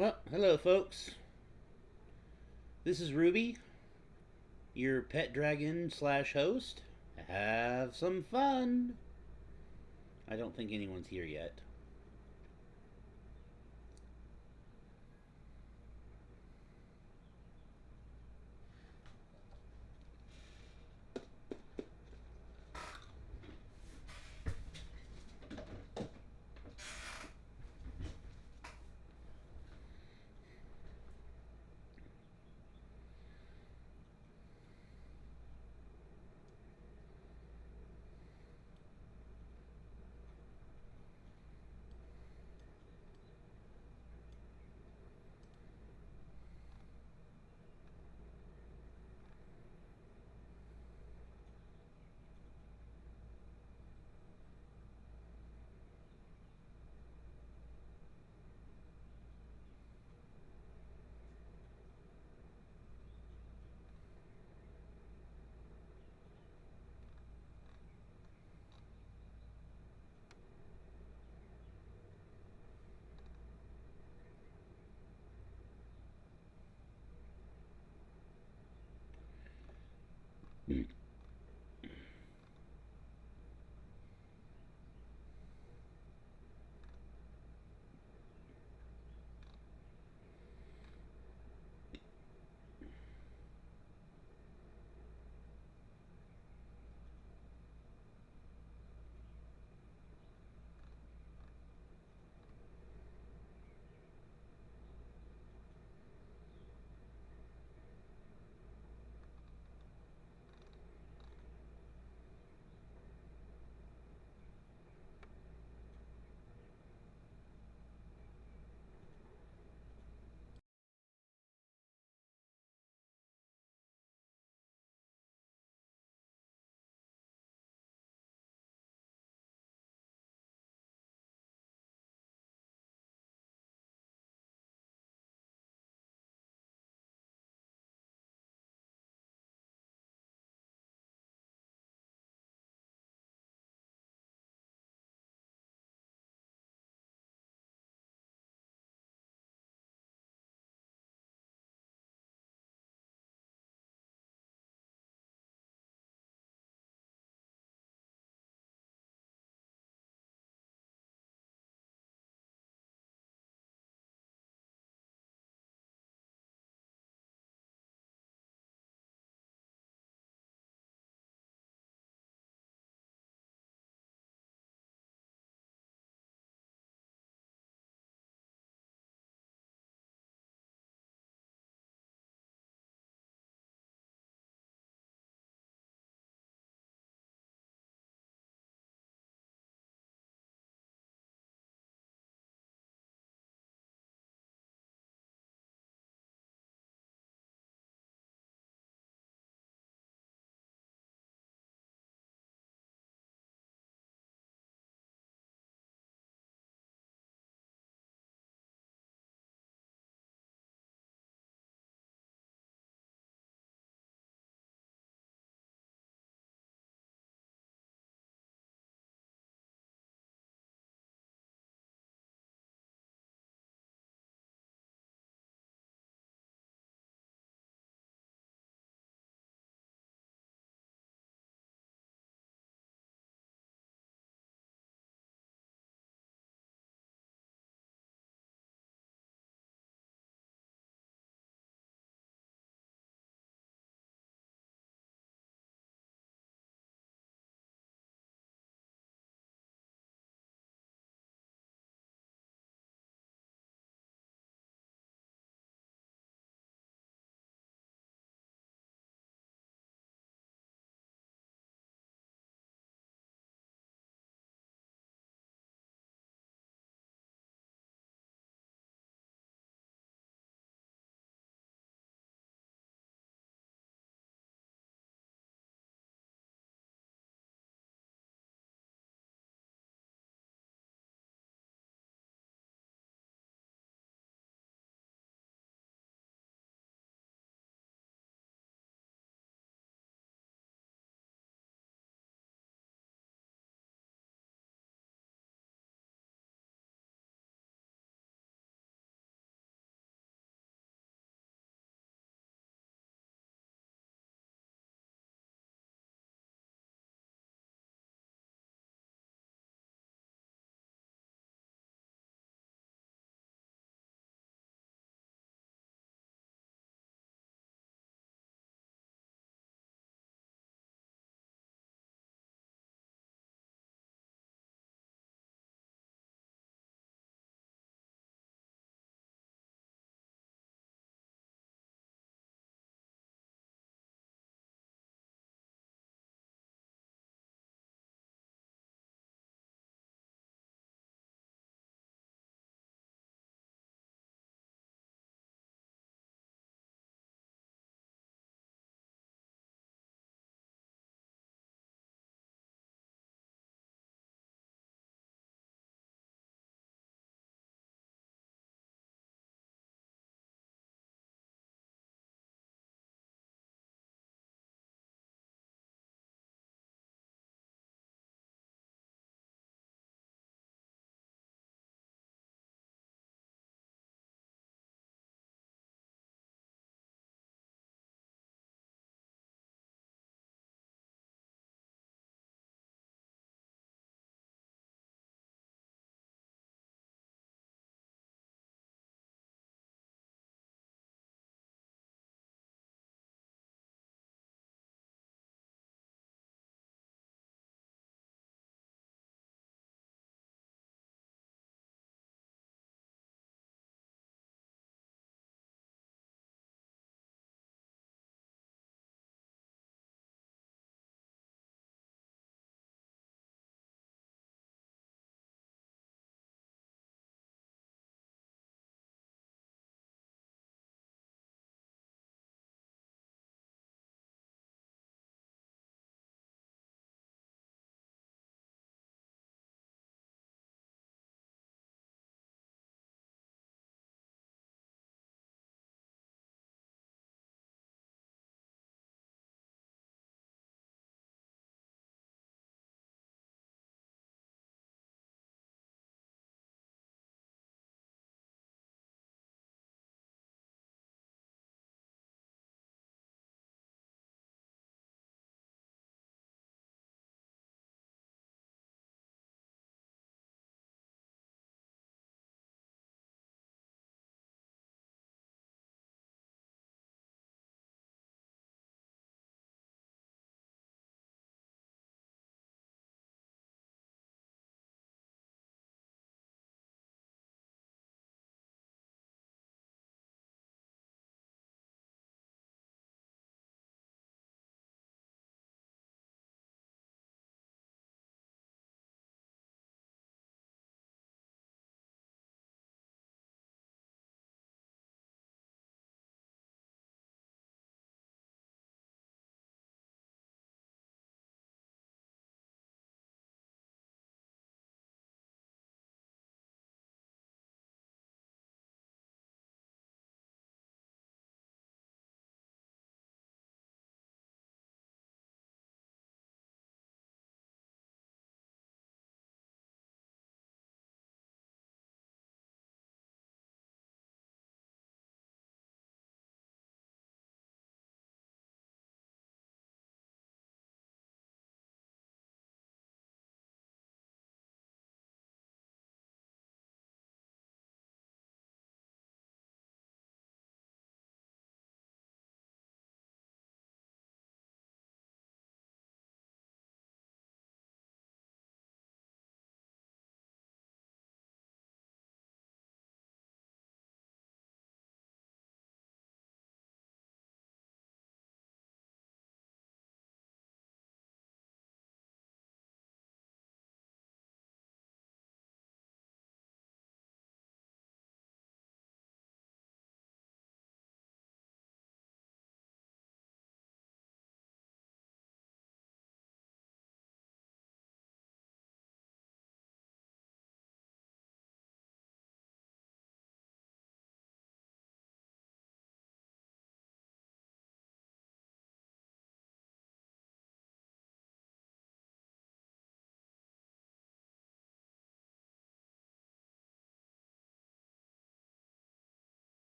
Well, hello, folks. This is Ruby, your pet dragon slash host. Have some fun. I don't think anyone's here yet.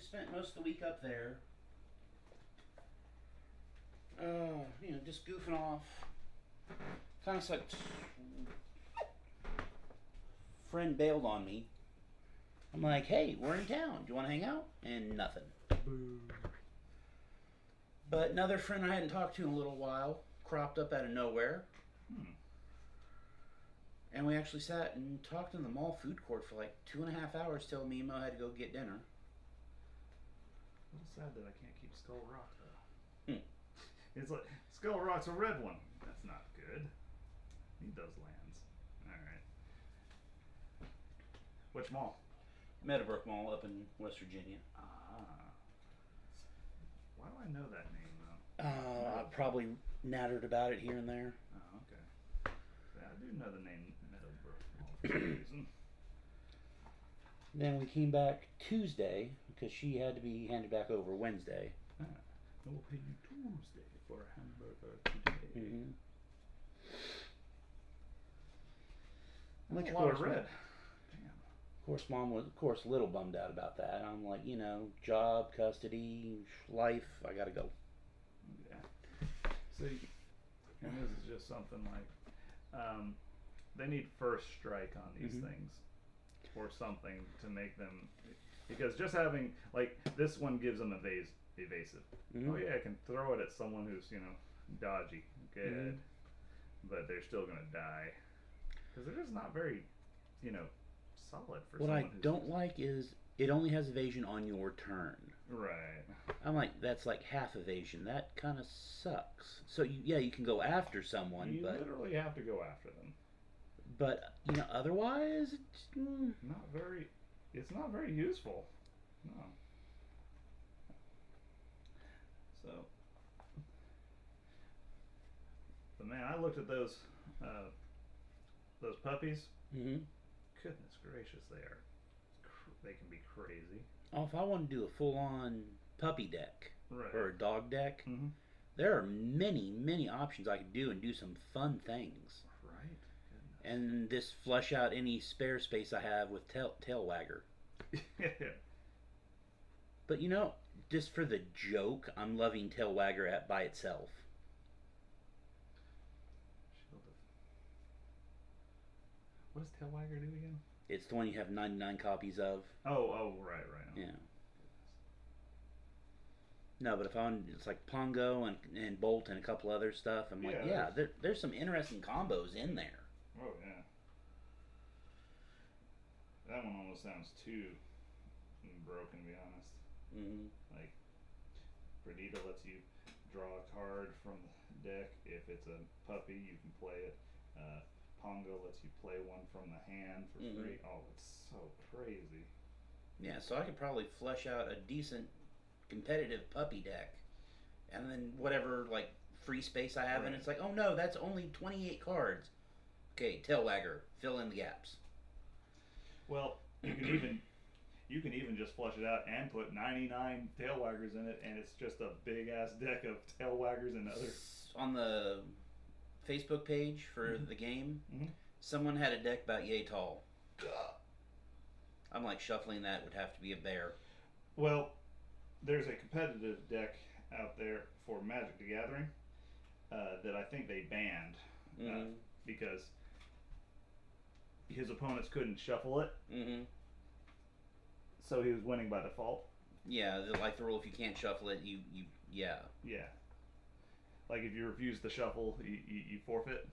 spent most of the week up there. Just goofing off. Kind of sucked. Friend bailed on me. I'm like, hey, we're in town. Do you want to hang out? And nothing. Boo. But another friend I hadn't talked to in a little while cropped up out of nowhere. And we actually sat and talked in the mall food court for like 2.5 hours till me and Mo had to go get dinner. A little sad that I can't keep Skull Rock though. It's like Skull Rock's a red one. That's not good. Need those lands. Alright. Which mall? Meadowbrook Mall up in West Virginia. Ah. Why do I know that name though? I probably nattered about it here and there. Oh, okay. Yeah, I do know the name Meadowbrook Mall for some reason. Then we came back Tuesday because she had to be handed back over Wednesday. We'll pay you Tuesday for a hamburger today. Mm-hmm. That's a lot of red. Damn. Of course, Mom was, a little bummed out about that. I'm like, job, custody, life, I gotta go. Yeah. See, and this is just something like, they need first strike on these things, or something to make them, because just having, like, this one gives them evasive. Oh yeah, I can throw it at someone who's, dodgy, good, but they're still gonna die. Because they're just not very, solid for what someone I don't like is it only has evasion on your turn. Right. I'm like, that's like half evasion. That kind of sucks. So you can go after someone, You but literally have to go after them. But otherwise, it's not very. It's not very useful. No. So. But man, I looked at those puppies. Goodness gracious, they can be crazy. Oh, if I want to do a full-on puppy deck or a dog deck, there are many options I could do and do some fun things. Right. Goodness. And just flush out any spare space I have with tail wagger. But just for the joke, I'm loving tail wagger by itself. What does Tailwagger do again? It's the one you have 99 copies of. Oh, right. Yeah. No, but if I want, it's like Pongo and Bolt and a couple other stuff. I'm like, there's some interesting combos in there. Oh yeah. That one almost sounds too broken, to be honest. Like, Perdita lets you draw a card from the deck. If it's a puppy, you can play it. Pongo lets you play one from the hand for free. Oh, it's so crazy. Yeah, so I could probably flesh out a decent competitive puppy deck. And then whatever, like, free space I have, and it's like, oh no, that's only 28 cards. Okay, Tailwagger, fill in the gaps. Well, you can even just flush it out and put 99 Tailwaggers in it, and it's just a big ass deck of Tailwaggers and other. On the Facebook page for the game, someone had a deck about yay tall. I'm like, shuffling that would have to be a bear. Well, there's a competitive deck out there for Magic the Gathering that I think they banned because his opponents couldn't shuffle it. So he was winning by default. Yeah, like the rule, if you can't shuffle it, yeah. Like if you refuse to shuffle, you forfeit.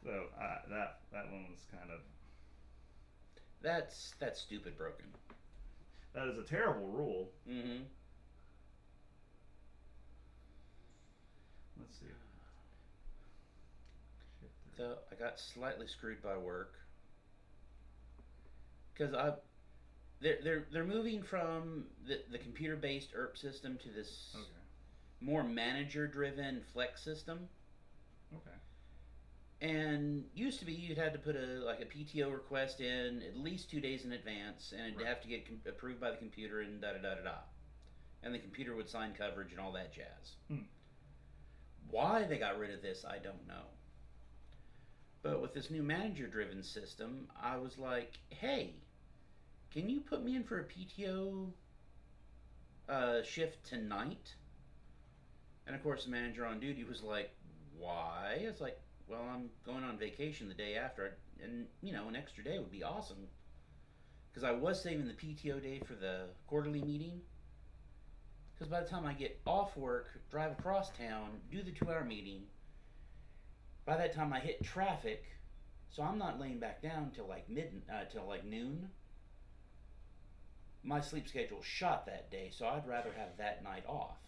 So that one was kind of. That's stupid broken. That is a terrible rule. Let's see. So I got slightly screwed by work because they're moving from the computer based ERP system to this more manager driven Flex system. Okay. And used to be you'd had to put a PTO request in at least 2 days in advance, and it'd have to get approved by the computer and da-da-da-da-da. And the computer would sign coverage and all that jazz. Why they got rid of this, I don't know. But with this new manager-driven system, I was like, hey, can you put me in for a PTO shift tonight? And of course, the manager on duty was like, why? It's like, well, I'm going on vacation the day after, and an extra day would be awesome. Because I was saving the PTO day for the quarterly meeting. Because by the time I get off work, drive across town, do the 2 hour meeting, by that time I hit traffic, so I'm not laying back down till like till like noon. My sleep schedule's shot that day, so I'd rather have that night off.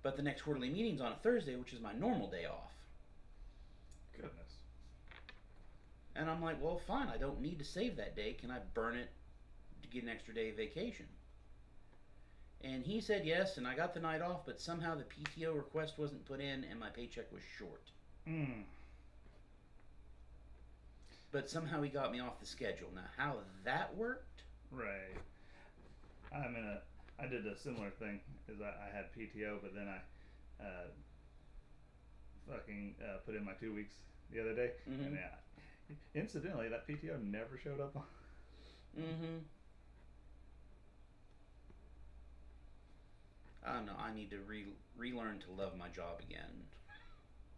But the next quarterly meeting's on a Thursday, which is my normal day off. Goodness. And I'm like, well, fine, I don't need to save that day. Can I burn it to get an extra day of vacation? And he said yes, and I got the night off, but somehow the PTO request wasn't put in and my paycheck was short. But somehow he got me off the schedule. Now, how that worked? Right. I did a similar thing. Is I had PTO, but then I put in my 2 weeks the other day, and incidentally, that PTO never showed up. I don't know. I need to relearn to love my job again.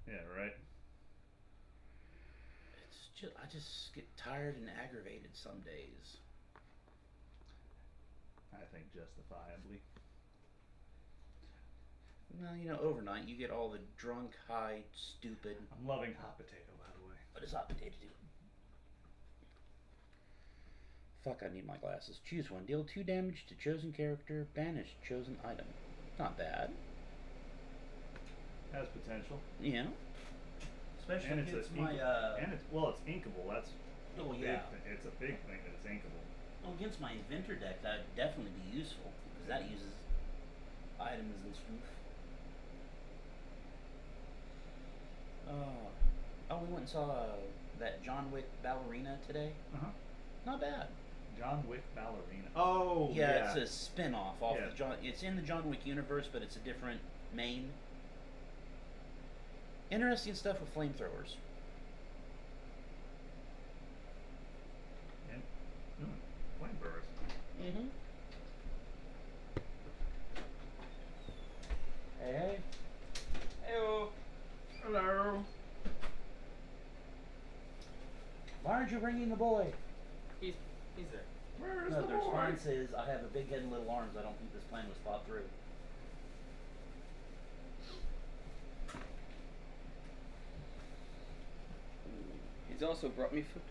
Yeah, right. I just get tired and aggravated some days. I think justifiably. Well, overnight you get all the drunk, high, stupid. I'm loving hot potato, by the way. What does hot potato do? Fuck, I need my glasses. Choose one. Deal 2 damage to chosen character. Banish chosen item. Not bad. Has potential. Yeah. Especially And if it's my it's inkable. That's it's a big thing that it's inkable. Well, against my inventor deck, that would definitely be useful because that uses items and stuff. We went and saw that John Wick ballerina today. Not bad. John Wick ballerina. Oh, yeah. It's a spin-off off the John. It's in the John Wick universe, but it's a different main. Interesting stuff with flamethrowers. And flamethrowers. Hey. Heyo. Hello. Why aren't you bringing the boy? He's there. Where is No, the the boy? response is, I have a big head and little arms. I don't think this plan was thought through. He's also brought me food.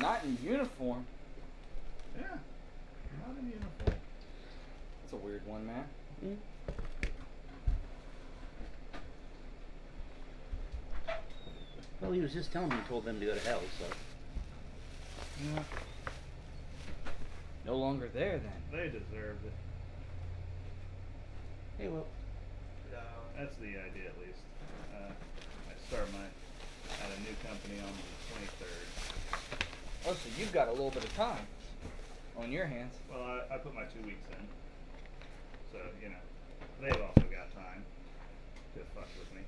Not in uniform. Yeah. Not in uniform. That's a weird one, man. Well, he was just telling me he told them to go to hell, so. Yeah. No longer there, then. They deserved it. Hey, well. That's the idea, at least. I start at a new company on the 23rd. Oh, so you've got a little bit of time on your hands. Well, I put my 2 weeks in. So, they've also got time to fuck with me.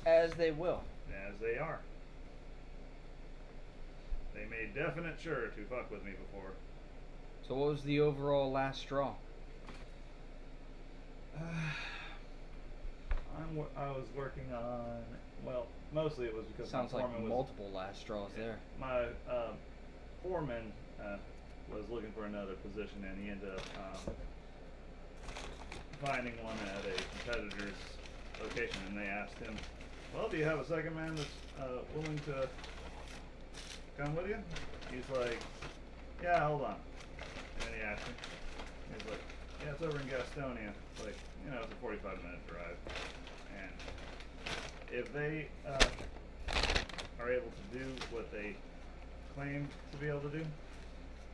As they will. As they are. They made definite sure to fuck with me before. So what was the overall last straw? I was working on, well, mostly it was because Sounds my like foreman multiple last straws there. My foreman was looking for another position, and he ended up finding one at a competitor's location, and they asked him, well, do you have a second man that's willing to come with you? He's like, yeah, hold on. And then he asked me, he's like, yeah, it's over in Gastonia. It's like, it's a 45-minute drive. And if they are able to do what they claim to be able to do,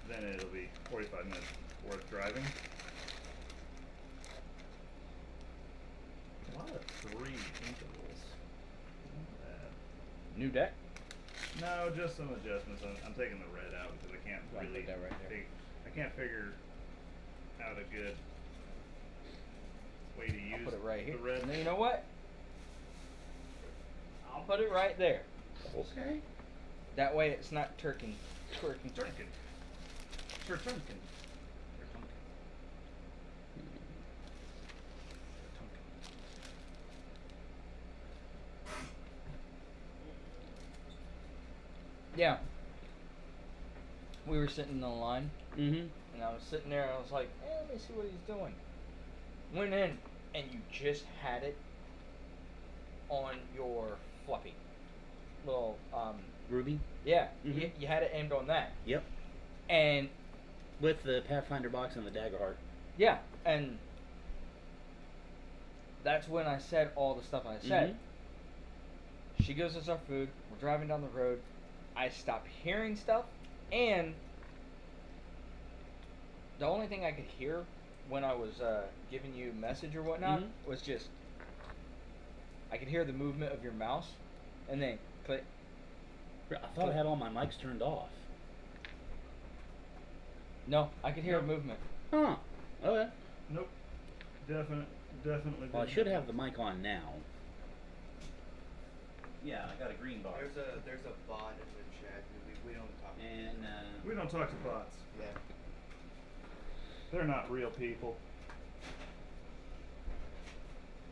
then it'll be 45 minutes worth driving. A lot of 3 intervals. Not bad. New deck? No, just some adjustments. I'm taking the red out because I can't Right, really put that right there. I can't figure out a good way to use I'll put it right here. the red. And then you know what? I'll put it right there. Okay. That way it's not twerking. Turkin. Turtunkin. Yeah. We were sitting in the line, Mm-hmm. and I was sitting there, and I was like, let me see what he's doing. Went in, and you just had it on your fluffy. Little, Ruby? yeah, Mhm. you had it aimed on that. Yep. And, With the Pathfinder box and the dagger heart. yeah, and that's when I said all the stuff I said. She gives us our food, we're driving down the road, I stop hearing stuff, and the only thing I could hear when I was giving you a message or whatnot was just, I could hear the movement of your mouse, and then click. I thought I had all my mics turned off. No, I could hear a Nope. movement. Huh. Okay. Nope. Definitely. Well, I didn't should happen. have the mic on now. Yeah, I got a green bar. There's a bot in the chat. We don't talk. And, We don't talk to bots. Yeah. They're not real people.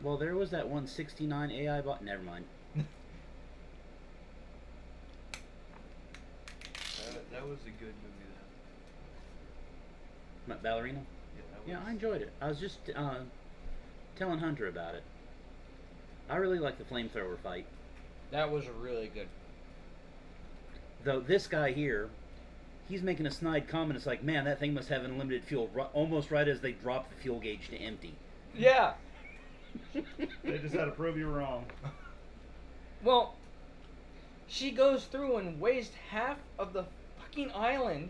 well, there was that 169 AI bot. Never mind. That was a good movie. Ballerina? That Yeah, was, I enjoyed it. I was just telling Hunter about it. I really like the flamethrower fight. That was really good. Though this guy here, he's making a snide comment. It's like, man, that thing must have unlimited fuel. Almost right as they drop the fuel gauge to empty. Yeah. They just had to prove you wrong. Well, she goes through and wastes half of the fucking island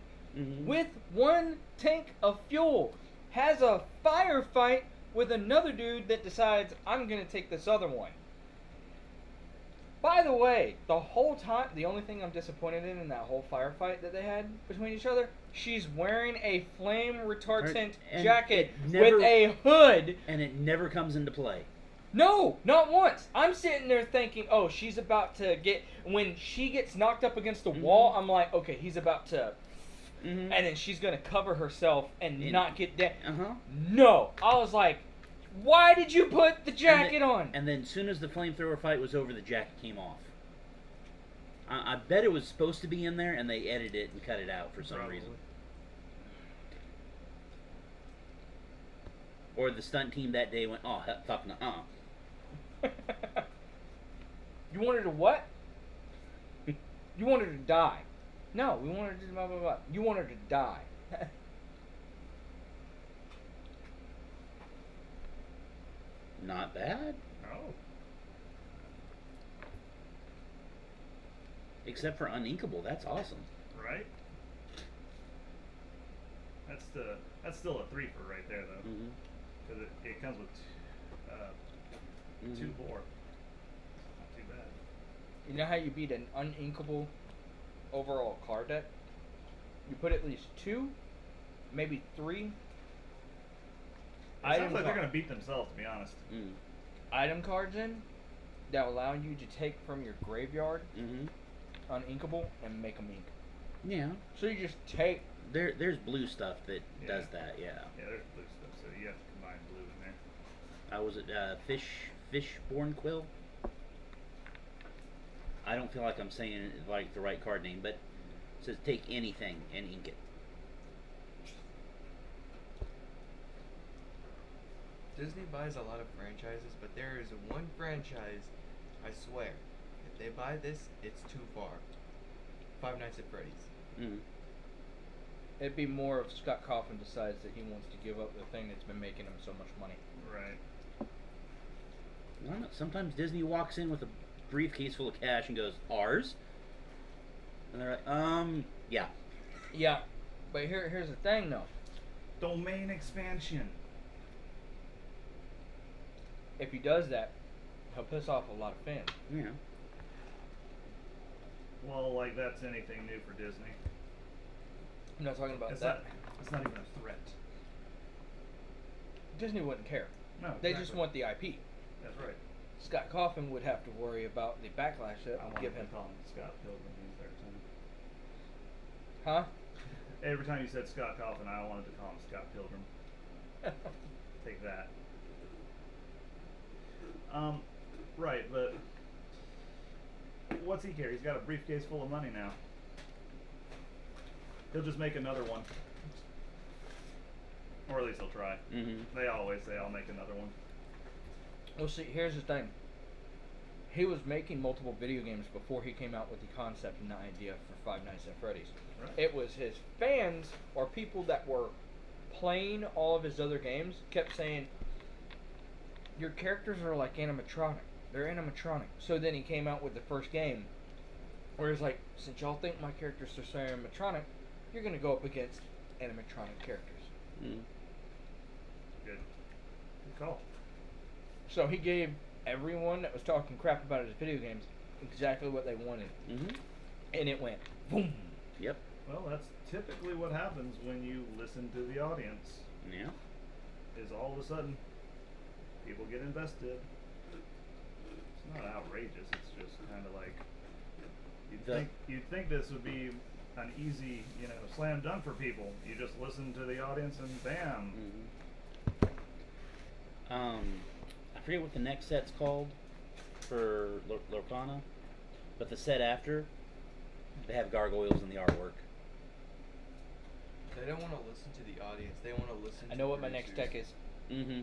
with one tank of fuel. Has a firefight with another dude that decides, I'm going to take this other one. By the way, the whole time, the only thing I'm disappointed in that whole firefight that they had between each other, she's wearing a flame retardant And jacket it never- with a hood. And it never comes into play. No, not once. I'm sitting there thinking, oh, she's about to get... When she gets knocked up against the wall, I'm like, okay, he's about to... And then she's going to cover herself and not get dead. No. I was like, why did you put the jacket on? And then as soon as the flamethrower fight was over, the jacket came off. I bet it was supposed to be in there, and they edited it and cut it out for some Probably. reason. Or the stunt team that day went, oh, fuck no, You want her to what? You want her to die. No, we want her to blah, blah, blah. You want her to die. Not bad. Oh. Except for uninkable, that's awesome. Right? That's still a 3-for right there though. Because it comes with 2 bore. Not too bad. You know how you beat an uninkable overall card deck? You put at least 2, maybe 3 It sounds like they're going to beat themselves, to be honest. item cards in that allow you to take from your graveyard uninkable and make them ink. Yeah. So you just take... There's blue stuff that does that, yeah. Yeah, there's blue stuff, so you have to combine blue in there. Was it Fishborn Quill? I don't feel like I'm saying it like the right card name, but it says take anything and ink it. Disney buys a lot of franchises, but there is one franchise, I swear, if they buy this, it's too far. Five Nights at Freddy's. It'd be more if Scott Coffin decides that he wants to give up the thing that's been making him so much money. Right. I don't know. Sometimes Disney walks in with a briefcase full of cash and goes, ours? And they're like, yeah. Yeah, but here's the thing though. Domain expansion. If he does that, he'll piss off a lot of fans. Yeah. Well, like that's anything new for Disney. I'm not talking about It's that. not even a threat. Disney wouldn't care. No, They just exactly. want the IP. That's right. Scott Coffin would have to worry about the backlash that I would want give to him. call him Scott Pilgrim. He's there too. Huh? Every time you said Scott Coffin, I wanted to call him Scott Pilgrim. Take that. Right, but what's he care? He's got a briefcase full of money now. He'll just make another one. Or at least he'll try. Mm-hmm. They always say, I'll make another one. Well, see, here's the thing. He was making multiple video games before he came out with the concept and the idea for Five Nights at Freddy's. Right. It was his fans or people that were playing all of his other games kept saying, your characters are like animatronic. They're animatronic. So then he came out with the first game where he's like, since y'all think my characters are so animatronic, you're going to go up against animatronic characters. Mm. Good. Good call. So he gave everyone that was talking crap about his video games exactly what they wanted. Mm-hmm. And it went boom. Yep. Well, that's typically what happens when you listen to the audience. Yeah. Is all of a sudden, people get invested. It's not outrageous. It's just kind of like you'd think this would be an easy, slam dunk for people. You just listen to the audience and bam. Mm-hmm. I forget what the next set's called for Lorcana, but the set after, they have gargoyles in the artwork. They don't want to listen to the audience. They want to listen to I know what my next producers. tech is. Mm-hmm.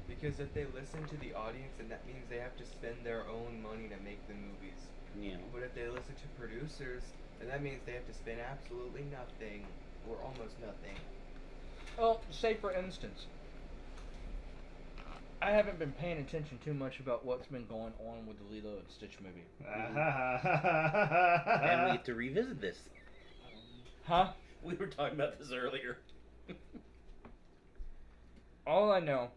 Because if they listen to the audience, then that means they have to spend their own money to make the movies. Yeah. But if they listen to producers, then that means they have to spend absolutely nothing, or almost nothing. Well, say for instance, I haven't been paying attention too much about what's been going on with the Lilo and Stitch movie. And we have to revisit this. Huh? We were talking about this earlier. All I know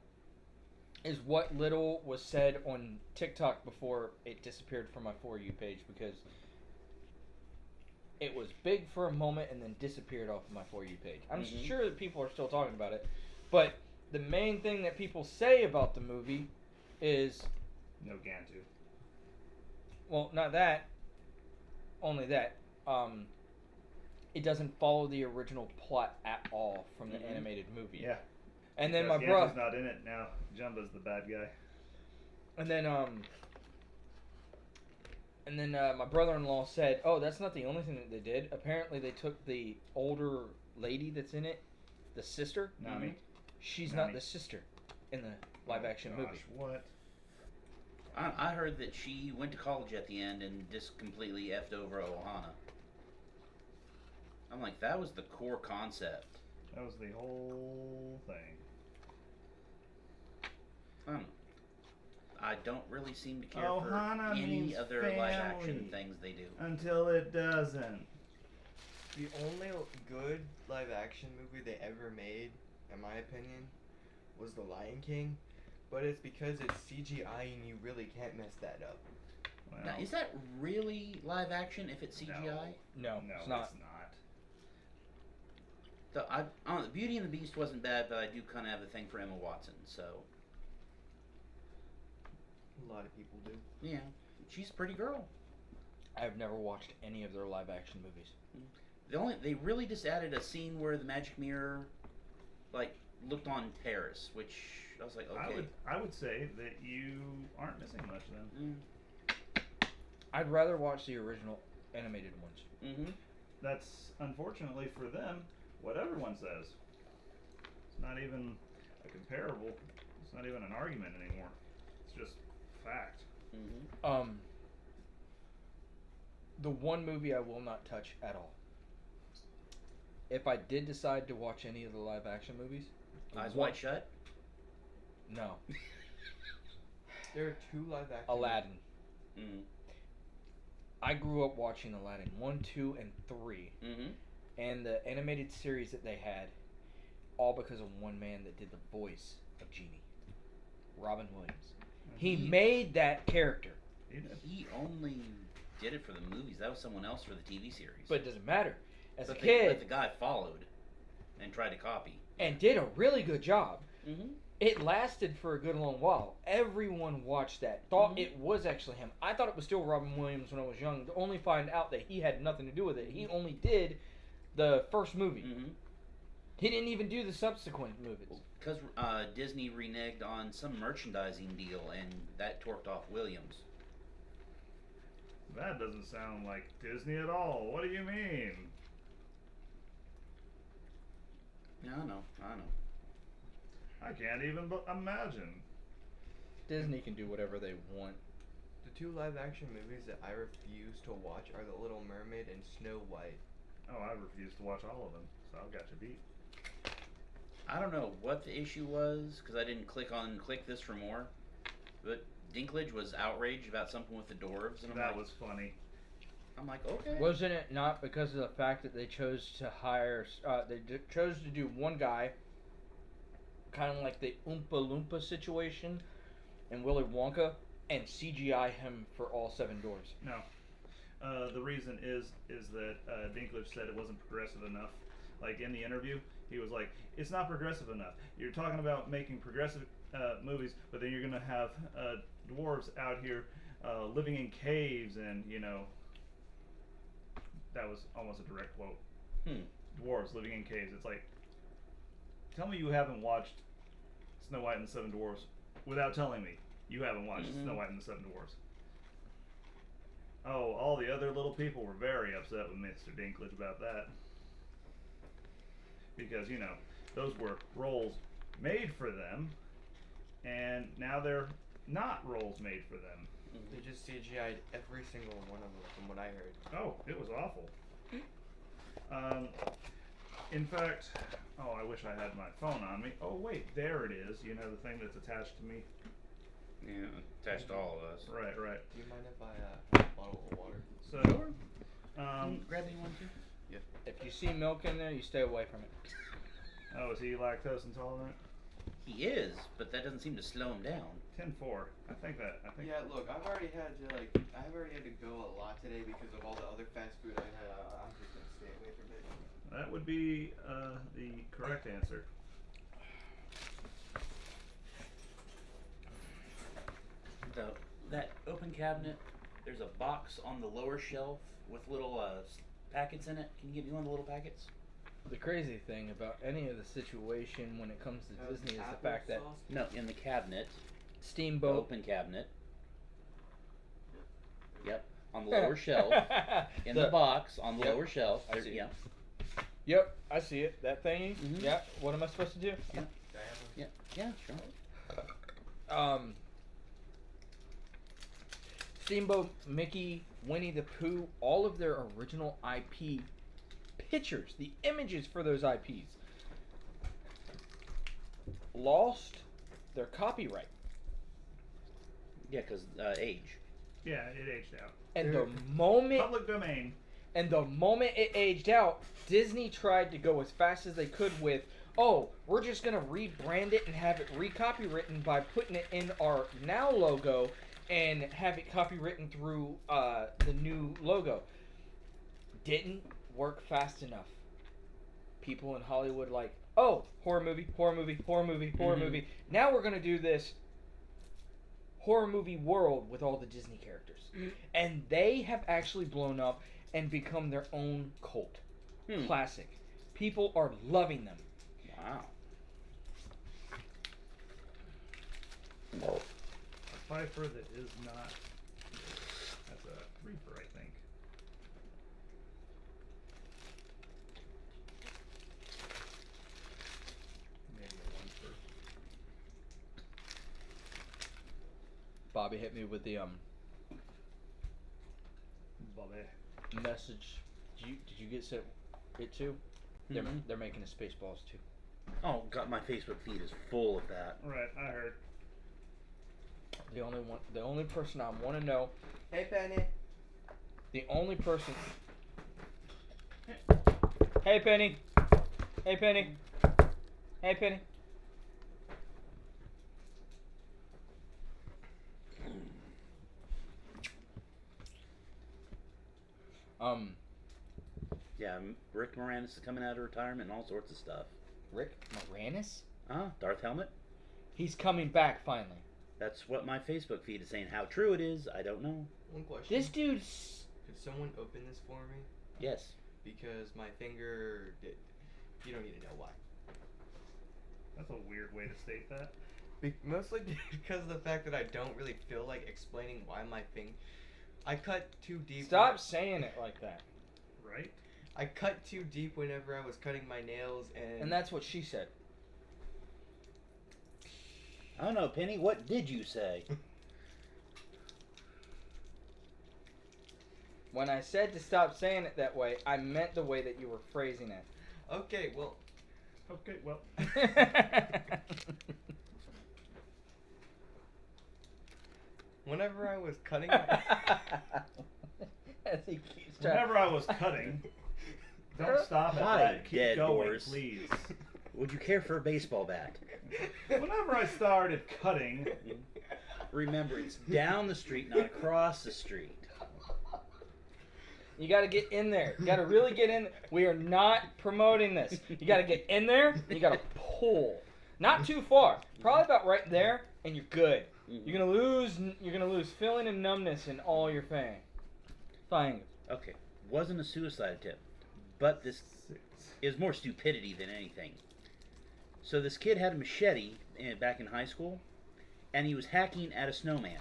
is what little was said on TikTok before it disappeared from my For You page, because it was big for a moment and then disappeared off of my For You page. I'm sure that people are still talking about it, but the main thing that people say about the movie is... No Gantu. Well, not that. Only that. It doesn't follow the original plot at all from the animated movie. Yeah. And then Because my brother... Gantu's not in it now. Jumba's the bad guy. And then my brother-in-law said, "Oh, that's not the only thing that they did. Apparently, they took the older lady that's in it, the sister. Nami. She's Nami. not the sister in the live-action movie. What? I heard that she went to college at the end and just completely effed over Ohana. I'm like, that was the core concept. That was the whole thing. I don't really seem to care Ohana for any means other live-action family. things they do. Until it doesn't. The only good live-action movie they ever made, in my opinion, was The Lion King. But it's because it's CGI and you really can't mess that up. Well, Now, is that really live-action if it's CGI? No, no, it's not. The Beauty and the Beast wasn't bad, but I do kind of have a thing for Emma Watson, so... A lot of people do. Yeah, she's a pretty girl. I've never watched any of their live-action movies. They really just added a scene where the magic mirror, looked on Paris, which I was like, okay. I would say that you aren't missing much then. I'd rather watch the original animated ones. Mm-hmm. That's, unfortunately for them, what everyone says. It's not even a comparable. It's not even an argument anymore. It's just fact. Mm-hmm. The one movie I will not touch at all. If I did decide to watch any of the live-action movies, Eyes Wide Shut? No. There are two live-action. Aladdin. Mm-hmm. I grew up watching Aladdin 1, 2, and 3. Mm-hmm. And the animated series that they had, all because of one man that did the voice of Genie, Robin Williams. He made that character. He only did it for the movies. That was someone else for the TV series. But it doesn't matter. As but a kid, but the guy followed and tried to copy. and did a really good job. Mm-hmm. It lasted for a good long while. Everyone watched that. Thought Mhm. it was actually him. I thought it was still Robin Williams when I was young. To only find out that he had nothing to do with it. He only did the first movie. Mm-hmm. He didn't even do the subsequent movies. Because Disney reneged on some merchandising deal, and that torqued off Williams. That doesn't sound like Disney at all. What do you mean? Yeah, I know. I can't even imagine. Disney can do whatever they want. The two live action movies that I refuse to watch are The Little Mermaid and Snow White. Oh, I refuse to watch all of them, so I've got you beat. I don't know what the issue was, because I didn't click this for more, but Dinklage was outraged about something with the dwarves, and That was funny. I'm like, okay. Wasn't it not because of the fact that they chose to hire, chose to do one guy, kind of like the Oompa Loompa situation in Willy Wonka, and CGI him for all 7 dwarves? No. The reason is that Dinklage said it wasn't progressive enough. Like in the interview, he was like, "It's not progressive enough. You're talking about making progressive movies, but then you're gonna have dwarves out here living in caves, and that was almost a direct quote. Dwarves living in caves. It's like, tell me you haven't watched Snow White and the Seven Dwarfs without telling me you haven't watched Snow White and the Seven Dwarfs. Oh, all the other little people were very upset with Mr. Dinklage about that. Because, those were roles made for them, and now they're not roles made for them. They just CGI'd every single one of them, from what I heard. Oh, it was awful. In fact, I wish I had my phone on me. Oh, wait, there it is. The thing that's attached to me. Yeah, attached to all of us. Right. Do you mind if I have a bottle of water? So, Grab me one too. If you see milk in there, you stay away from it. oh, is he lactose intolerant? He is, but that doesn't seem to slow him down. 10-4. I think. Yeah, look, I've already had to go a lot today because of all the other fast food I had. I'm just gonna stay away from it. That would be the correct answer. That open cabinet, there's a box on the lower shelf with little packets in it. Can you give me one of the little packets? The crazy thing about any of the situation when it comes to Disney is the fact that No, in the cabinet. The Steamboat, open cabinet. Yep. On the lower shelf. In the box on the lower shelf. I see it. Yeah. Yep, I see it. That thingy. Mhm. Yep. What am I supposed to do? Yeah. Yeah. Yeah, sure. Steamboat, Mickey, Winnie the Pooh, all of their original IP pictures, the images for those IPs, lost their copyright. Yeah, because age. Yeah, it aged out. And the Public domain. moment it aged out, Disney tried to go as fast as they could with, oh, we're just going to rebrand it and have it recopywritten by putting it in our Now logo and have it copywritten through the new logo. Didn't work fast enough. People in Hollywood like, oh, horror movie, horror movie, horror movie, horror movie. Now we're going to do this horror movie world with all the Disney characters. And they have actually blown up and become their own cult. Classic. People are loving them. Wow. A Pfeiffer that is not. That's a reefer, I think. Maybe a one-fer. Bobby hit me with the Bobby. message. Did you get it too? They're making a Spaceballs too. Oh, God, my Facebook feed is full of that. Right, I heard. The only person I want to know. Hey, Penny. The only person. Hey, Penny. Hey, Penny. Hey, Penny. Yeah, Rick Moranis is coming out of retirement and all sorts of stuff. Rick Moranis? Darth Helmet. He's coming back finally. That's what my Facebook feed is saying. How true it is, I don't know. One question. This dude's. Could someone open this for me? Yes. Because my finger did. You don't need to know why. That's a weird way to state that. Mostly because of the fact that I don't really feel like explaining why my finger. I cut too deep. Stop saying it like that. Right? I cut too deep whenever I was cutting my nails, And that's what she said. I don't know, Penny. What did you say? When I said to stop saying it that way, I meant the way that you were phrasing it. Okay, well. Okay, well. Whenever I was cutting. As he keeps trying. Whenever I was cutting. Don't stop at Hi, that. Keep dead going, horse. please. Would you care for a baseball bat? Whenever I started cutting. Remember, it's down the street, not across the street. You got to get in there. You got to really get in. We are not promoting this. You got to get in there. You got to pull. Not too far. Probably about right there, and you're good. You're gonna lose feeling and numbness in all your fingers. Okay, wasn't a suicide attempt, but this is more stupidity than anything. So this kid had a machete back in high school, and he was hacking at a snowman.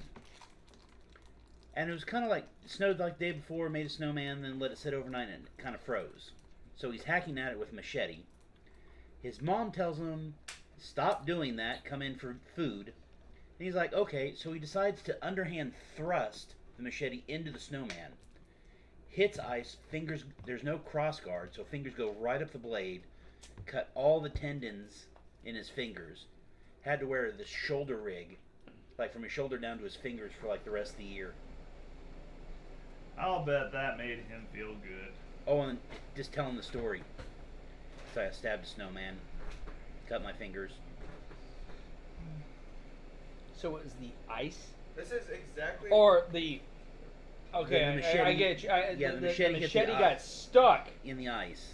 And it was kind of like, it snowed like the day before, made a snowman, then let it sit overnight, and it kind of froze. So he's hacking at it with a machete. His mom tells him, stop doing that, come in for food. And he's like, okay, so he decides to underhand thrust the machete into the snowman. Hits ice, fingers, there's no cross guard, so fingers go right up the blade, cut all the tendons in his fingers. Had to wear this shoulder rig, like from his shoulder down to his fingers for like the rest of the year. I'll bet that made him feel good. Oh, and just telling the story. So I stabbed a snowman, cut my fingers. So it was the ice? This is exactly. Or the... Okay, The machete, I get you. the The machete hit the machete got ice. stuck, In the ice.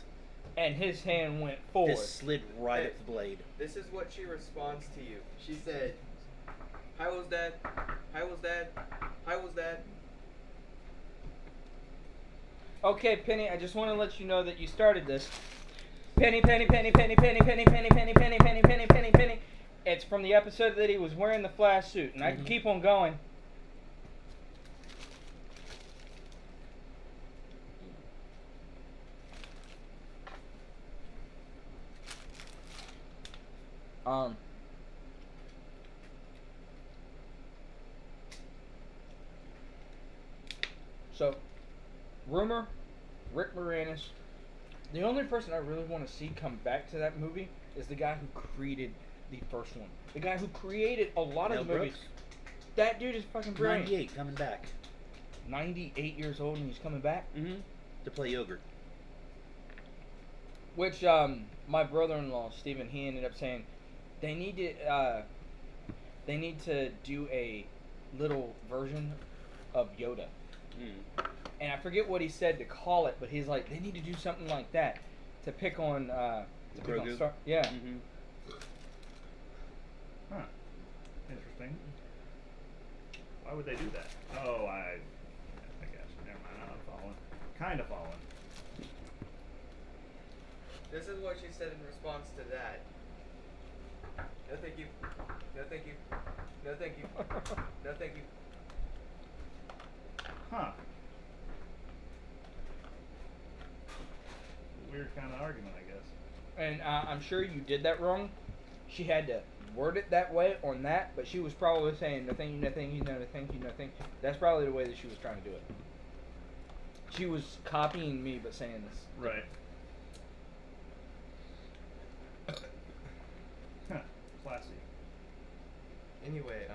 and his hand went forward. Just slid right up the blade. This is what she responds to you. She said, "Hi, was dad? Hi, was dad? Hi, was dad?" Okay, Penny, I just want to let you know that you started this. Penny, penny, penny, penny, penny, penny, penny, penny, penny, penny, penny, penny, penny. It's from the episode that he was wearing the Flash suit, and I can keep on going. So, rumor, Rick Moranis. The only person I really want to see come back to that movie is the guy who created the first one. The guy who created a lot Mel of the movies. Brooks? That dude is fucking brilliant. 98, coming back. 98 years old and he's coming back. Mm-hmm. To play yogurt. Which my brother-in-law Stephen, he ended up saying they need to do a little version of Yoda. And I forget what he said to call it, but he's like, they need to do something like that to pick on Grogu? Star. Yeah. Mm-hmm. Huh. Interesting. Why would they do that? Oh, I guess. Never mind. I'm following. Kind of following. This is what she said in response to that. No, thank you. No, thank you. No, thank you. No, thank you. Huh. Weird kind of argument, I guess. And I'm sure you did that wrong. She had to word it that way on that, but she was probably saying no thank you, no thank you, no thank you, no thank you. That's probably the way that she was trying to do it. She was copying me, but saying this. Right. Huh. Classy. Anyway,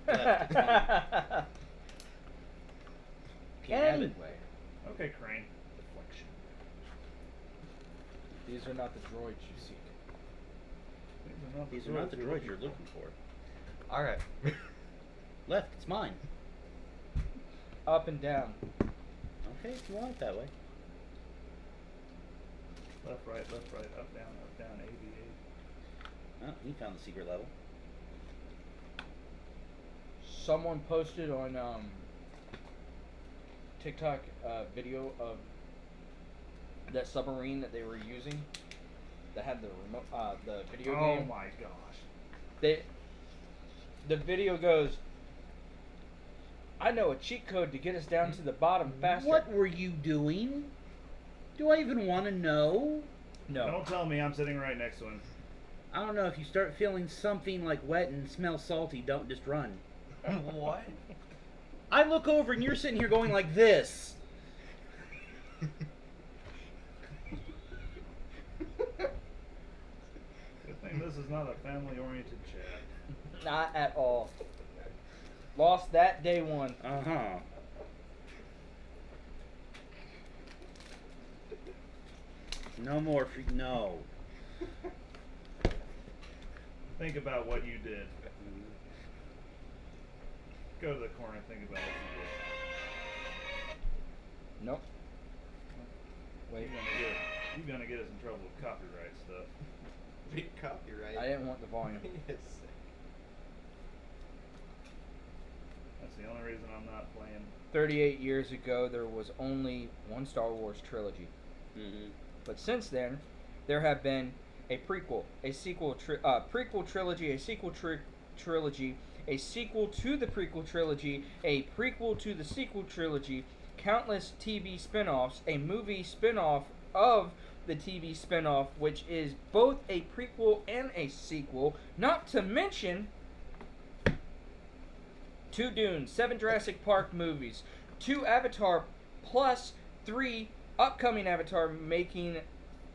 Left, it's fine. Can't have it. Anyway, Okay, Crane. Deflection. these are not the droids you seek. These are not the droids you're looking for. all right. Left, it's mine. Up and down. Okay, if you want it that way. Left, right, up, down, A, B, A. Oh, you found the secret level. someone posted on TikTok video of that submarine that they were using that had the remote, the video Oh game. my gosh. The video goes, I know a cheat code to get us down to the bottom faster. What were you doing? Do I even want to know? No. Don't tell me I'm sitting right next to him. I don't know. If you start feeling something like wet and smell salty, don't just run. What? I look over and you're sitting here going like this. Good thing this is not a family-oriented chat. Not at all. Lost that day one. Uh-huh. No more no. Think about what you did. Go to the corner and think about what you did. Nope. Wait. You're gonna get us in trouble with copyright stuff. Big copyright. I didn't want the volume. Yes. That's the only reason I'm not playing. 38 years ago, there was only one Star Wars trilogy. Mm-hmm. But since then, there have been a prequel, a sequel, prequel trilogy, a sequel trilogy, a sequel to the prequel trilogy, a prequel to the sequel trilogy, countless TV spin-offs, a movie spin-off of the TV spin-off, which is both a prequel and a sequel, not to mention 2 Dune, 7 Jurassic Park movies, 2 Avatar, plus 3 upcoming Avatar, making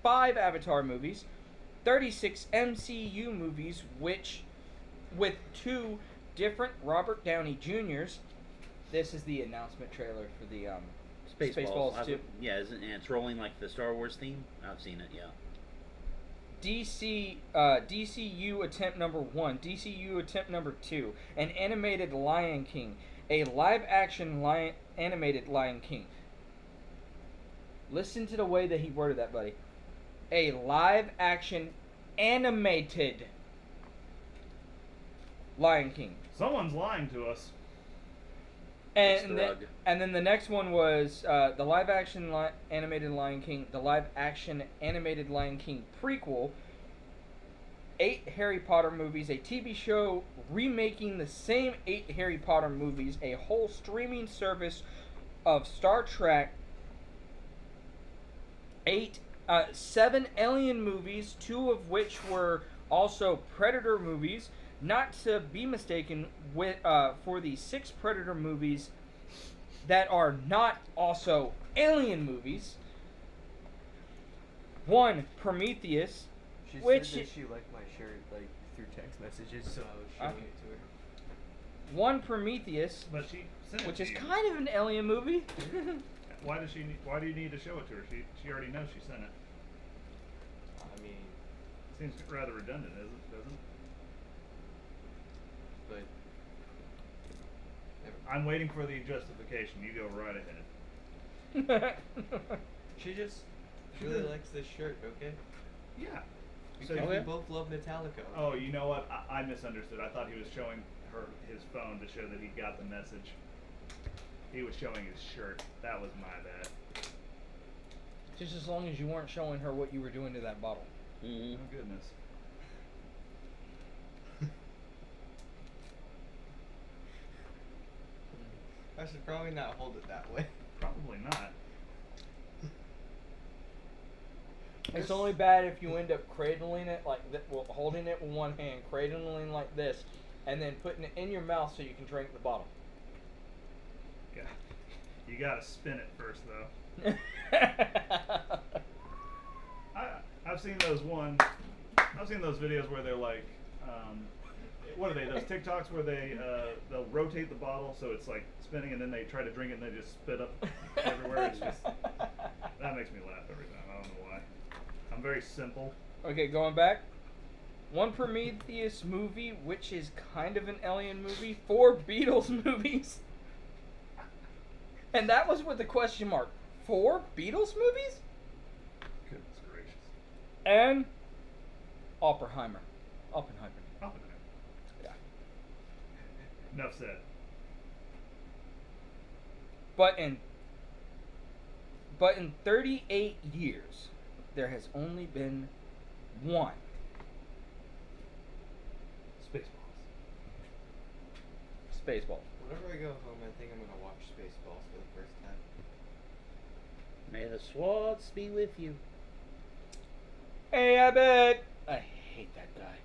5 Avatar movies, 36 MCU movies, which with 2 different Robert Downey Jr.'s. This is the announcement trailer for the Spaceballs 2. Yeah, and it's rolling like the Star Wars theme. I've seen it, yeah. DCU attempt number 1, DCU attempt number 2, an animated Lion King, a live-action animated Lion King. Listen to the way that he worded that, buddy. A live-action animated Lion King. Someone's lying to us. And then the next one was the live-action animated Lion King, the live-action animated Lion King prequel, 8 Harry Potter movies, a TV show remaking the same 8 Harry Potter movies, a whole streaming service of Star Trek, 7 Alien movies, 2 of which were also Predator movies, not to be mistaken with for the 6 Predator movies that are not also Alien movies. 1 Prometheus, She which said that she liked my shirt like through text messages, so I was showing it to her. 1 Prometheus, But she sent it which to is you. kind of an Alien movie. Why do you need to show it to her? She already knows she sent it. I mean, Seems rather redundant, doesn't it? but I'm waiting for the justification. You go right ahead. she just really likes this shirt, okay? Yeah. Because So we both love Metallica. Oh, you know what? I misunderstood. I thought he was showing her his phone to show that he got the message. He was showing his shirt. That was my bad. Just as long as you weren't showing her what you were doing to that bottle. Mm-hmm. Oh goodness. I should probably not hold it that way. Probably not. It's only bad if you end up cradling it like that, well, holding it with one hand, cradling like this, and then putting it in your mouth so you can drink the bottle. Yeah. You gotta spin it first, though. I've seen those videos where they're like, what are they? Those TikToks where they'll rotate the bottle so it's like spinning, and then they try to drink it and they just spit up everywhere. It's just that makes me laugh every time. I don't know why. I'm very simple. Okay, going back. 1 Prometheus movie, which is kind of an Alien movie. 4 Beatles movies. And that was with a question mark. 4 Beatles movies? Goodness gracious. And Oppenheimer. Oppenheimer. Yeah. Enough said. But in 38 years, there has only been one. Spaceballs. Whenever I go home, I think I'm gonna watch Spaceballs for the first time. May the swords be with you. Hey, I bet. I hate that guy.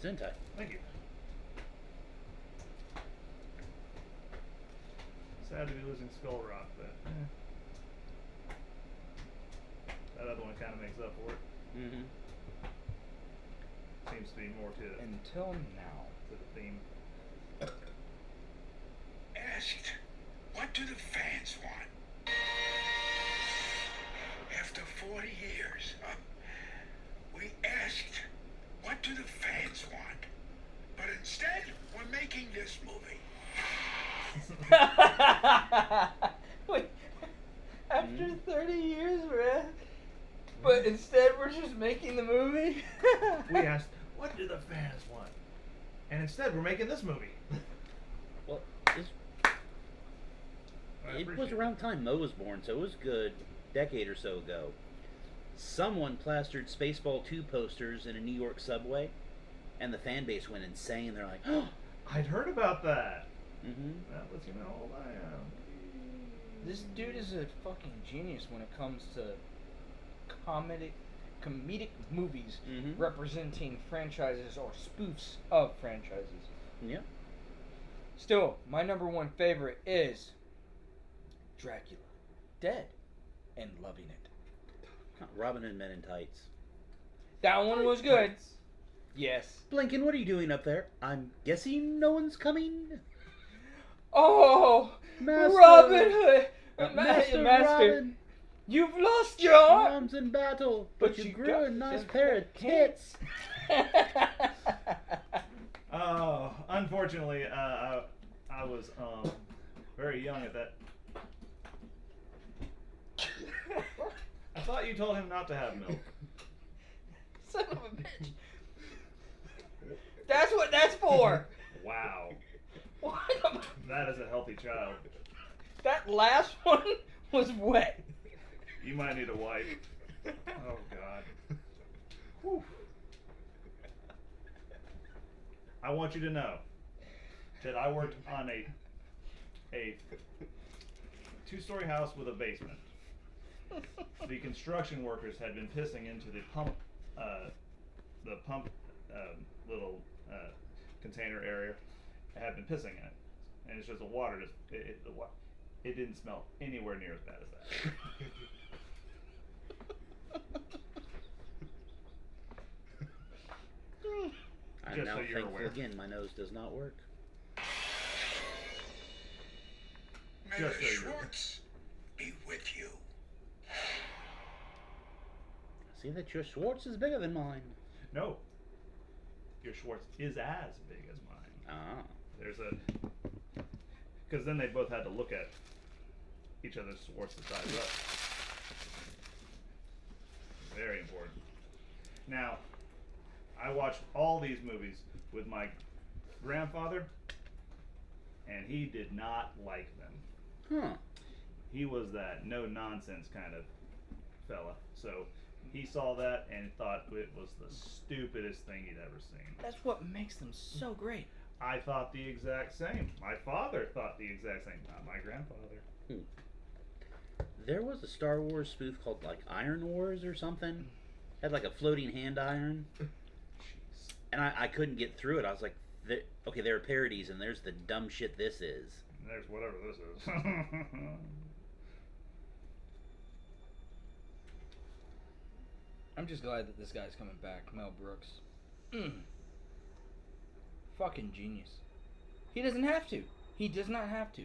Zentai. Thank you. Sad to be losing Skull Rock, but that other one kind of makes up for it. Mm-hmm. Seems to be more to the Until now. theme. Asked, what do the fans want? After 40 years, we asked, what do the fans want? But instead, we're making this movie. Wait, after 30 years, man. But instead, we're just making the movie. We asked, what do the fans want? And instead, we're making this movie. Well, I it was appreciate around the time Mo was born, so it was good decade or so ago. Someone plastered Spaceball 2 posters in a New York subway, and the fan base went insane. They're like, oh! I'd heard about that. Mm-hmm. That lets you know how old I am. This dude is a fucking genius when it comes to comedic movies Mm-hmm. representing franchises or spoofs of franchises. Yeah. Still, my number one favorite is Dracula, Dead, and Loving It. Robin Hood Men in Tights. That one was good. Yes. Blinken, what are you doing up there? I'm guessing no one's coming? Oh, Master, Robin Hood, Master Master, Robin, you've lost your arm, arms in battle, but you grew got a nice some pair of tits. Oh, unfortunately, I was very young at that. I thought you told him not to have milk. Son of a bitch. That's what that's for. Wow, What am I- that is a healthy child. That last one was wet. You might need a wipe. Oh God. Whew. I want you to know that I worked on a two-story house with a basement. The construction workers had been pissing into the pump little container area. Had been pissing in it, and it's just the water. It didn't smell anywhere near as bad as that. I'm Just now so you're thankful aware. again my nose does not work. May Just the so you're aware. Schwartz be with you. See that your Schwartz is bigger than mine. No, your Schwartz is as big as mine. Ah. There's a, because then they both had to look at each other's Schwartz to size up. Very important. Now, I watched all these movies with my grandfather, and he did not like them. Huh. He was that no nonsense kind of fella. So he saw that and thought it was the stupidest thing he'd ever seen. That's what makes them so great. I thought the exact same. My father thought the exact same. Not my grandfather. There was a Star Wars spoof called like Iron Wars or something. Had like a floating hand iron. Jeez. And I couldn't get through it. I was like, okay, there are parodies, and there's the dumb shit this is. There's whatever this is. I'm just glad that this guy's coming back, Mel Brooks. Fucking genius. He doesn't have to. He does not have to.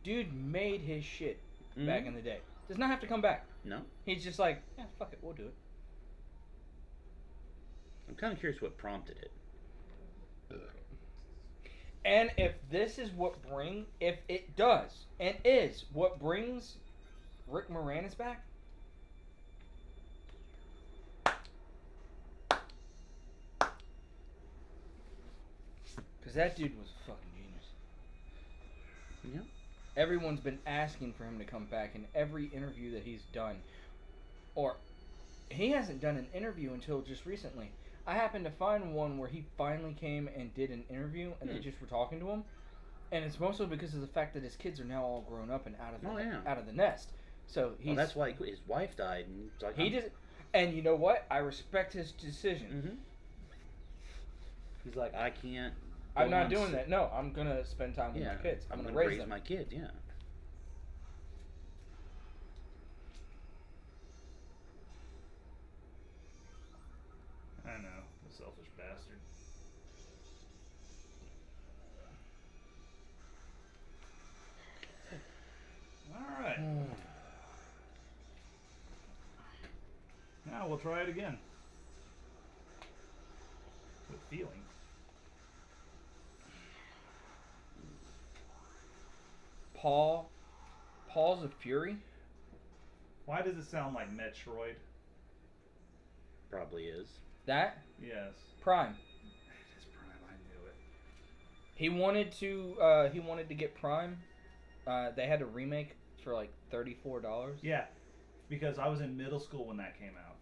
Dude made his shit back in the day. Does not have to come back. No? He's just like, yeah, fuck it, we'll do it. I'm kind of curious what prompted it. And if this is what if it does, and is what brings Rick Moranis back, because that dude was a fucking genius. Yeah. Everyone's been asking for him to come back in every interview that he's done. Or he hasn't done an interview until just recently. I happened to find one where he finally came and did an interview, and they just were talking to him. And it's mostly because of the fact that his kids are now all grown up and out of the nest. So he's Well, that's why his wife died. And it's like, he just, and you know what? I respect his decision. Mm-hmm. He's like, I can't. I'm not doing that. No, I'm gonna spend time with my kids. I'm gonna raise them. My kids. Yeah. I know, the selfish bastard. All right. Now we'll try it again. With feeling. Paws of Fury. Why does it sound like Metroid? Probably is. That Yes. Prime. It is Prime, I knew it. He wanted to get Prime. They had a remake for like $34. Yeah, because I was in middle school when that came out.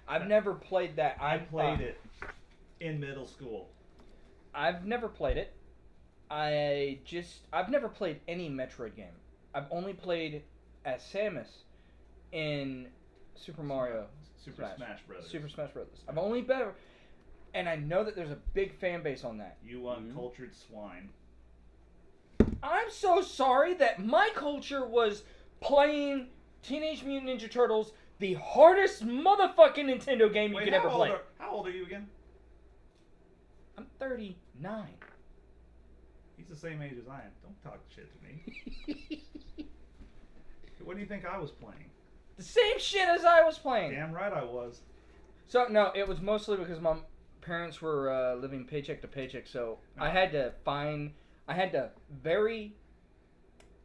I've never played that. I played it in middle school. I've never played it. I've never played any Metroid game. I've only played as Samus in Super Mario Super Smash Brothers. Super Smash Brothers. I've only been, and I know that there's a big fan base on that. You uncultured swine. I'm so sorry that my culture was playing Teenage Mutant Ninja Turtles, the hardest motherfucking Nintendo game you could ever play. How old are you again? I'm 39. He's the same age as I am. Don't talk shit to me. What do you think I was playing? The same shit as I was playing. Damn right I was. So no, it was mostly because my parents were living paycheck to paycheck, so I had to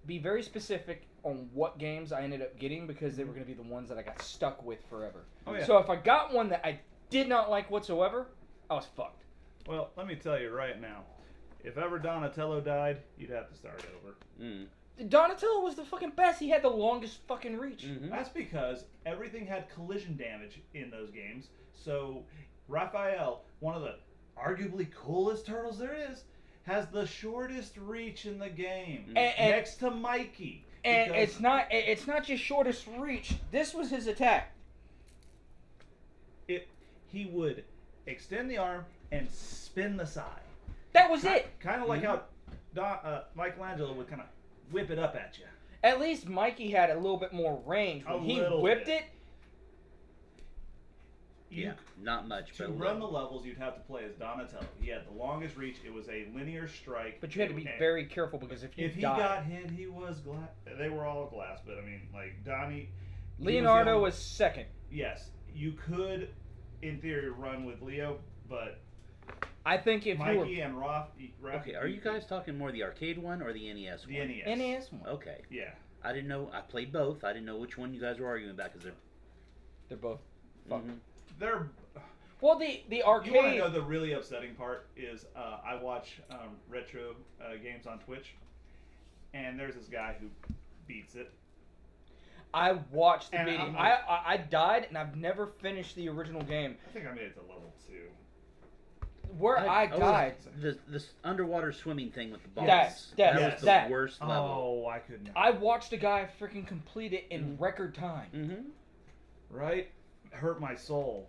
be very specific on what games I ended up getting because they were going to be the ones that I got stuck with forever. Oh, yeah. So if I got one that I did not like whatsoever, I was fucked. Well, let me tell you right now. If ever Donatello died, you'd have to start over. Donatello was the fucking best. He had the longest fucking reach. That's because everything had collision damage in those games. So Raphael, one of the arguably coolest turtles there is, has the shortest reach in the game, next to Mikey. And it's not just shortest reach. This was his attack. He would extend the arm and spin the side. That was it. Kind of like how Michelangelo would kind of whip it up at you. At least Mikey had a little bit more range. When he whipped it. Not much. To run the levels, you'd have to play as Donatello. He had the longest reach. It was a linear strike. But you had to be very careful because if he got hit, he was glass. They were all glass, but I mean, like Donnie. Leonardo was second. Yes, you could, in theory, run with Leo, but I think if Mikey and Raph. Okay, are you guys talking more the arcade one or the NES one? The NES. NES one. Okay. Yeah. I didn't know. I played both. I didn't know which one you guys were arguing about because they're both. They're. Well, the arcade. You want to know the really upsetting part is I watch retro games on Twitch, and there's this guy who beats it. I watched the And video. I'm like- I died, and I've never finished the original game. I think I made it to level 2. Where I died. This underwater swimming thing with the balls. That was the worst level. Oh, I couldn't. I watched a guy freaking complete it in record time. Right? Hurt my soul.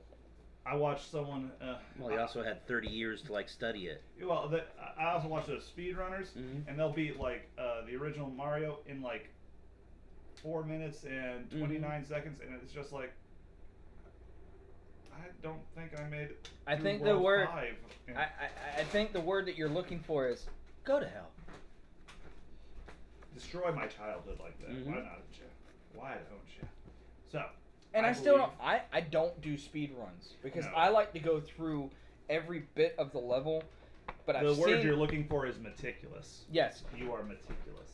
I watched someone. Well, he also had 30 years to study it. Well, I also watched those speedrunners, and they'll beat the original Mario in 4 minutes and 29 seconds, and it's just like. I don't think I made it. I think the word. I think the word that you're looking for is go to hell. Destroy my childhood like that. Why not, you? Why don't you? So. And I still don't. I don't do speed runs because I like to go through every bit of the level. But the word you're looking for is meticulous. Yes. You are meticulous.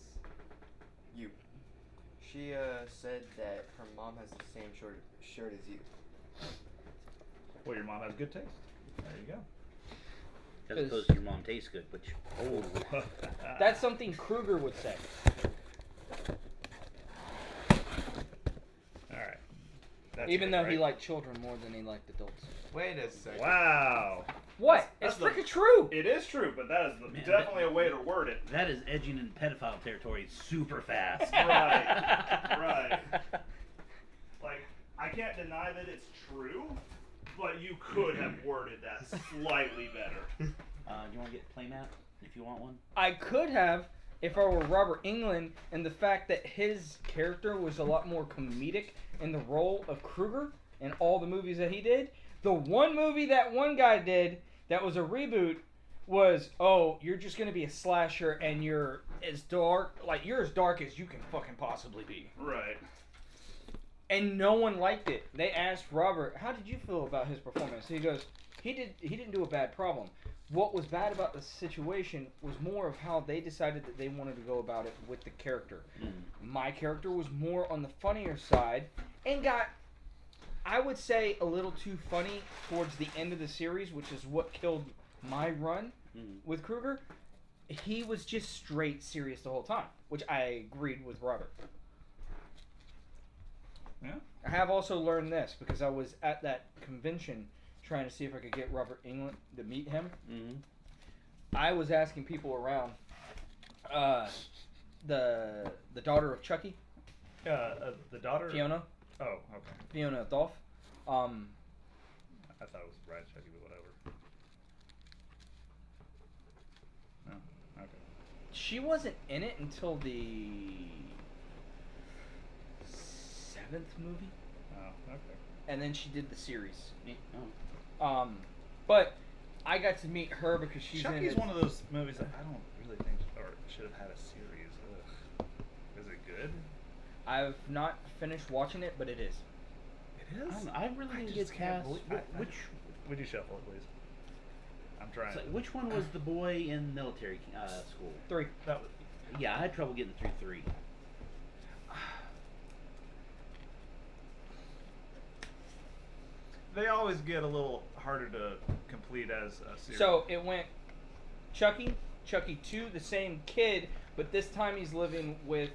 She said that her mom has the same shirt as you. Well, your mom has good taste. There you go. As opposed to your mom tastes good, which That's something Kruger would say. All right. That's Even it, though right? he liked children more than he liked adults. Wait a second. Wow. What? That's It's the- freaking true. It is true, but that is Man, definitely a way to word it. that is edging in pedophile territory super fast. Right. Like, I can't deny that it's true, but you could have worded that slightly better. Do you want to get a playmat if you want one? I could have if I were Robert Englund, and the fact that his character was a lot more comedic in the role of Kruger in all the movies that he did. The one movie that one guy did that was a reboot was, oh, you're just gonna be a slasher and you're as dark as you can fucking possibly be. Right. And no one liked it. They asked Robert, how did you feel about his performance? He goes, he didn't do a bad problem. What was bad about the situation was more of how they decided that they wanted to go about it with the character. My character was more on the funnier side and got, I would say, a little too funny towards the end of the series, which is what killed my run with Kruger. He was just straight serious the whole time, which I agreed with Robert. Yeah. I have also learned this because I was at that convention trying to see if I could get Robert Englund to meet him. I was asking people around, the daughter of Chucky, The daughter. Fiona Oh, okay. Dolph. I thought it was Bride of Chucky, but whatever. No. Okay. She wasn't in it until the 7th movie, Oh, okay. and then she did the series. Oh. But I got to meet her because she's in Chucky's it. one of those movies that I don't really think should have had a series. Ugh. Is it good? I've not finished watching it, but it is. It I don't know. I really didn't just get can't past believe- which. Would you shuffle it, please? I'm trying. So which one was the boy in military school? 3. That was, Yeah, I had trouble getting through 3. they always get a little harder to complete as a series. So it went Chucky 2, the same kid, but this time he's living with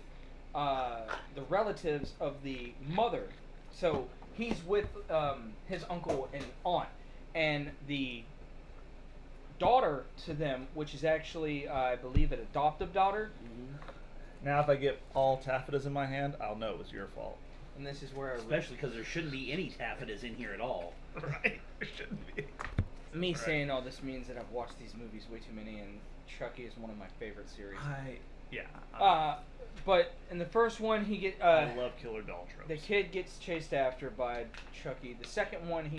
the relatives of the mother. So he's with his uncle and aunt, and the daughter to them, which is actually, I believe, an adoptive daughter. now, if I get all taffetas in my hand, I'll know it was your fault. And this is where Especially because there shouldn't be any taffetas in here at all. Right? There shouldn't be. me Right. saying all this means that I've watched these movies way too many, and Chucky is one of my favorite series. But in the first one, he get I love killer doll tropes. the kid gets chased after by Chucky. The second one,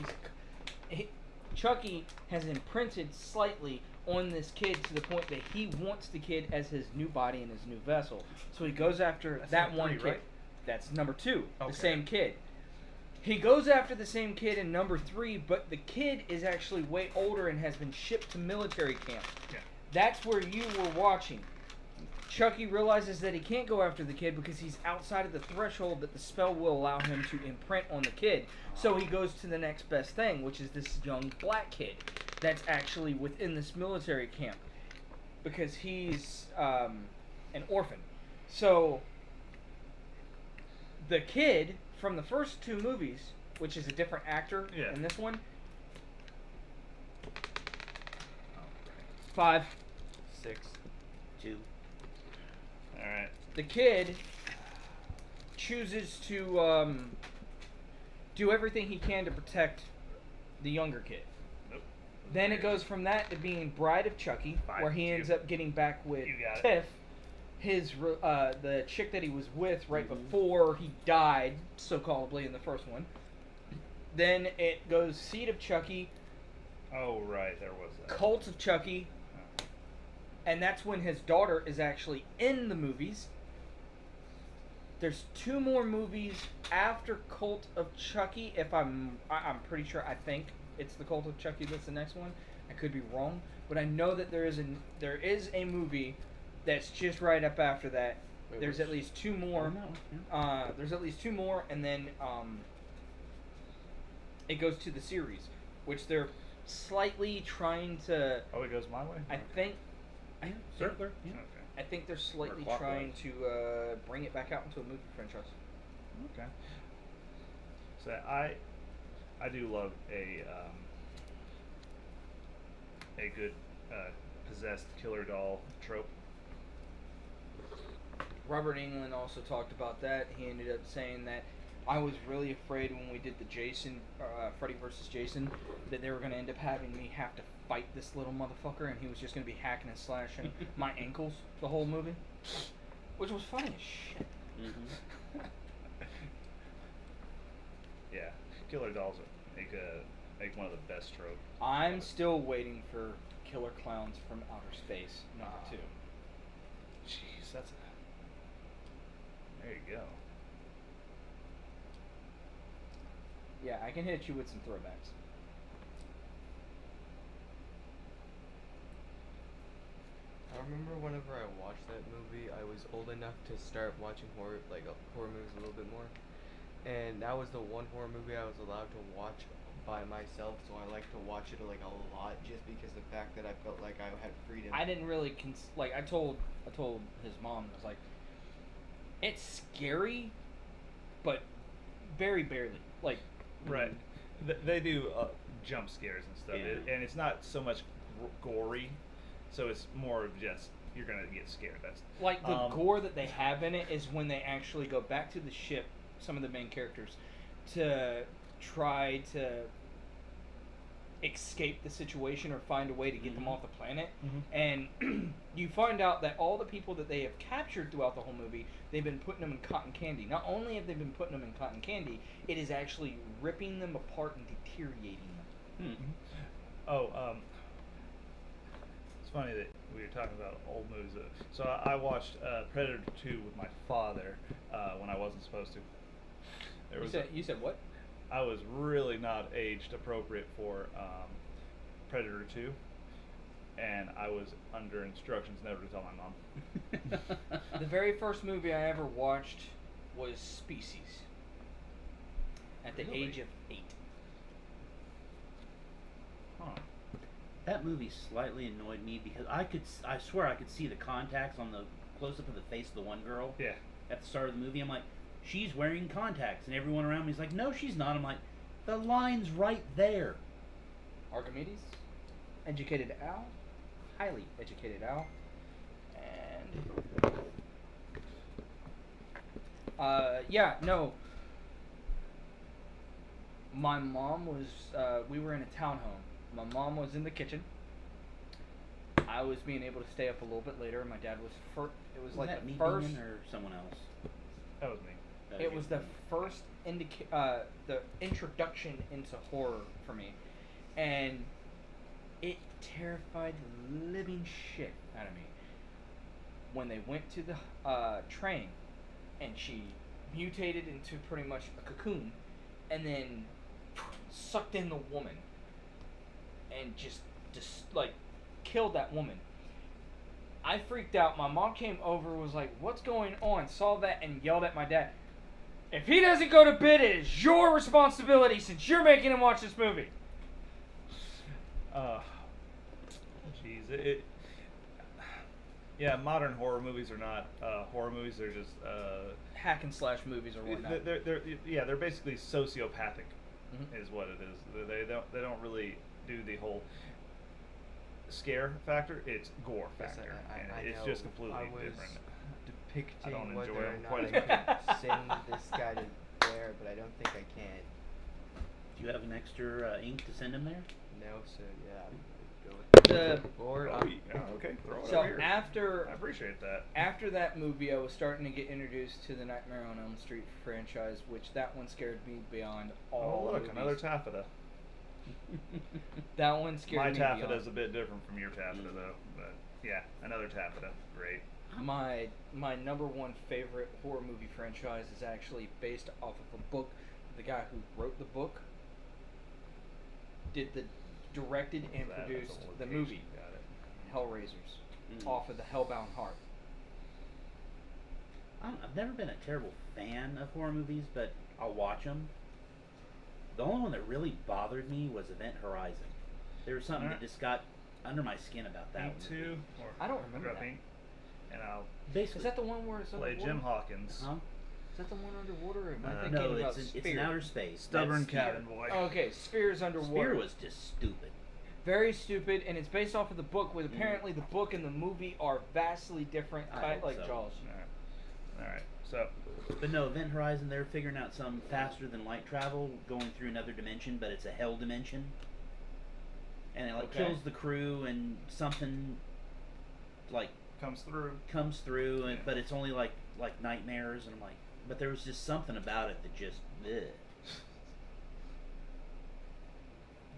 Chucky has imprinted slightly on this kid to the point that he wants the kid as his new body and his new vessel. So he goes after That's that number one 3, kid. right? That's number 2, Okay. the same kid. He goes after the same kid in number 3, but the kid is actually way older and has been shipped to military camp. Yeah. That's where you were watching. Chucky realizes that he can't go after the kid because he's outside of the threshold that the spell will allow him to imprint on the kid. So he goes to the next best thing, which is this young black kid that's actually within this military camp because he's an orphan. So the kid from the first 2 movies, which is a different actor Yeah. in this one, Oh, 5. 6. 2. right. All right. The kid chooses to do everything he can to protect the younger kid. Nope. Then it goes from that to being Bride of Chucky, 5, where he ends up getting back with You got it. Tiff, the chick that he was with right before he died, so callably in the first one. Then it goes Seed of Chucky, Oh, right. There was that. Cult of Chucky, and that's when his daughter is actually in the movies. There's 2 more movies after Cult of Chucky. If I'm pretty sure. I think it's the Cult of Chucky that's the next one. I could be wrong, but I know that there is a movie that's just right up after that. There's at least 2 more. There's at least 2 more, and then it goes to the series, which they're slightly trying to. Oh, it goes my way. I Okay. think. Circular. Yeah. Okay. I think they're slightly clockwise. trying to bring it back out into a movie franchise. Okay. So I do love a good possessed killer doll trope. Robert Englund also talked about that. He ended up saying that I was really afraid when we did the Freddy vs. Jason, that they were going to end up having me have to fight this little motherfucker, and he was just going to be hacking and slashing my ankles the whole movie, which was funny as shit. Mm-hmm. Yeah, killer dolls make one of the best tropes. I'm still waiting for Killer Clowns from Outer Space #2. Jeez, that's there you go. Yeah, I can hit you with some throwbacks. I remember whenever I watched that movie, I was old enough to start watching horror movies a little bit more, and that was the one horror movie I was allowed to watch by myself. So I like to watch it like a lot, just because the fact that I felt like I had freedom. I didn't really I told his mom, I was like, it's scary, but very barely. Like, Right. They do jump scares and stuff, Yeah. and it's not so much gory, so it's more of just you're gonna get scared. That's like the gore that they have in it is when they actually go back to the ship, some of the main characters, to try to escape the situation or find a way to get them off the planet. And you find out that all the people that they have captured throughout the whole movie, they've been putting them in cotton candy. Not only have they been putting them in cotton candy, it is actually ripping them apart and deteriorating them. It's funny that we were talking about old movies. So I watched Predator 2 with my father when I wasn't supposed to. You said what? I was really not aged appropriate for Predator 2, and I was under instructions never to tell my mom. The very first movie I ever watched was Species at the Really? age of 8. Huh. That movie slightly annoyed me because I swear I could see the contacts on the close-up of the face of the one girl Yeah. at the start of the movie. I'm like, she's wearing contacts, and everyone around me is like, no, she's not. I'm like, the line's right there. Archimedes, educated owl, highly educated owl, and my mom was. We were in a townhome. My mom was in the kitchen. I was being able to stay up a little bit later. My dad was It was Was like that the me first. being or someone else? That was me. It was the first the introduction into horror for me, and it terrified the living shit out of me when they went to the train, and she mutated into pretty much a cocoon, and then sucked in the woman, and just like killed that woman. I freaked out. My mom came over, was like, "What's going on?" Saw that and yelled at my dad. If he doesn't go to bed, it is your responsibility since you're making him watch this movie. Jeez, yeah, modern horror movies are not horror movies. They're just Hack and slash movies or whatnot. they're basically sociopathic, is what it is. They don't really do the whole scare factor. It's gore Yes, factor, and I it's know. just completely I was different. Depicting I don't whether enjoy or them not quite I as much. could send this guy to there, but I don't think I can. Do you have an extra ink to send him there? No, so yeah, go with The- Lord. Oh, yeah, okay, throw it So over here. after I appreciate that. after that movie, I was starting to get introduced to the Nightmare on Elm Street franchise, which that one scared me beyond all. Oh, look, movies. another taffeta. That one scared My me taffeta's beyond. a bit different from your taffeta, though. But yeah, another taffeta. Great. My number one favorite horror movie franchise is actually based off of a book. The guy who wrote the book directed and That's a produced the location. movie Got it. Hellraisers, off of the Hellbound Heart. I've never been a terrible fan of horror movies, but I'll watch them. The only one that really bothered me was Event Horizon. There was something Alright. that just got under my skin about that Me one. too. Or I don't remember drop that. ink, and I'll Basically, Is that the one where it's play underwater? Jim Hawkins. Huh? Is that the one underwater? Or am I thinking No, about it's in Spear? outer space. Stubborn That's Spear. cabin boy. Oh, okay, Spear's underwater. Spear was just stupid. Very stupid, and it's based off of the book, with apparently the book and the movie are vastly different, I kind hope like so. Jaws. Alright, so But no, Event Horizon, they're figuring out some faster than light travel, going through another dimension, but it's a hell dimension. And it like Okay. kills the crew, and something like comes through. comes through, and Yeah. but it's only like nightmares, and I'm like, but there was just something about it that just, ugh.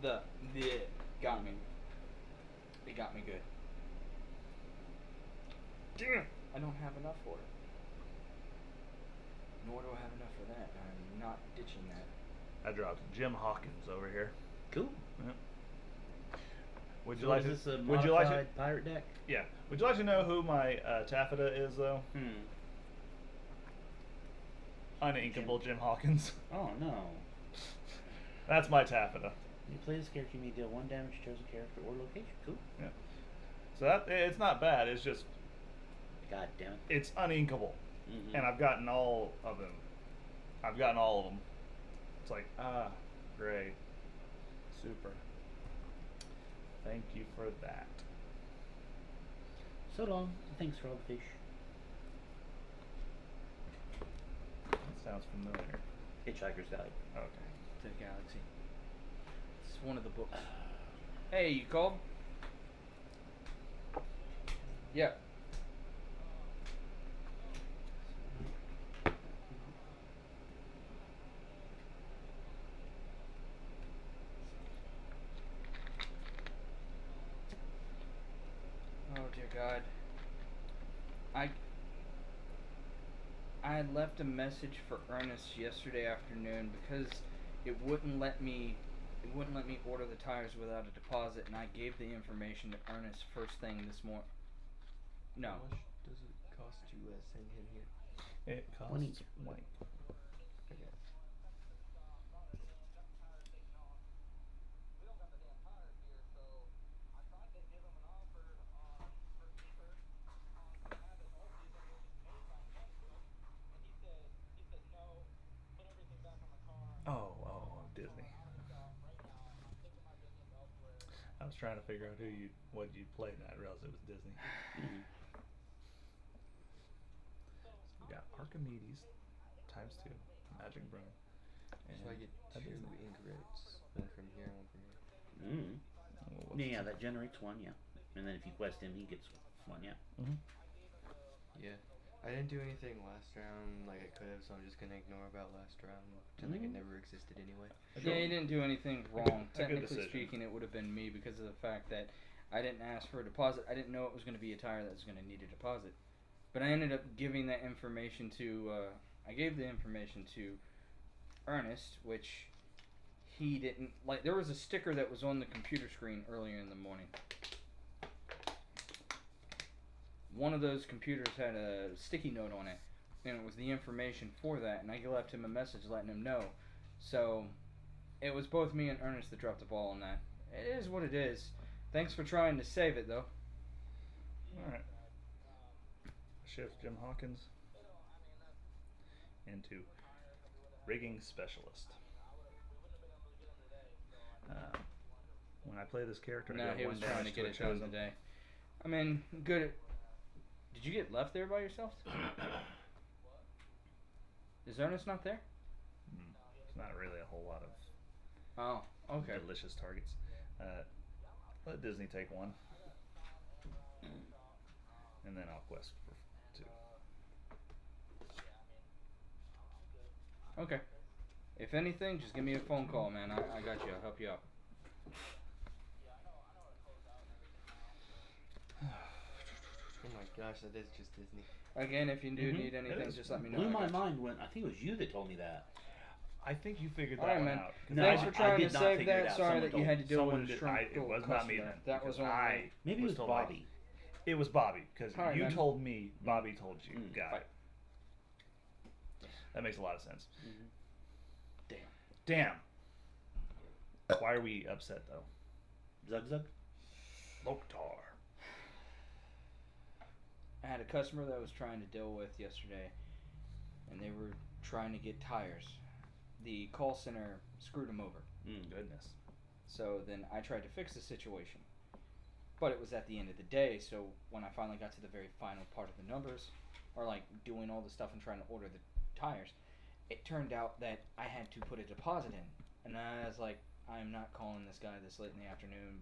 The got me. It got me good. Damn, I don't have enough for it. Nor do I have enough for that. I'm not ditching that. I dropped Jim Hawkins over here. Cool. Yep. Would So you like is to? this a Would you like to? modified pirate deck? Yeah. Would you like to know who my taffeta is, though? Uninkable Jim Hawkins. Oh no. That's my taffeta. You play this character, you may deal 1 damage to chosen character or location. Cool. Yeah. So that it's not bad. It's just God damn it. it's uninkable, Mhm. and I've gotten all of them. I've gotten all of them. It's like great, super. Thank you for that. So long. Thanks for all the fish. That sounds familiar. Hitchhiker's Guide Okay. To the Galaxy. It's one of the books. Hey, you called? Yeah. Oh dear God. I had left a message for Ernest yesterday afternoon because it wouldn't let me order the tires without a deposit, and I gave the information to Ernest first thing this morning. No. How much does it cost to send him here? It costs 20. white. Okay. Oh, Disney. I was trying to figure out what you played, and I realized it was Disney. Mhm. So we got Archimedes ×2, Magic Broom, and So I get a 2 Disney. ingrats. One from here and one from here. Mm. Oh, what's Yeah, this? that generates 1, yeah. And then if you quest him, he gets 1, yeah. Mhm. Yeah. I didn't do anything last round like I could have, so I'm just gonna ignore about last round. Pretend like it never existed anyway. Yeah, you didn't do anything wrong. a good Technically decision. speaking, it would have been me because of the fact that I didn't ask for a deposit. I didn't know it was going to be a tire that was going to need a deposit. But I ended up giving that information to, I gave the information to Ernest, which he didn't, like, there was a sticker that was on the computer screen earlier in the morning. One of those computers had a sticky note on it, and it was the information for that, and I left him a message letting him know. So, it was both me and Ernest that dropped the ball on that. It is what it is. Thanks for trying to save it, though. Alright. Shift Jim Hawkins into Rigging Specialist. When I play this character, I No, deal he 1 was trying damage to get a it done chosen. today. I mean, good. Did you get left there by yourself? Is Ernest not there? It's not really a whole lot of Oh, okay. delicious targets. Let Disney take 1. And then I'll quest for 2. Okay. If anything, just give me a phone call, man. I got you. I'll help you out. Oh my gosh, that is just Disney. Again, if you do Mhm. need anything, is. just let me know. Blew I my got you. mind when I think it was you that told me that. I think you figured that Alright, one man. out. 'cause No, Thanks I- for I trying did to not save figure it that. out. Sorry Someone that you had to deal Someone with a did. shrimp It was not me customer. then. That was because on I me. Maybe it was told Bobby. It was Bobby because Alright, you man. told me. Bobby told you. Mm. Got Bye. it. That makes a lot of sense. Mhm. Damn. Why are we upset though? Zug Zug? Loktar. I had a customer that I was trying to deal with yesterday, and they were trying to get tires. The call center screwed them over. Goodness. So then I tried to fix the situation. But it was at the end of the day, so when I finally got to the very final part of the numbers, or like doing all the stuff and trying to order the tires, it turned out that I had to put a deposit in. And I was like, I'm not calling this guy this late in the afternoon.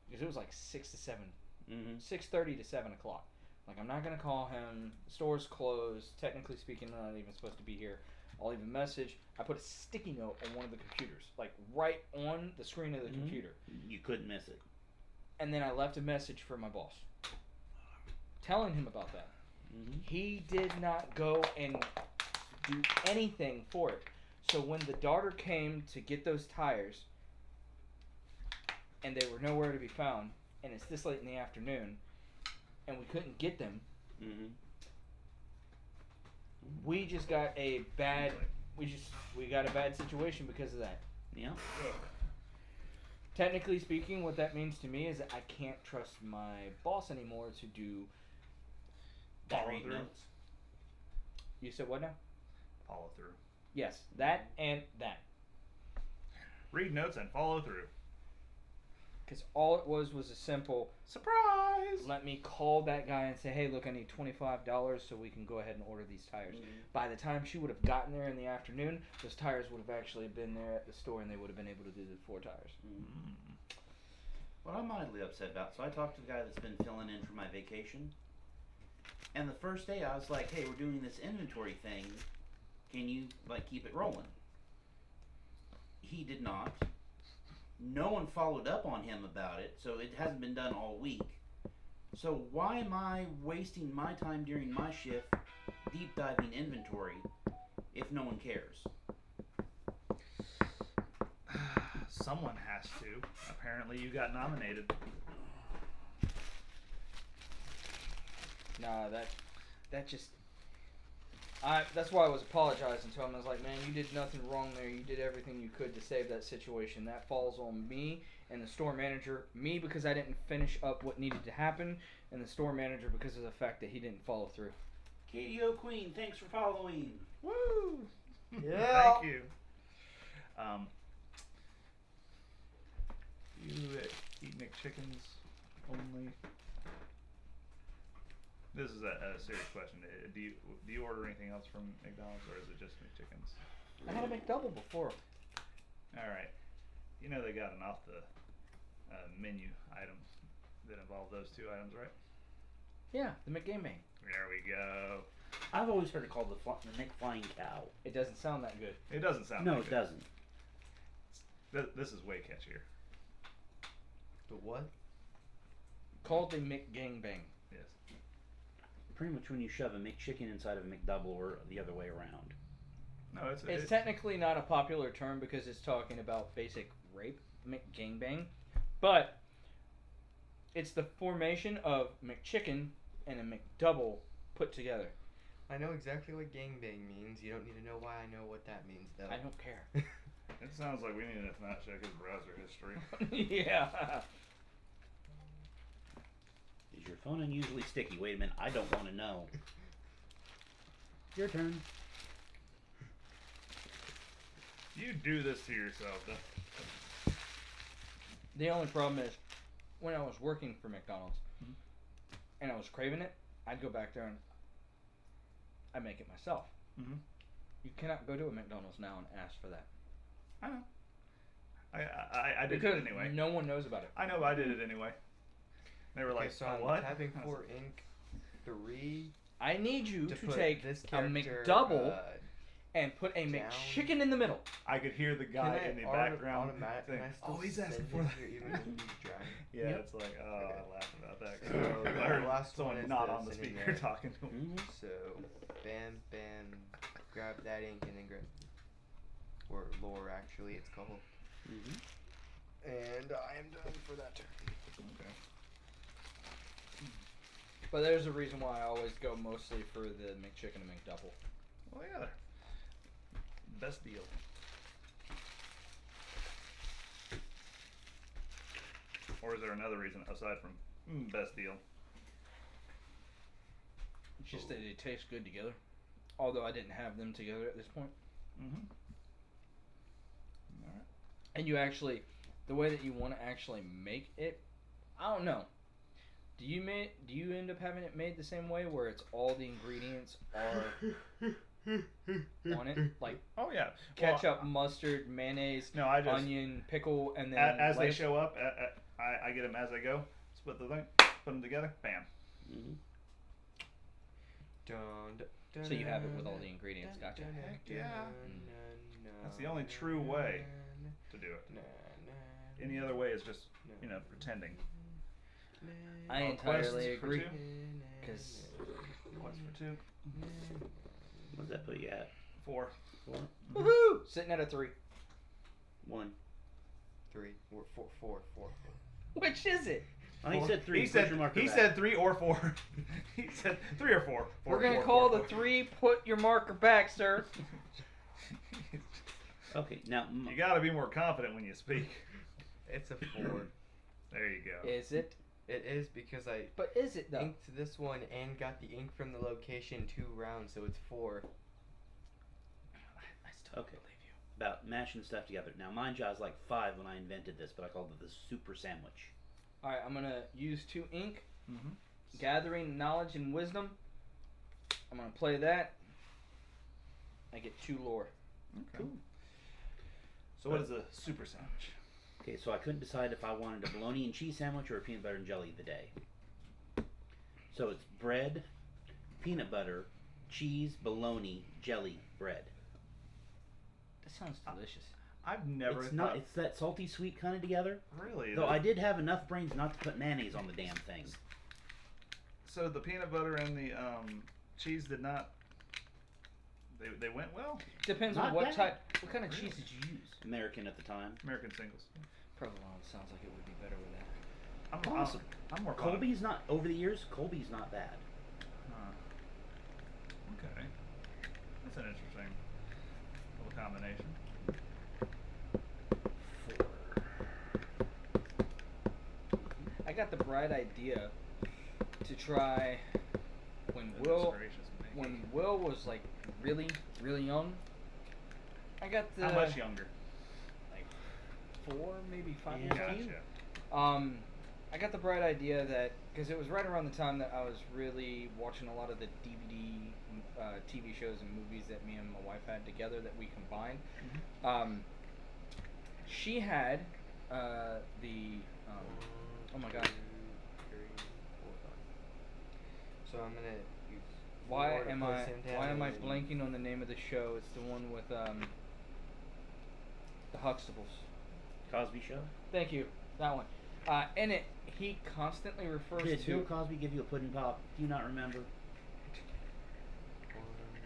Because it was like 6 to 7. 6:30 to 7 o'clock. Like, I'm not going to call him. The store's closed. Technically speaking, I'm not even supposed to be here. I'll leave a message. I put a sticky note on one of the computers. Like, right on the screen of the computer. You couldn't miss it. And then I left a message for my boss. Telling him about that. He did not go and do anything for it. So when the daughter came to get those tires, and they were nowhere to be found, and it's this late in the afternoon, and we couldn't get them, we just got a bad we got a bad situation because of that. Yeah. Technically speaking, what that means to me is that I can't trust my boss anymore to do that. Read notes. You said what now? Follow through. Yes, that and that. Read notes and follow through. Because all it was a simple Surprise! let me call that guy and say, hey, look, I need $25 so we can go ahead and order these tires. By the time she would have gotten there in the afternoon, those tires would have actually been there at the store and they would have been able to do the 4 tires. What I'm mildly upset about, so I talked to the guy that's been filling in for my vacation, and the first day I was like, hey, we're doing this inventory thing, can you, like, keep it rolling? He did not. No one followed up on him about it, so it hasn't been done all week. So why am I wasting my time during my shift deep diving inventory if no one cares? Someone has to. Apparently you got nominated. Nah, that just... that's why I was apologizing to him. I was like, man, you did nothing wrong there. You did everything you could to save that situation. That falls on me and the store manager. Me because I didn't finish up what needed to happen, and the store manager because of the fact that he didn't follow through. Katie O'Queen, thanks for following. Woo! Yeah. Thank you. You eat McChickens only? This is a serious question. Do you order anything else from McDonald's, or is it just McChickens? I had a McDouble before. All right. You know they got an off the menu item that involve those 2 items, right? Yeah, the McGamebang. There we go. I've always heard it called the McFlying Cow. It doesn't sound that good. It doesn't sound. No, like it doesn't. This is way catchier. The what? Called the McGangbang. Yes. Pretty much when you shove a McChicken inside of a McDouble or the other way around. No, It's technically not a popular term because it's talking about basic rape, McGangbang, but it's the formation of McChicken and a McDouble put together. I know exactly what gangbang means. You don't need to know why I know what that means, though. I don't care. It sounds like we need to not check his browser history. Yeah. Is your phone unusually sticky? Wait a minute, I don't want to know. Your turn. You do this to yourself. The only problem is, when I was working for McDonald's, and I was craving it, I'd go back there and I'd make it myself. Mm-hmm. You cannot go to a McDonald's now and ask for that. I know. I did Because it anyway. no one knows about it. I know, I did it anyway. They were Okay, like, so oh, I'm what? tapping I was for ink 3 I need you to put take this a character, McDouble and put a down. McChicken in the middle. I could hear the guy in the background saying, oh, he's asking for that. even if he's driving? Yeah, Yep. it's like, oh, Okay. I laughed about that. So, So, I heard the last someone one is not the on the sitting speaker there. talking to him. So, bam, bam, grab that ink and then grab, or lore actually it's called. And I am done for that turn. Okay. But there's a reason why I always go mostly for the McChicken and McDouble. Well, yeah. Best deal. Or is there another reason aside from best deal? It's just that they taste good together. Although I didn't have them together at this point. Mm-hmm. All right. And you actually, the way that you want to actually make it, I don't know. Do you end up having it made the same way where it's all the ingredients are on it, like Oh yeah. ketchup, mustard, mayonnaise, No, I just onion, pickle, and then as they lettuce? show up, I get them as I go. Split the thing, put them together, bam. Mm-hmm. So you have it with all the ingredients. Gotcha. Heck yeah. That's the only true way to do it. Any other way is just pretending. I Quest entirely for agree. two? Because Quest for 2, What does that put you at? 4. 4? woohoo, sitting at a 3. 1. 3. We're 4. Which is it? Oh, he said 3. He Put said your marker he back. said 3 or 4. He said 3 or 4. We're gonna call the 3. Put your marker back, sir. Okay, now You gotta be more confident when you speak. It's a 4. There you go. Is it? It is because I But is it though? inked this one and got the ink from the location 2 rounds, so it's 4. I still Okay. About mashing stuff together. Now, mind you, I was like 5 when I invented this, but I called it the super sandwich. All right, I'm gonna use 2 ink, Mm-hmm. gathering knowledge and wisdom. I'm gonna play that. I get 2 lore. Okay. Cool. So what is a super sandwich? Okay, so I couldn't decide if I wanted a bologna and cheese sandwich or a peanut butter and jelly of the day. So it's bread, peanut butter, cheese, bologna, jelly, bread. That sounds delicious. I've never It's thought. not. It's that salty sweet kind of together. Really? Though I did have enough brains not to put mayonnaise on the damn thing. So the peanut butter and the cheese did not. They went well. Depends Not on what bad. type. What kind of Really? cheese did you use? American at the time. American singles. Provolone sounds like it would be better with that. I'm I'm more fond of- Colby's not over the years. Colby's not bad. Huh. Okay. That's an interesting little combination. I got the bright idea to try when Goodness gracious me. when Will was like really young. I got the How much younger? like 4, maybe 5 years Gotcha. old. I got the bright idea that because it was right around the time that I was really watching a lot of the DVD, TV shows and movies that me and my wife had together that we combined. She had oh my god, 2, 3, 4, 5. So I'm gonna use. why 4 to am place I him down why am I and- blanking on the name of the show? It's the one with the Huxtables. Cosby Show. Thank you, that one. In it, he constantly refers Did Bill to Cosby give you a pudding pop? Do you not remember?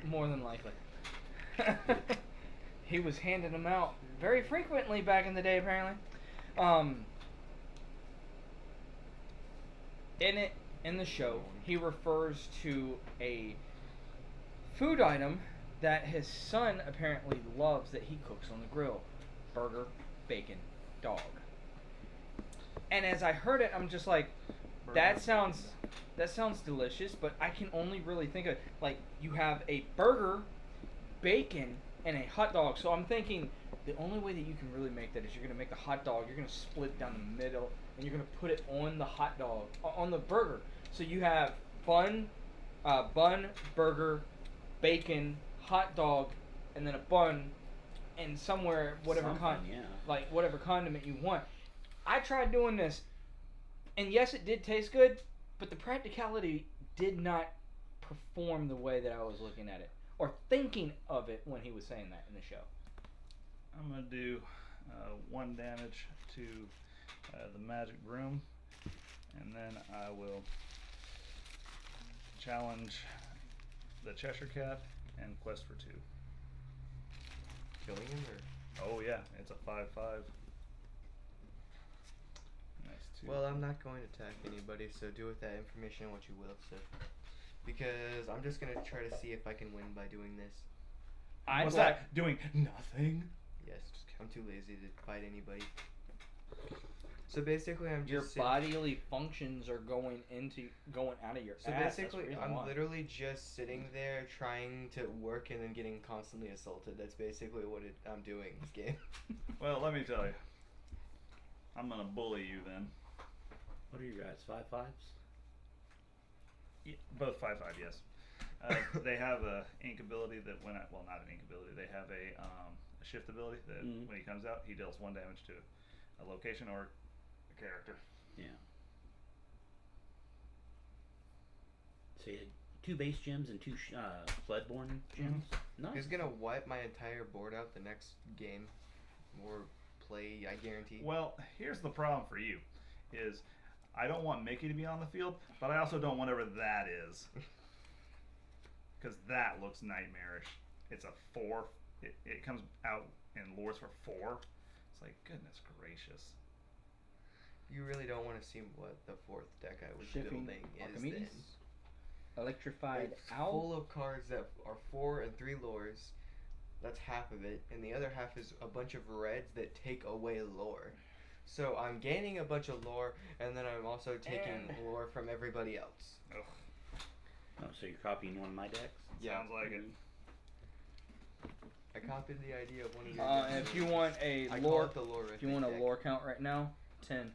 more than likely. He was handing them out very frequently back in the day, apparently. In the show, he refers to a food item that his son apparently loves that he cooks on the grill: burger, bacon, dog. And as I heard it, I'm just like, that sounds delicious, but I can only really think of like you have a burger, bacon, and a hot dog. So I'm thinking the only way that you can really make that is you're gonna make the hot dog, you're gonna split it down the middle, and you're gonna put it on the hot dog, on the burger. So you have bun, burger, bacon, hot dog, and then a bun, and somewhere whatever Something, yeah. like whatever condiment you want. I tried doing this, and yes, it did taste good, but the practicality did not perform the way that I was looking at it or thinking of it when he was saying that in the show. I'm gonna do 1 damage to the magic broom, and then I will challenge the Cheshire Cat and quest for 2. Killing him or? Oh yeah, it's a 5/5. That's 2. Well, I'm not going to attack anybody, so do with that information what you will, so. Because I'm just gonna try to see if I can win by doing this. What's that? Doing nothing? Yes, I'm too lazy to fight anybody. So basically, I'm Your just sitting- bodily functions are going out of your So ass. That's the basically, reason I'm why. literally just sitting there trying to work and then getting constantly assaulted. That's basically what I'm doing in this game. Well, let me tell you. I'm gonna bully you then. What are your guys? 5/5s? Yeah, both 5/5, yes. They have a ink ability that well, not an ink ability. They have a shift ability that when he comes out, he deals 1 damage to a location or a character. Yeah. So you had 2 base gems and 2 Floodborne gems. Nice. He's gonna wipe my entire board out the next game or play, I guarantee. Well, here's the problem for you, is I don't want Mickey to be on the field, but I also don't want whatever that is. Because that looks nightmarish. It's a 4. It comes out in lures for 4. It's like, goodness gracious. You really don't want to see what the 4th deck I was Shifting building is Archimedes? then. Electrified It's Owl. full of cards that are 4 and 3 lures. That's half of it, and the other half is a bunch of reds that take away lore. So I'm gaining a bunch of lore, and then I'm also taking lore from everybody else. Ugh, Oh, so you're copying one of my decks? sounds like it. I copied the idea of one of your decks. If you want a I call lore, it the lore. if you want a lore count right now, 10.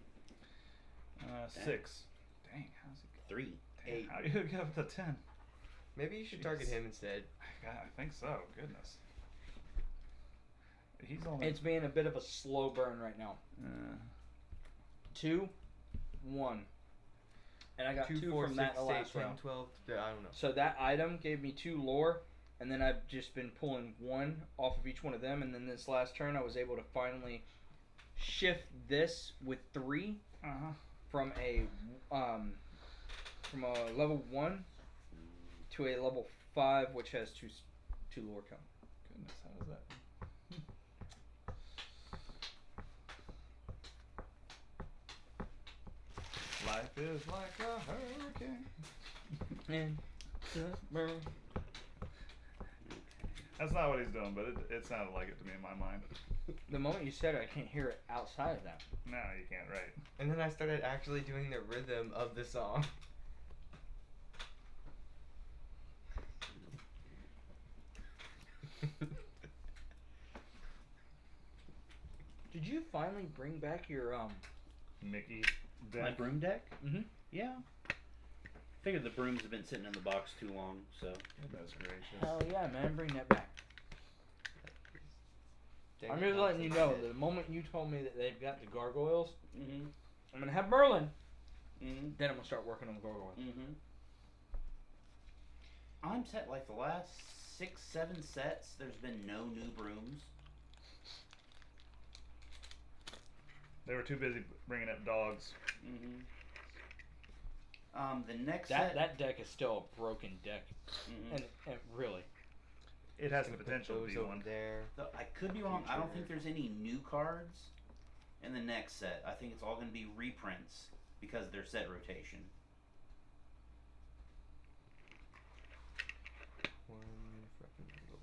6. Dang, how's it? 3. Dang, 8. how do you get up to 10? Maybe you should target Jeez. him instead. God, I think so. Goodness. He's only. It's being a bit of a slow burn right now. 2, 1. And I got 2 4, from 6, that 8, last 10, round. 12. I don't know. So that item gave me 2 lore, and then I've just been pulling 1 off of each one of them, and then this last turn I was able to finally shift this with 3 from a level 1 to a level 5, which has 2 lore count. Goodness, how does that? Life is like a hurricane. And That's not what he's doing, but it sounded like it to me in my mind. the moment you said it, I can't hear it outside of that. No, you can't, right? And then I started actually doing the rhythm of the song. Did you finally bring back your Mickey My deck. broom deck? Mhm. Yeah. Figured the brooms have been sitting in the box too long, so. Goodness gracious. Hell yeah, man, bring that back. Dang I'm it, just letting you know, nonsense. the moment you told me that they've got the gargoyles, Mm-hmm. I'm gonna have Merlin. Mm-hmm. Then I'm gonna start working on the gargoyles. Mm-hmm. I'm set like the last 6-7 sets. There's been no new brooms. They were too busy bringing up dogs. Mm-hmm. The next That set. that deck is still a broken deck, Mhm. and really, It has the Gonna put potential to those be over one. there. So I could be wrong. I don't think Future. there's any new cards in the next set. I think it's all going to be reprints because of their set rotation.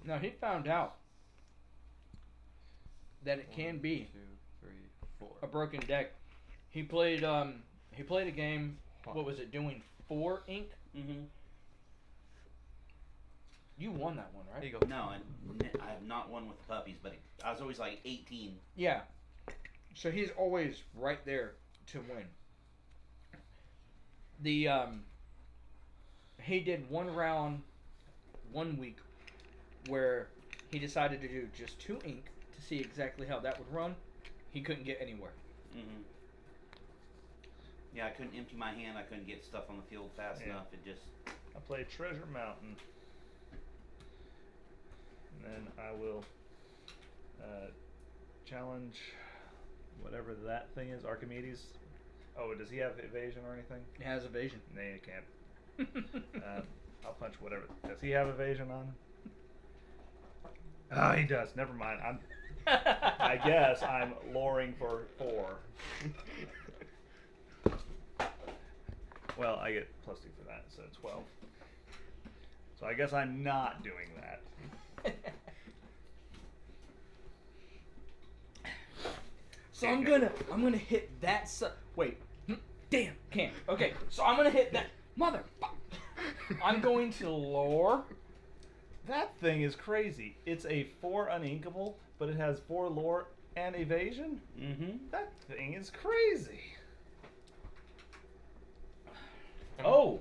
no, he found out that it can be 2, 3, 4. a broken deck. He played a game. What was it doing? 4 ink. Mm-hmm. You won that one, There right? you go. No, I have not won with the puppies, but I was always like 18. Yeah. So he's always right there to win. The he did one round, 1 week, where he decided to do just 2 ink to see exactly how that would run. He couldn't get anywhere. Mm-hmm. Yeah, I couldn't empty my hand. I couldn't get stuff on the field fast Yeah. enough. It just. I play Treasure Mountain. And then I will challenge whatever that thing is, Archimedes. Oh, does he have evasion or anything? He has evasion. No, you can't. I'll punch whatever. Does he have evasion on? Oh, he does. Never mind. I guess I'm luring for 4. Well, I get +2 for that, so 12. So I guess I'm not doing that. So I'm gonna hit that. Wait, damn, can't. Okay, so I'm gonna hit that mother. I'm going to lore. That thing is crazy. It's a 4 uninkable, but it has 4 lore and evasion? Mm-hmm. That thing is crazy. Oh!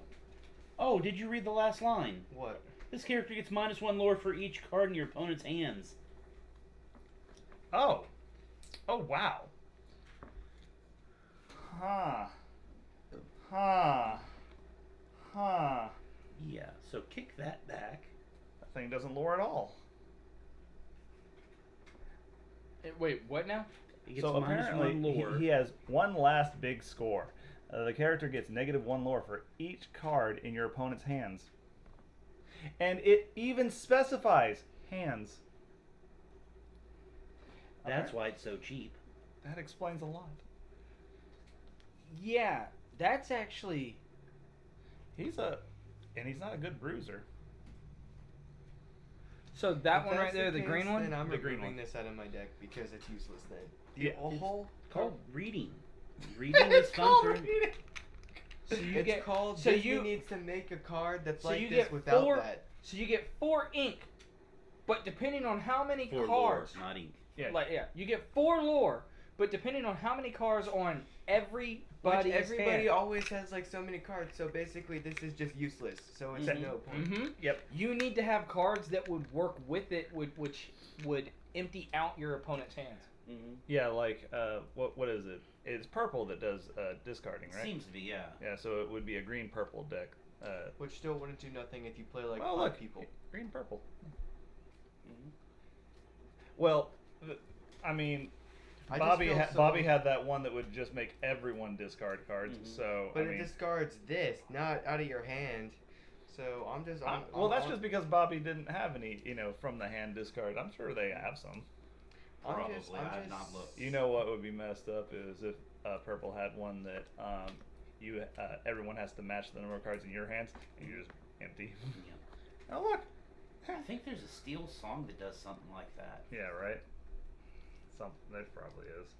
Oh, did you read the last line? What? This character gets -1 lore for each card in your opponent's hands. Oh. Oh, wow. Huh. Huh. Huh. Yeah, so kick that back. That thing doesn't lore at all. Wait, what now? He gets So apparently, -1 lore. he has one last big score. The character gets -1 lore for each card in your opponent's hands. And it even specifies hands. That's why it's so cheap. That explains a lot. Yeah, that's actually. He's not a good bruiser. So that If one that's right there, the case, green one. Then I'm The green removing one. this out of my deck because it's useless then. Yeah. whole Called reading. Reading is fun for... So you it's get called so Disney you needs to make a card that's so like you this get without 4 that. So you get 4 ink, but depending on how many 4 cards, lore, not ink. Yeah. you get 4 lore, but depending on how many cards on everybody's Which everybody hand, always has like so many cards, so basically this is just useless. So it's Mhm. no point. Mhm. Yep. You need to have cards that would work with it, which would empty out your opponent's hands. Mm-hmm. Yeah, like what is it? It's purple that does discarding, right? Seems to be, yeah. Yeah, so it would be a green purple deck. Which still wouldn't do nothing if you play like well, 5 look, people. green purple. Mhm. Well, I mean, I just Bobby feel Bobby had that one that would just make everyone discard cards. Mhm. So But I it mean, discards this, not out of your hand. So I'm just. well, that's just because Bobby didn't have any, from the hand discard. I'm sure they have some. Probably. I'm I've just, not looked. You know what would be messed up is if purple had one that everyone has to match the number of cards in your hands, and you're just empty. Yeah. Oh look. I think there's a Steel song that does something like that. Yeah, right. There probably is.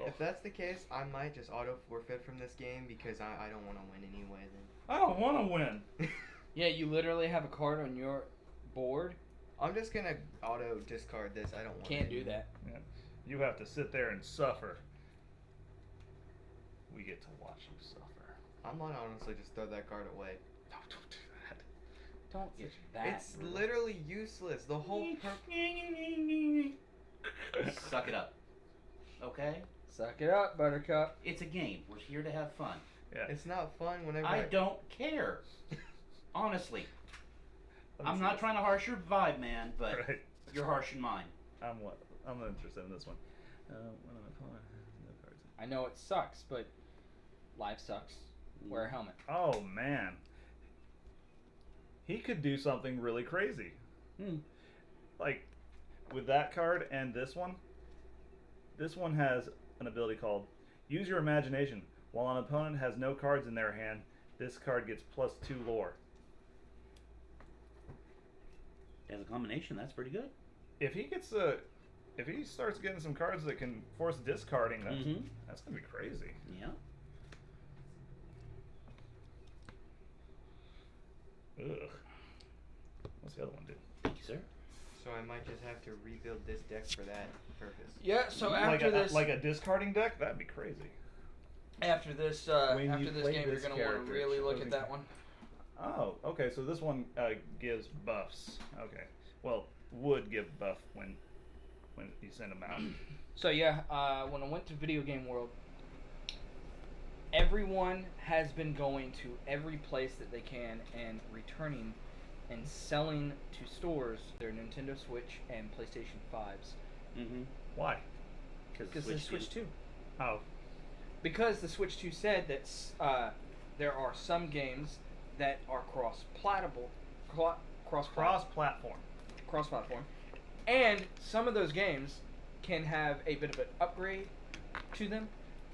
If that's the case, I might just auto forfeit from this game because I don't want to win anyway. I don't want to win. Then. Yeah, you literally have a card on your board. I'm just gonna auto discard this. I don't want. Can't do that. Yeah. You have to sit there and suffer. We get to watch you suffer. I might honestly just throw that card away. No, don't do that. Don't get that. It's literally useless. The whole Suck it up. Okay? Suck it up, Buttercup. It's a game. We're here to have fun. Yeah. It's not fun whenever I don't care. Honestly. I'm not trying to harsh your vibe, man, but Right. you're harshing mine. I'm interested in this one. What am I calling? No cards. I know it sucks, but life sucks. Wear a helmet. Oh man. He could do something really crazy. Hmm. Like with that card and this one has an ability called Use Your Imagination. While an opponent has no cards in their hand, this card gets +2 lore. As a combination, that's pretty good. If he starts getting some cards that can force discarding, that's gonna be crazy. Yeah. Ugh. What's the other one do? Thank you, sir. So I might just have to rebuild this deck for that purpose. Yeah. So Like after this, like a discarding deck? That'd be crazy. after this, When after you this play game, this you're gonna want character, to really look choosing- at that one. Oh, okay. So this one gives buffs. Okay. Well, would give buff when you send them out. So yeah, when I went to Video Game World, everyone has been going to every place that they can and returning and selling to stores their Nintendo Switch and PlayStation 5s. Mm-hmm. Why? Because the Switch 2. Oh, Because the Switch 2 said that there are some games that are cross-platform, cross-platform, and some of those games can have a bit of an upgrade to them,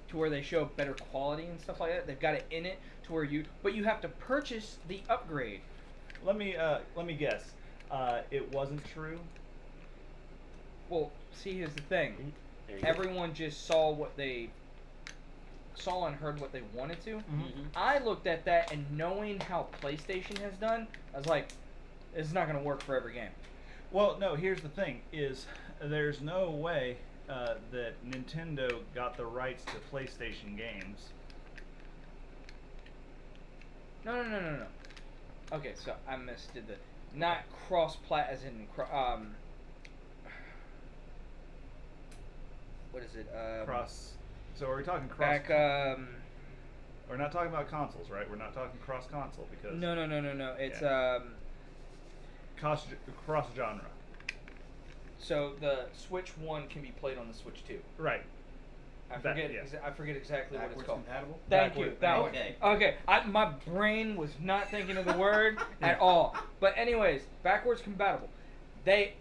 to where they show better quality and stuff like that. They've got it in it to where but you have to purchase the upgrade. let me guess. It wasn't true. Well, see, here's the thing. There you go. Everyone just saw what they saw and heard what they wanted to. Mhm. I looked at that, and knowing how PlayStation has done, I was like, it's not going to work for every game. Well, no. Here's the thing: is there's no way that Nintendo got the rights to PlayStation games. No. Okay, so I misdid the not cross-plat as in what is it? Cross. So are we talking cross? Back We're not talking about consoles, right? We're not talking cross console because no. It's Yeah. Cross genre. So the Switch 1 can be played on the Switch 2. Right. I That- forget. yeah. I forget exactly what it's Backwards called. compatible. Thank you. Backward- That one. Okay. Okay. My brain was not thinking of the word at all. But anyways, backwards compatible. They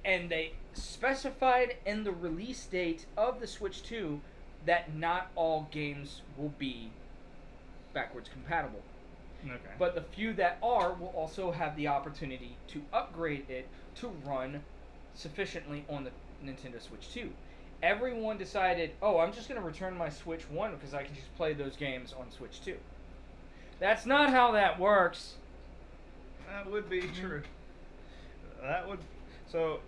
specified in the release date of the Switch 2 that not all games will be backwards compatible. Okay. But the few that are will also have the opportunity to upgrade it to run sufficiently on the Nintendo Switch 2. Everyone decided, oh, I'm just going to return my Switch 1 because I can just play those games on Switch 2. That's not how that works. That would be true. That would. So,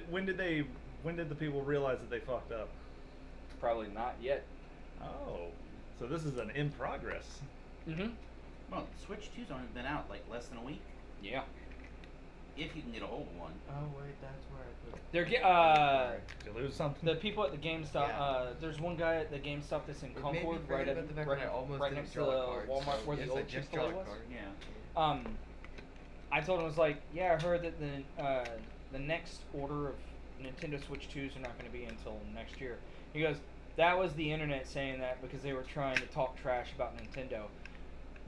when did the people realize that they fucked up? Probably not yet. Oh, so this is an in progress. Mm-hmm. Well, Switch 2's only been out like less than a week. Yeah. If you can get a hold of one. Oh wait, that's where I put. They're Did you lose something? the people at the GameStop. Yeah. There's one guy at the GameStop that's in It made me Concord, forget right, about the fact that I almost right didn't next to draw the a card, Walmart so where yes, the I old just Chick-fil-A draw a was. card. Yeah. I told him, I was like, yeah, I heard that the next order of Nintendo Switch 2s are not going to be until next year. He goes, that was the internet saying that because they were trying to talk trash about Nintendo.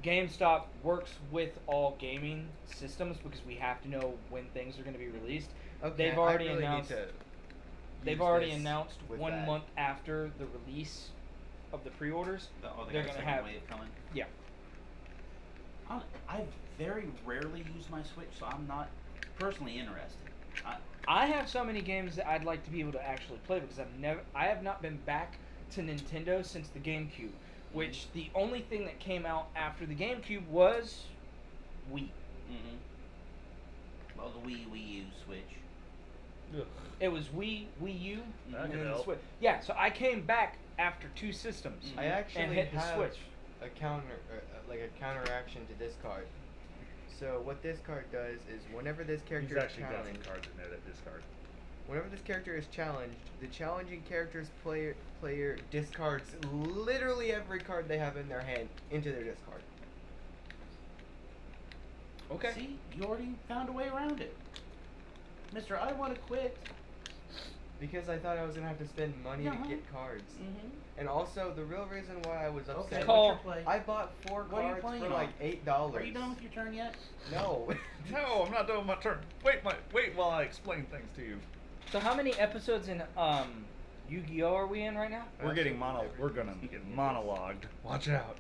GameStop works with all gaming systems because we have to know when things are going to be released. Okay, They've already I really announced. Need to They've use already this announced with 1 that. month after the release of the pre-orders. They They're got a gonna second have- wave coming. Yeah. I very rarely use my Switch, so I'm not personally interested. I have so many games that I'd like to be able to actually play because I have not been back to Nintendo since the GameCube, which the only thing that came out after the GameCube was Wii. Mm-hmm. Well, the Wii U, Switch. Ugh. It was Wii U, That and could then the help. Switch. Yeah, so I came back after 2 systems I actually and hit the have Switch. a counter, like a counteraction to this card. So what this card does is whenever this He's character is actually got some challenged, cards in there that discard. whenever this character is challenged, the challenging character's player discards literally every card they have in their hand into their discard. Okay. See, you already found a way around it, Mister. I want to quit. Because I thought I was gonna have to spend money Uh-huh. to get cards. Mm-hmm. And also the real reason why I was Okay. upset. Call- What's your play? I bought 4 What are you cards playing for on? like $8. Are you done with your turn yet? No. No, I'm not doing my turn. Wait while I explain things to you. So how many episodes in Yu-Gi-Oh are we in right now? We're gonna get monologued. Watch out.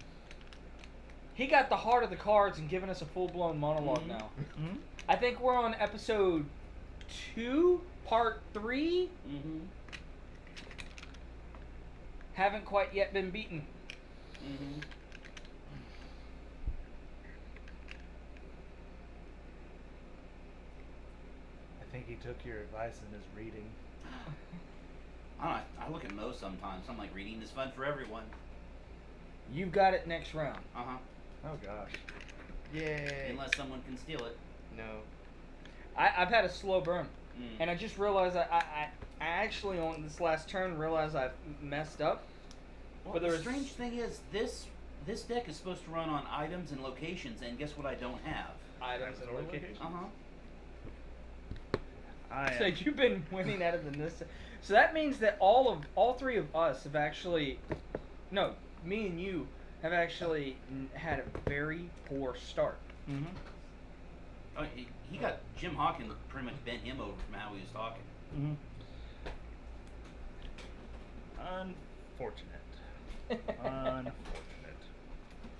He got the heart of the cards and giving us a full-blown monologue Mhm. now. Mm-hmm. I think we're on episode 2, part 3. Mm-hmm. Haven't quite yet been beaten. Mm-hmm. I think he took your advice in his reading. I look at Mo sometimes. I'm like, reading is fun for everyone. You've got it next round. Uh-huh. Oh gosh. Yay. Unless someone can steal it. No. I've had a slow burn. Mm. And I just realized I actually on this last turn realized I've messed up. Well, But the there's- strange thing is, this deck is supposed to run on items and locations, and guess what I don't have? Items and Or locations. Uh-huh. So you've been winning out of the this. So that means that all 3 of us have actually, no, me and you have actually had a very poor start. Mm-hmm. Oh, he got Jim Hawkins pretty much bent him over from how he was talking. Mm-hmm. Unfortunate. Unfortunate.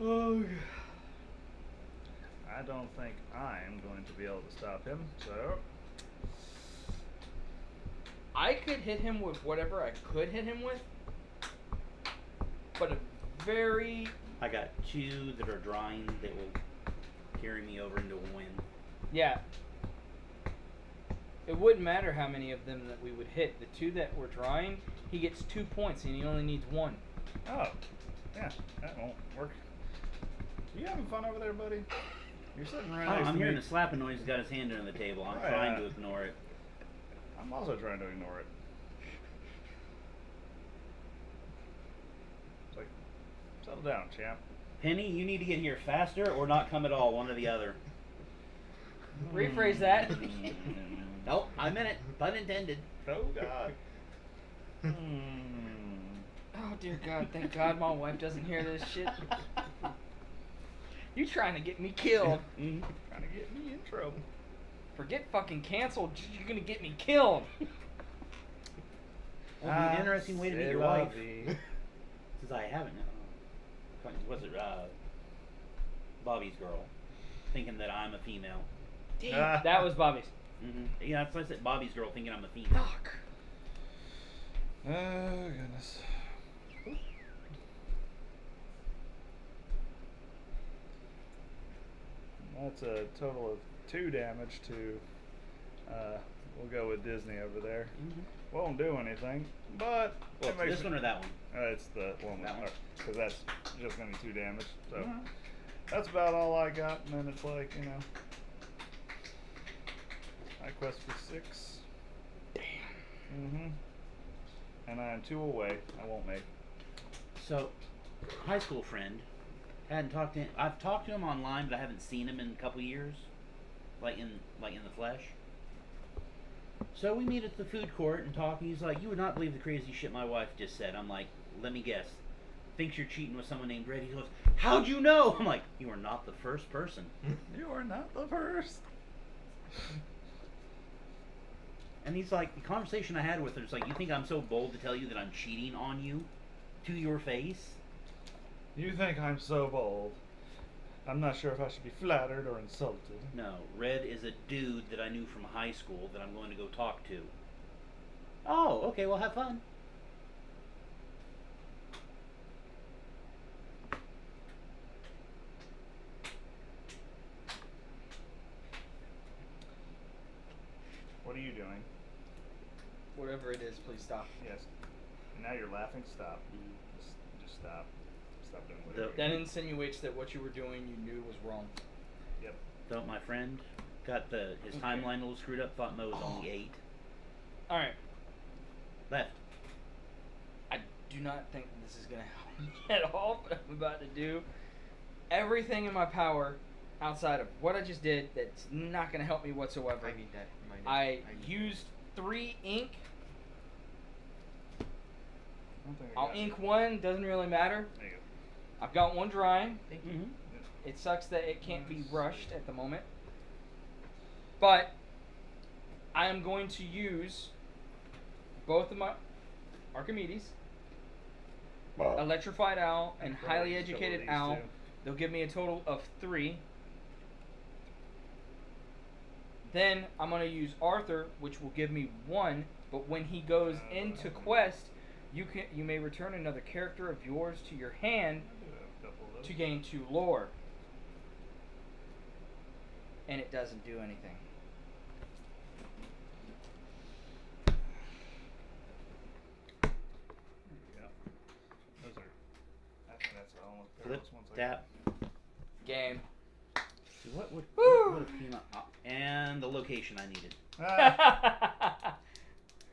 Oh. I don't think I am going to be able to stop him, so I could hit him with whatever I could hit him with, but a very I got 2 that are drawing that will carry me over into a win. yeah. It wouldn't matter how many of them that we would hit. The 2 that were drawing, he gets 2 points and he only needs 1. Oh, yeah, that won't work. You having fun over there, buddy? You're sitting right next I'm to hearing me. a slapping noise. He's got his hand under the table. I'm Oh, trying yeah. to ignore it. I'm also trying to ignore it. It's like, settle down, champ. Penny, you need to get here faster or not come at all. One or the other. Rephrase that. Nope, I meant it. Pun intended. Oh, God. Oh dear God! Thank God my wife doesn't hear this shit. You trying to get me killed? Mhm. Trying to get me in trouble. Forget fucking canceled. You're gonna get me killed. Well, it'd be an interesting way to meet c'est your la wife. vie. Since I haven't. Was it Bobby's girl? Thinking that I'm a female. Damn, that was Bobby's. Yeah, that's why I said Bobby's girl thinking I'm a female. Fuck. Oh, goodness. That's a total of 2 damage to, we'll go with Disney over there. Won't do anything, but Well, it makes this one or that one? It's the one That one? because that's just gonna be 2 damage. So Alright. that's about all I got, and then it's like, you know, I quest for 6. Damn. And I am 2 away. I won't make. So, high school friend. Hadn't talked to him. I've talked to him online, but I haven't seen him in a couple years, like in the flesh. So we meet at the food court and talk, and he's like, "You would not believe the crazy shit my wife just said." I'm like, "Let me guess. Thinks you're cheating with someone named Red." He goes, "How'd you know?" I'm like, "You are not the first person." You are not the first. And he's like, the conversation I had with her is like, "You think I'm so bold to tell you that I'm cheating on you, to your face?" You think I'm so bold? I'm not sure if I should be flattered or insulted. No, Red is a dude that I knew from high school that I'm going to go talk to. Oh, okay, well, have fun. What are you doing? Whatever it is, please stop. Yes. Now you're laughing. Stop. Just stop. Stop doing whatever. That insinuates that what you were doing you knew was wrong. Yep. So my friend got his timeline a little screwed up, thought Mo was only 8. Alright. Left. I do not think this is going to help me at all, but I'm about to do everything in my power outside of what I just did that's not going to help me whatsoever. I need that. I used 3 ink. I don't think I I'll got ink it. 1, doesn't really matter. There you go. I've got 1 drying. Thank you. Mm-hmm. It sucks that it can't be rushed at the moment. But I am going to use both of my Archimedes, Electrified Owl, and Highly Probably still Educated these Owl. 2. They'll give me a total of 3. Then I'm going to use Arthur, which will give me 1. But when he goes into quest, you may return another character of yours to your hand I do have a couple of those. to gain 2 lore. And it doesn't do anything. There you go. Those are. Actually, that's all. Flip, Those ones I tap. Game. What would Woo! have came up? And the location I needed. got.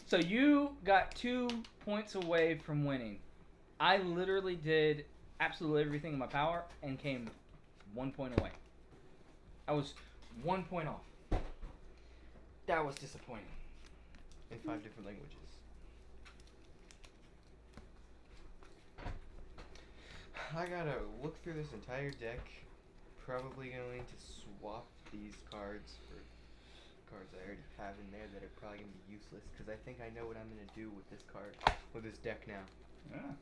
So you got 2 points away from winning. I literally did absolutely everything in my power and came 1 point away. I was 1 point off. That was disappointing. In 5 different languages. I gotta look through this entire deck. Probably gonna need to swap these cards for cards I already have in there that are probably gonna be useless. Because I think I know what I'm gonna do with this with this deck now. Yeah.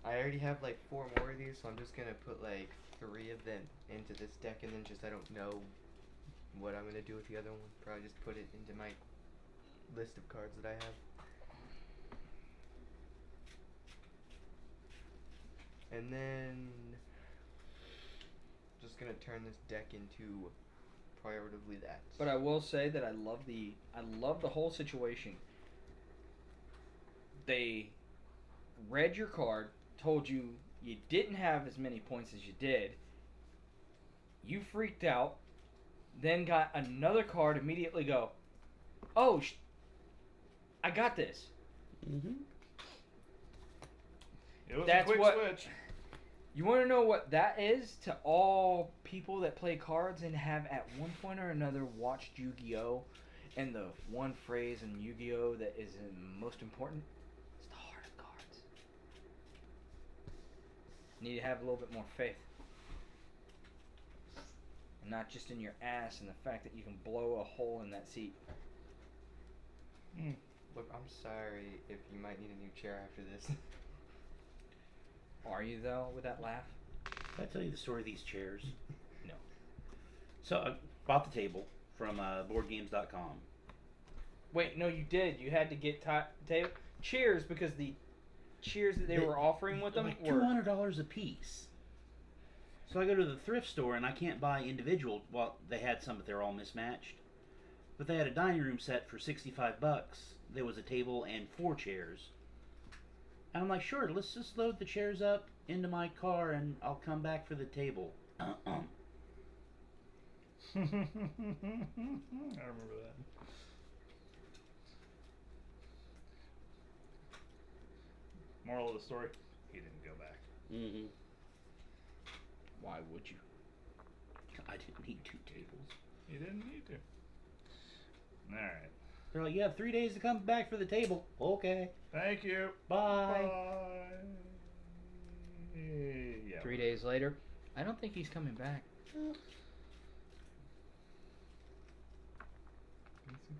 I already have like 4 more of these, so I'm just gonna put like 3 of them into this deck, and then just I don't know what I'm gonna do with the other one. Probably just put it into my list of cards that I have. And then just gonna turn this deck into prioritively that. But I will say that I love the whole situation. They read your card, told you you didn't have as many points as you did. You freaked out, then got another card, immediately go, oh, I got this. Mm-hmm. It was That's a quick what- switch. You want to know what that is to all people that play cards and have at one point or another watched Yu-Gi-Oh! And the one phrase in Yu-Gi-Oh! That is most important is the heart of cards. You need to have a little bit more faith. And not just in your ass and the fact that you can blow a hole in that seat. Look, I'm sorry if you might need a new chair after this. Are you, though, with that laugh? Did I tell you the story of these chairs? No. So I bought the table from BoardGames.com. Wait, no, you did. You had to get chairs because the chairs that they were offering with them like were $200 a piece. So I go to the thrift store and I can't buy individual. Well, they had some, but they're all mismatched. But they had a dining room set for $65. There was a table and 4 chairs. And I'm like, sure, let's just load the chairs up into my car and I'll come back for the table. I remember that. Moral of the story: he didn't go back. Mm-hmm. Why would you? I didn't need 2 tables. He didn't need to. All right. They're like, you have 3 days to come back for the table. Okay. Thank you. Bye. Yeah. 3 days later, I don't think he's coming back. Guess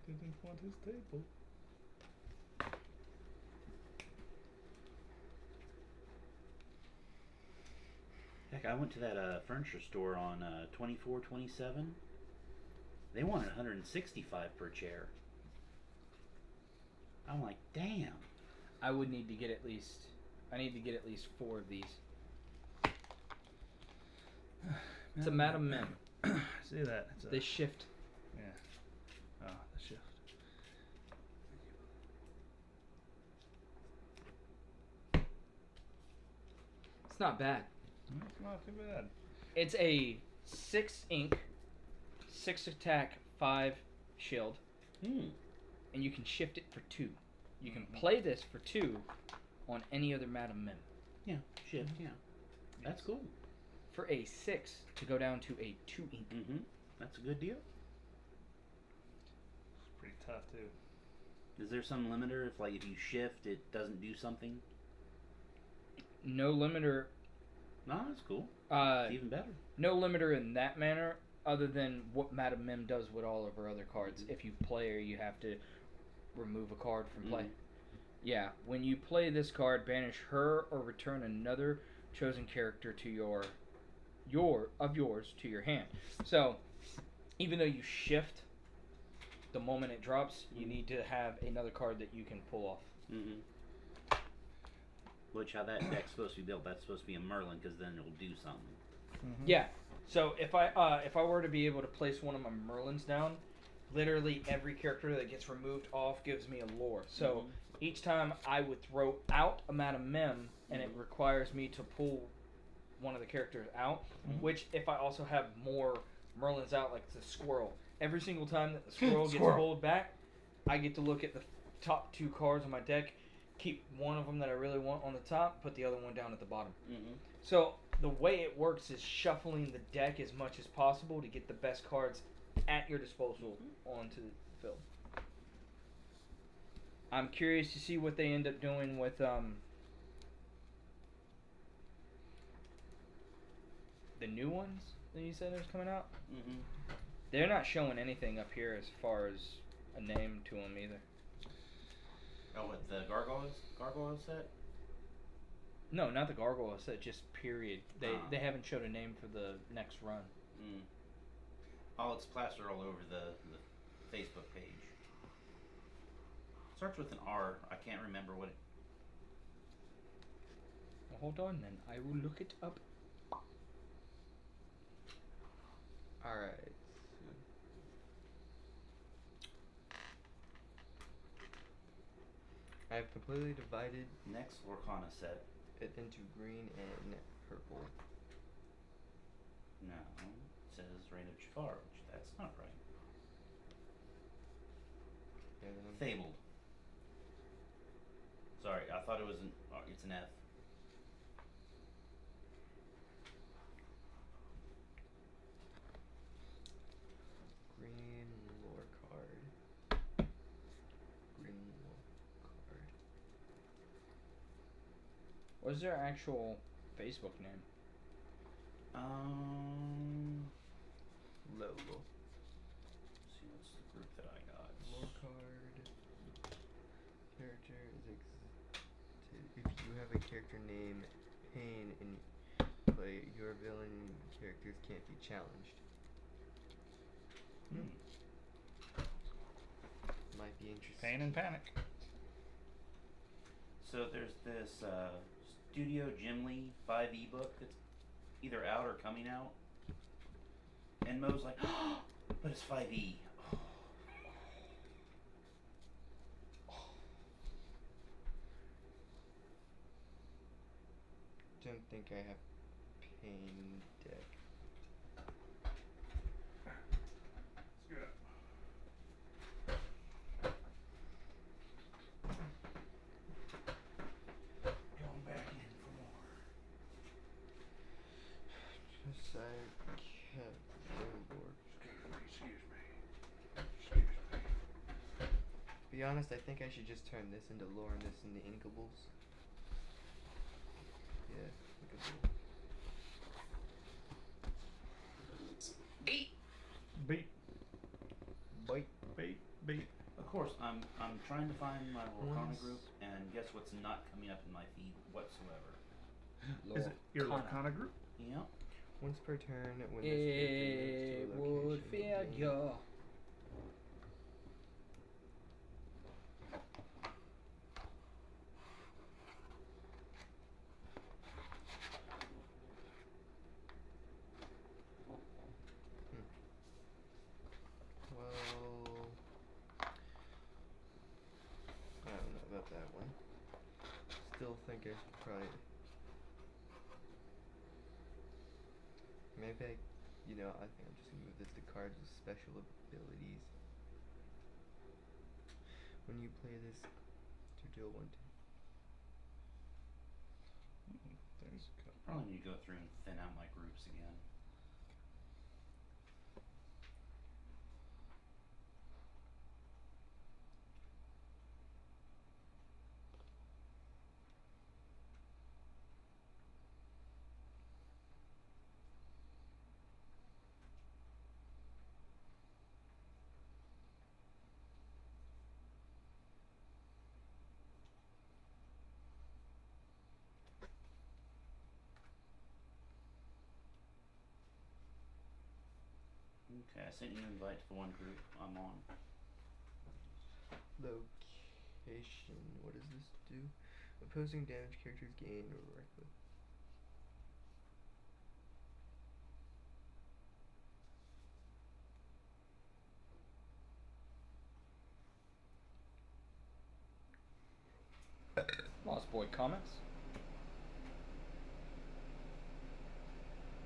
he didn't want his table. Heck, I went to that furniture store on 2427. They wanted 165 per chair. I'm like, damn. I would need to get at least. I need to get at least 4 of these. It's a Madam Mim. See that? It's They shift. Yeah. Oh, the shift. It's not bad. It's not too bad. It's a 6 ink, 6 attack, 5 shield, and you can shift it for 2. You can play this for 2 on any other Madam Mim. Yeah, shift, yeah. That's cool. For a 6 to go down to a 2 ink. Mm-hmm. That's a good deal. It's pretty tough too. Is there some limiter if you shift, it doesn't do something? No limiter. No, that's cool. It's even better. No limiter in that manner, other than what Madam Mim does with all of her other cards. If you play her, you have to remove a card from play. Yeah, when you play this card, banish her or return another chosen character to yours to your hand. So, even though you shift the moment it drops, you need to have another card that you can pull off. Mm-hmm. Which, how that deck's supposed to be built, that's supposed to be a Merlin, because then it'll do something. Mm-hmm. Yeah. So if I were to be able to place one of my Merlins down, literally every character that gets removed off gives me a lore. So each time I would throw out a Madam Mim, and it requires me to pull one of the characters out, which if I also have more Merlins out, like the squirrel, every single time that the squirrel gets pulled back, I get to look at the top 2 cards on my deck, keep one of them that I really want on the top, put the other one down at the bottom. Mm-hmm. So the way it works is shuffling the deck as much as possible to get the best cards at your disposal onto the field. I'm curious to see what they end up doing with the new ones that you said is coming out. Mm-hmm. They're not showing anything up here as far as a name to them either. Oh, what, the Gargoyle set? No, not the Gargoyle set, just period. They haven't showed a name for the next run. Mm. Oh, it's plastered all over the Facebook page. Starts with an R. I can't remember what it. Well, hold on then. I will look it up. Alright. I have completely divided Next lorcana set. it into green and purple. No, it says Reign of Jafar, which that's not right. Yeah, then Fabled. Sorry, I thought it was an. It's an F. green lore card. Green lore card. What is their actual Facebook name? Logo. Let's see, what's the group that I got? Lore card. Character is if you have a character named Pain in play, your villain characters can't be challenged. Hmm. Might be interesting. Pain and Panic. So there's this Studio Ghibli 5e book that's either out or coming out. And Mo's like, but it's 5e. Don't think I have Pain deck. Screw it up. Going back in for more. Just I kept board. Excuse me. Be honest, I think I should just turn this into lore and this into inkables. Yeah, inkable. Beat. Beat. Bite. Beat. Beat. Of course, I'm trying to find my lorcana Once- group, and guess what's not coming up in my feed whatsoever? Is it your Lorcana. Lorcana group? Yep. Once per turn, when this It character moves to a would location, fear gain- you. Well, I don't know about that one. Still think I should probably. Maybe I, I think I'm just gonna move this to cards with special abilities. When you play this, to deal one. There's a couple. Probably need to go through and thin out my groups again. Okay, I sent you an invite to the one group I'm on. Location. What does this do? Opposing damage characters gain reckless. Lost Boy comments.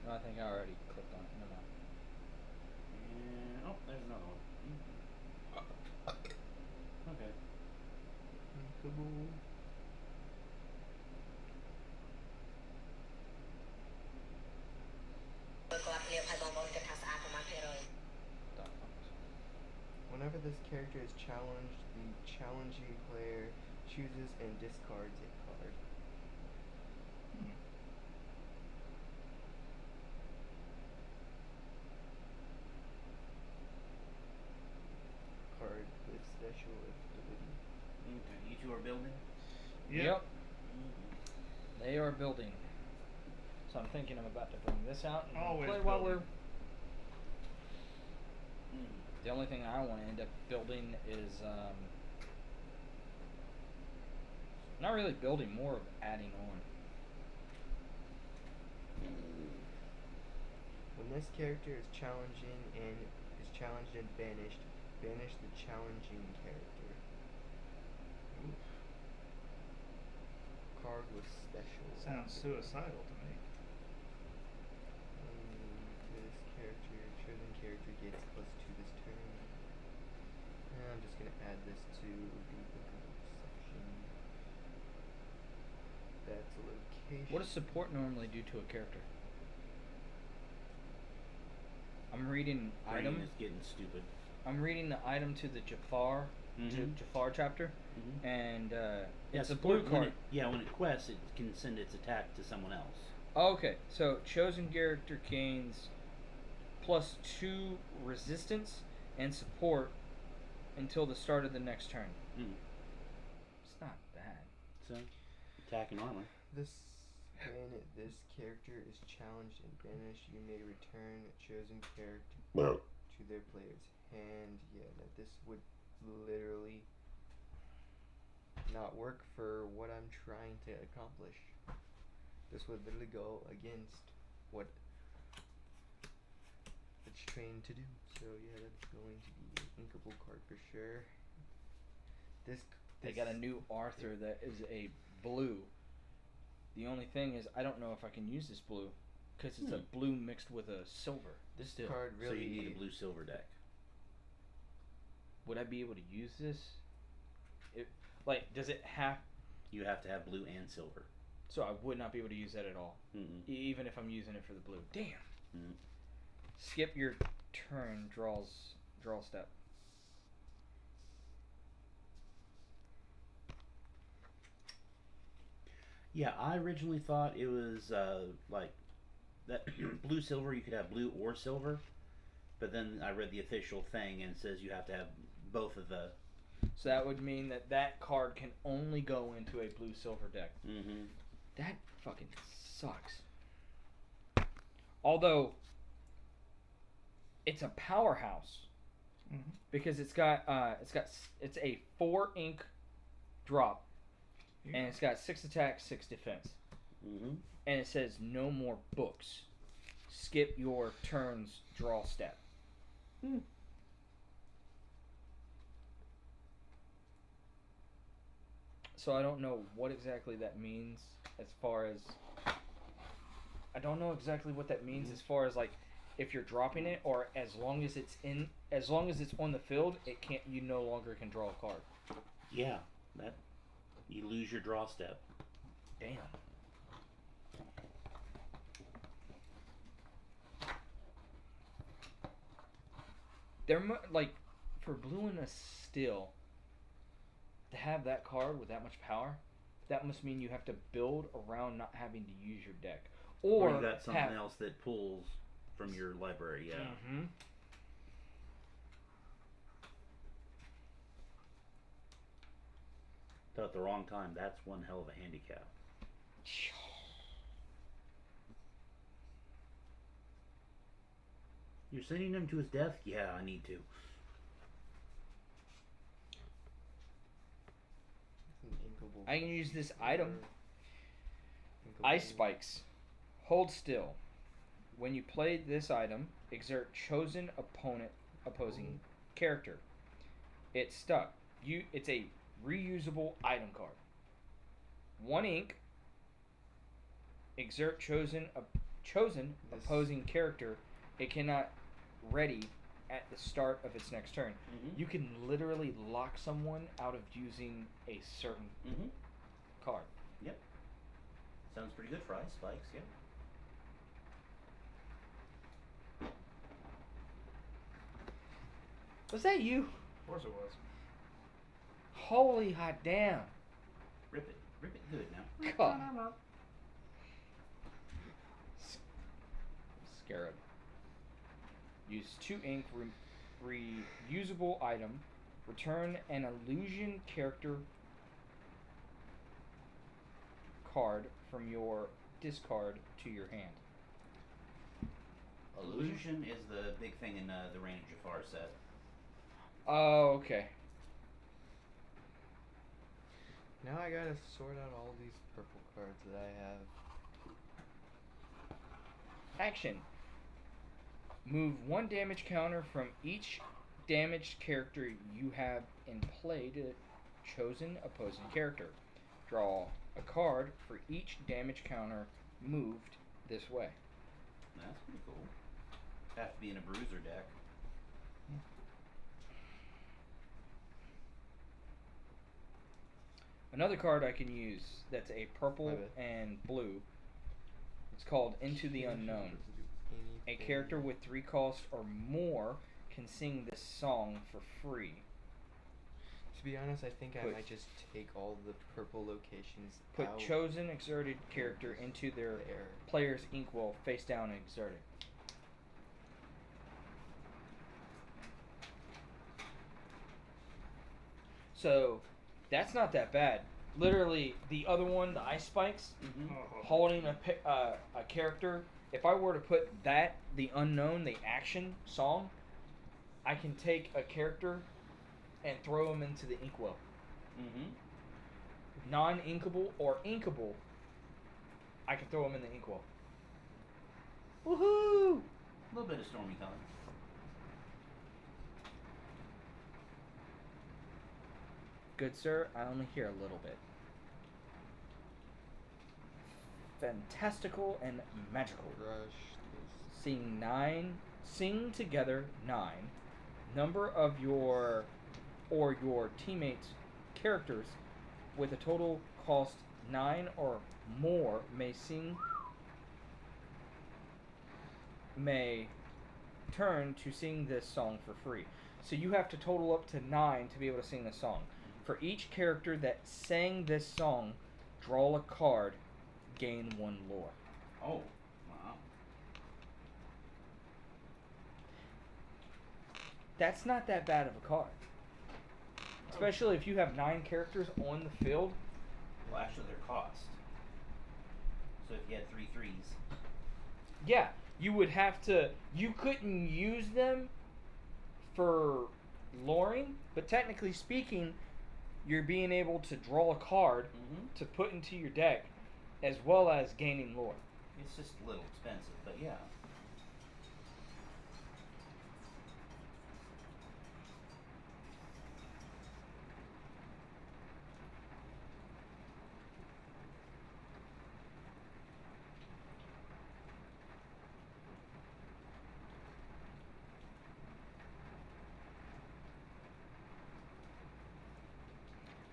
No, I think I already clicked on it. Never mind. And, oh, there's another one. Okay. Inkable. Whenever this character is challenged, the challenging player chooses and discards a card. Card with special ability. Okay, you two are building? Yep. Mm-hmm. They are building. So I'm thinking I'm about to bring this out and Always play while building. we're. The only thing I want to end up building is Not really building, more of adding on. When this character is challenged and banished, banish the challenging character. Oof. Card with special. Sounds suicidal to me. This character, chosen character gets +2 this turn. And I'm just gonna add this to the section. That's a location. What does support normally do to a character? I'm reading Green item. is getting stupid. I'm reading the item to the Jafar, Mhm. Jafar chapter, Mhm. and Yeah, it's a blue support, card. when it quests, it can send its attack to someone else. Oh, okay, so chosen character gains +2 resistance and support until the start of the next turn. It's not bad. So, attack and armor. When this character is challenged and banished, you may return a chosen character to their player's hand. Yeah, this would literally not work for what I'm trying to accomplish. This would literally go against what it's trained to do. So yeah, that's going to be an inkable card for sure. They got a new Arthur that is a blue. The only thing is, I don't know if I can use this blue because it's a blue mixed with a silver. This still. card really. So you need a blue silver deck. Would I be able to use this? Does it have? You have to have blue and silver. So I would not be able to use that at all, even if I'm using it for the blue. Damn. Skip your turn. Draw step. Yeah, I originally thought it was like that blue silver. You could have blue or silver, but then I read the official thing and it says you have to have both of the. So that would mean that card can only go into a blue silver deck. That fucking sucks. Although it's a powerhouse because it's a 4 ink drop. And it's got 6 attack, 6 defense. And it says no more books. Skip your turn's draw step. So I don't know what exactly that means as far as... I don't know exactly what that means as far as like if you're dropping it or as long as it's on the field, you no longer can draw a card. Yeah, that you lose your draw step. Damn. For blue and a steel, to have that card with that much power, that must mean you have to build around not having to use your deck. Or you got something else that pulls from your library, yeah. So at the wrong time, that's one hell of a handicap. You're sending him to his death? Yeah, I need to. I can use this item. Ice spikes. Hold still. When you play this item, exert chosen opposing character. It's stuck. It's a reusable item card. 1 ink. Exert chosen opposing character. It cannot ready at the start of its next turn. You can literally lock someone out of using a certain card. Yep. Sounds pretty good for ice spikes, yeah. Was that you? Of course it was. Holy hot damn. Rip it good now. God. Scarab. Use 2 ink reusable item. Return an illusion character card from your discard to your hand. Illusion is the big thing in the Reign of Jafar set. Oh, okay. Now I gotta sort out all these purple cards that I have. Action. Move 1 damage counter from each damaged character you have in play to chosen opposing character. Draw a card for each damage counter moved this way. That's pretty cool. Have to be in a bruiser deck. Another card I can use that's a purple My bad. and blue. It's called Into the Unknown. A character with 3 costs or more can sing this song for free. To be honest, I think I Put- might just take all the purple locations Put out chosen exerted character into their there. player's inkwell face down and exerted. So that's not that bad. Literally, the other one, the ice spikes, Mm-hmm. holding a character. If I were to put that, the unknown, the action song, I can take a character and throw him into the inkwell. Mm-hmm. Non-inkable or inkable, I can throw him in the inkwell. Woohoo! A little bit of stormy color. Good sir, I only hear a little bit. Fantastical and magical. Rush. Sing together 9. Number of your or your teammates' characters with a total cost 9 or more may turn to sing this song for free. So you have to total up to 9 to be able to sing this song. For each character that sang this song, draw a card, gain 1 lore. Oh, wow. That's not that bad of a card. Especially if you have 9 characters on the field. Well, actually, their cost. So if you had 3 threes. Yeah, you would have to. You couldn't use them for luring, but technically speaking, you're being able to draw a card Mm-hmm. to put into your deck, as well as gaining lore. It's just a little expensive, but yeah.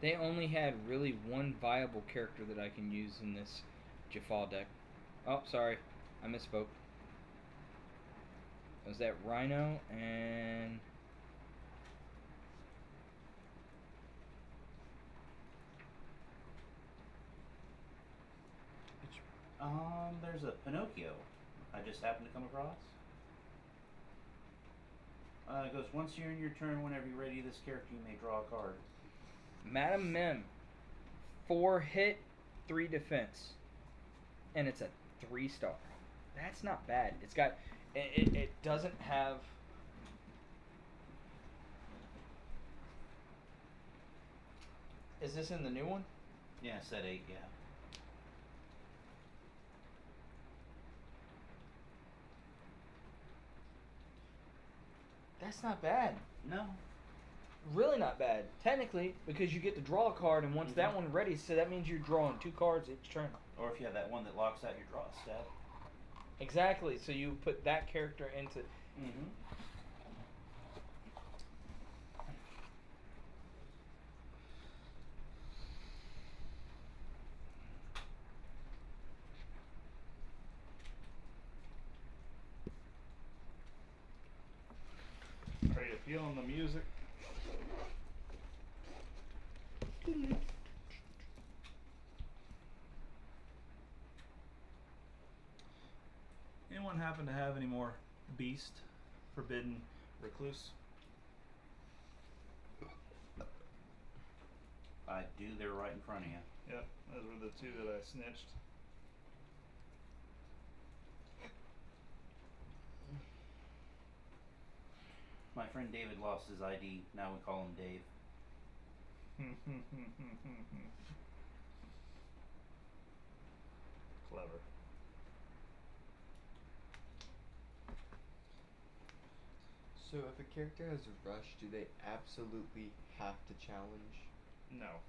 They only had really 1 viable character that I can use in this Jafal deck. Oh, sorry, I misspoke. It was that Rhino and There's a Pinocchio I just happened to come across. It goes, once you're in your turn, whenever you're ready, this character you may draw a card. Madam Mim. 4 hit, 3 defense. And it's a 3-star. That's not bad. It's got. It doesn't have. Is this in the new one? Yeah, set 8, yeah. That's not bad. No. Really not bad. Technically, because you get to draw a card, and once that one's ready, so that means you're drawing 2 cards each turn. Or if you have that one that locks out your draw step. Exactly. So you put that character into. Mm-hmm. Are you feeling the music? Anyone happen to have any more Beast, Forbidden, Recluse? I do, they're right in front of you. Yep, those were the 2 that I snitched. My friend David lost his ID. Now we call him Dave. So if a character has rush, do they absolutely have to challenge? No.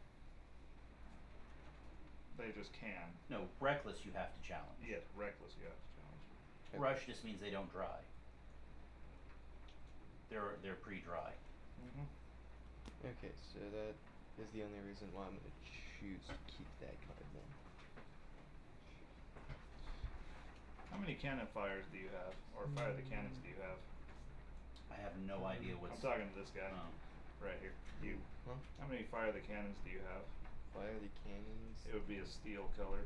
They just can. No, reckless you have to challenge. Yeah, reckless you have to challenge. Okay. Rush just means they don't dry. They're pre-dry. Mm-hmm. Okay, so that is the only reason why I'm gonna choose to keep that card then. How many cannon fires do you have? Or fire the cannons do you have? I have no idea I'm what's. talking to this guy. Oh. Right here. You. Huh? How many fire the cannons do you have? Fire the cannons. It would be a steel color.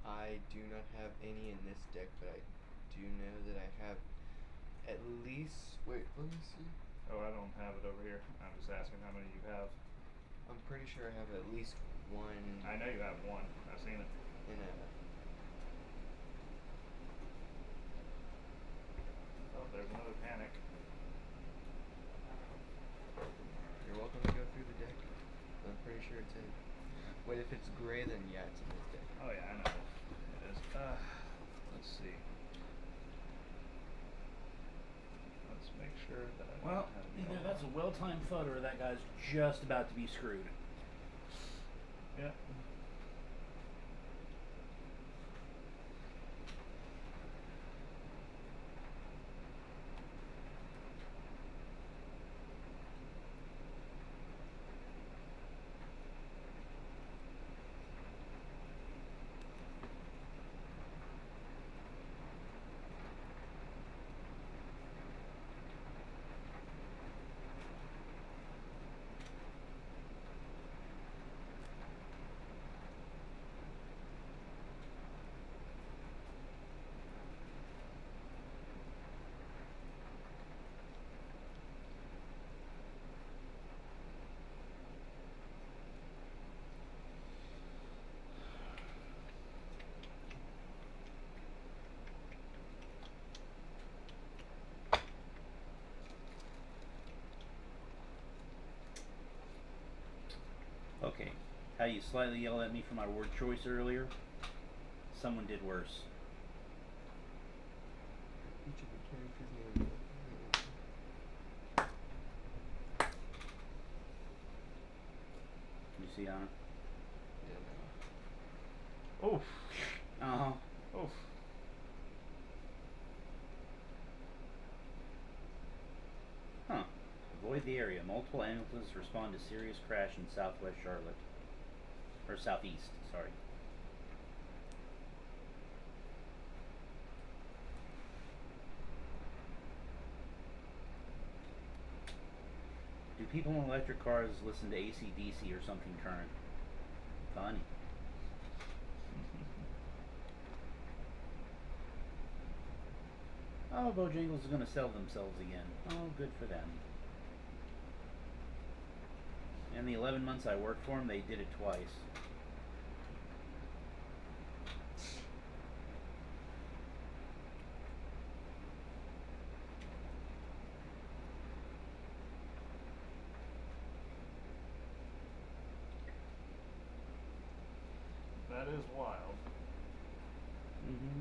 I do not have any in this deck, but I do know that I have at least. Wait, let me see. Oh, I don't have it over here. I'm just asking how many you have. I'm pretty sure I have at least one. I know you have one. I've seen it. In a. Oh, there's another panic. You're welcome to go through the deck. I'm pretty sure it's in. Wait, if it's gray, then yeah, it's in this deck. Oh yeah, I know. It is. Let's see. Let's make sure that I Well, don't have either no- that's a well-timed photo or that guy's just about to be screwed. Yeah. Okay, how you slightly yelled at me for my word choice earlier? Someone did worse. Each of the characters' names. You see on it? Yeah, Oof. Uh-huh. Oof. Huh. Avoid the area. Multiple ambulances respond to serious crash in southwest Charlotte. Or southeast, sorry. Do people in electric cars listen to AC/DC or something current? Funny. Oh, Bojangles is going to sell themselves again. Oh, good for them. In the 11 months I worked for them, they did it twice. That is wild. Mm-hmm.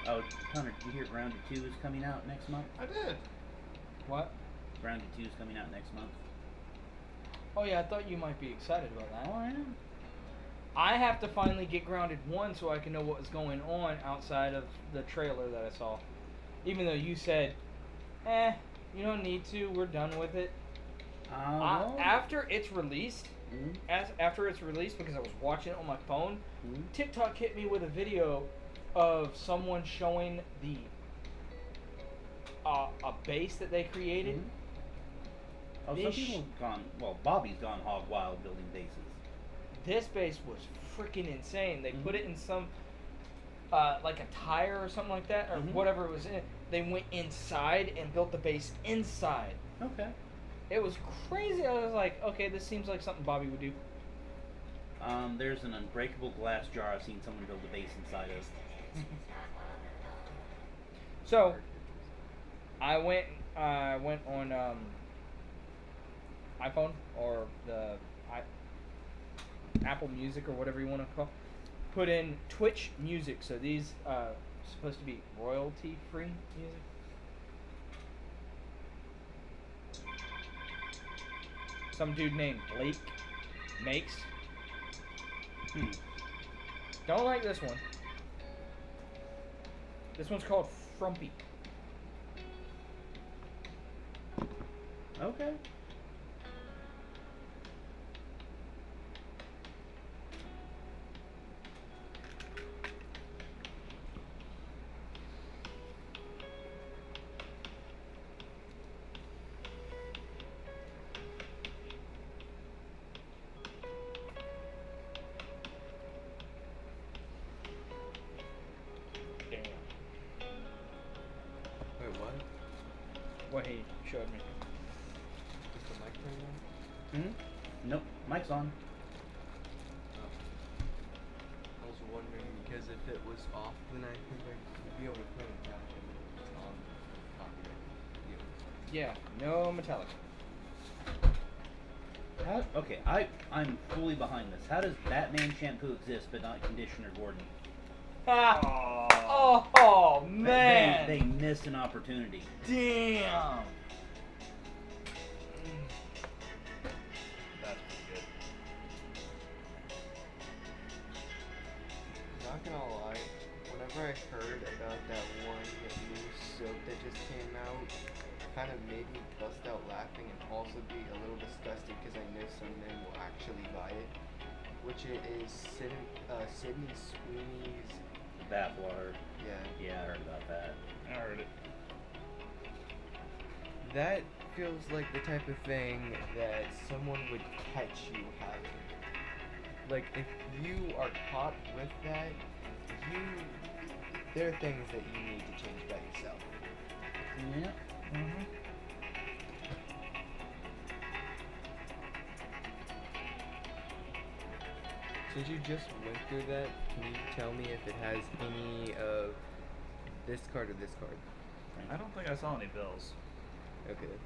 Oh, Hunter, did you hear Grounded 2 is coming out next month? I did. What? Grounded 2 is coming out next month. Oh yeah, I thought you might be excited about that. Oh, I am. I have to finally get Grounded 1 so I can know what was going on outside of the trailer that I saw. Even though you said, you don't need to, we're done with it. Well, After it's released, mhm, after it's released, because I was watching it on my phone, mhm. TikTok hit me with a video of someone showing the a base that they created. Mhm. Oh, some This- people have gone. Well, Bobby's gone hog wild building bases. This base was freaking insane. They put Mhm. it in some like a tire or something like that, or Mhm. whatever it was in. They went inside and built the base inside. Okay. It was crazy. I was like, okay, this seems like something Bobby would do. There's an unbreakable glass jar I've seen someone build a base inside of. So I went on iPhone or the Apple Music or whatever you want to call, put in Twitch music. So these supposed to be royalty free music. Some dude named Blake makes. Don't like this one. This one's called Frumpy. Okay. Damn. Wait, what? What he showed me. Is the mic turned on? Nope. Mic's on. I was wondering because if it was off, then I think I'd be able to play it back and it's on copyright. Yeah, no Metallica. Okay, I'm fully behind this. How does Batman shampoo exist but not conditioner Gordon? Oh man! They missed an opportunity. Damn! That's pretty good. Not gonna lie, whenever I heard about that one new soap that just came out, kind of made me bust out laughing and also be a little disgusted because I know some men will actually buy it, which it is Sydney Sweeney's. Bathwater. Yeah. Yeah, I heard about that. I heard it. That feels like the type of thing that someone would catch you having. Like, if you are caught with that, there are things that you need to change by yourself. Yeah. Since you just went through that, can you tell me if it has any of this card or this card? I don't think I saw any bills. Okay.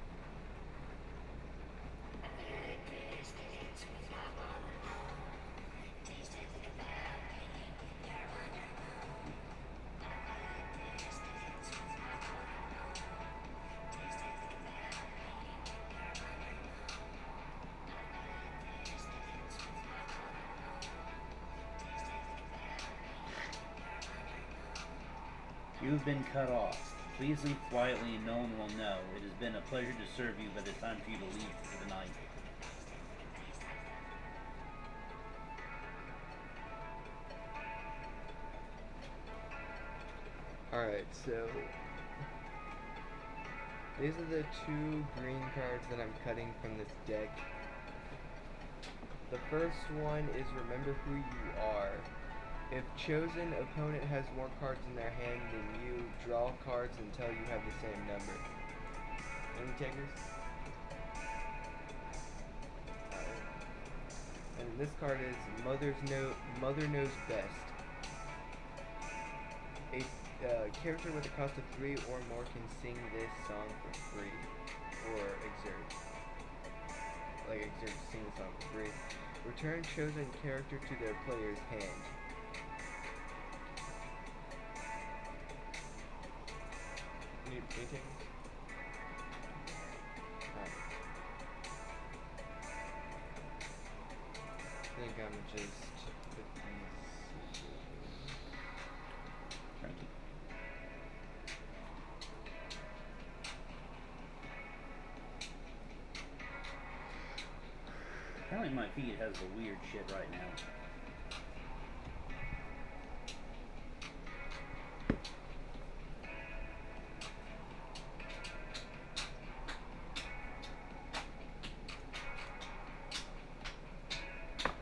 You have been cut off. Please leave quietly and no one will know. It has been a pleasure to serve you, but it's time for you to leave for the night. Alright, so these are the two green cards that I'm cutting from this deck. The first one is Remember Who You Are. If chosen opponent has more cards in their hand than you, draw cards until you have the same number. Any takers? Alright. And this card is Mother Knows Best. A character with a cost of 3 or more can sing this song for free. Or sing the song for free. Return chosen character to their player's hand. Anything? Alright. I think I'm just put these. Frankie. Apparently my feed has the weird shit right now.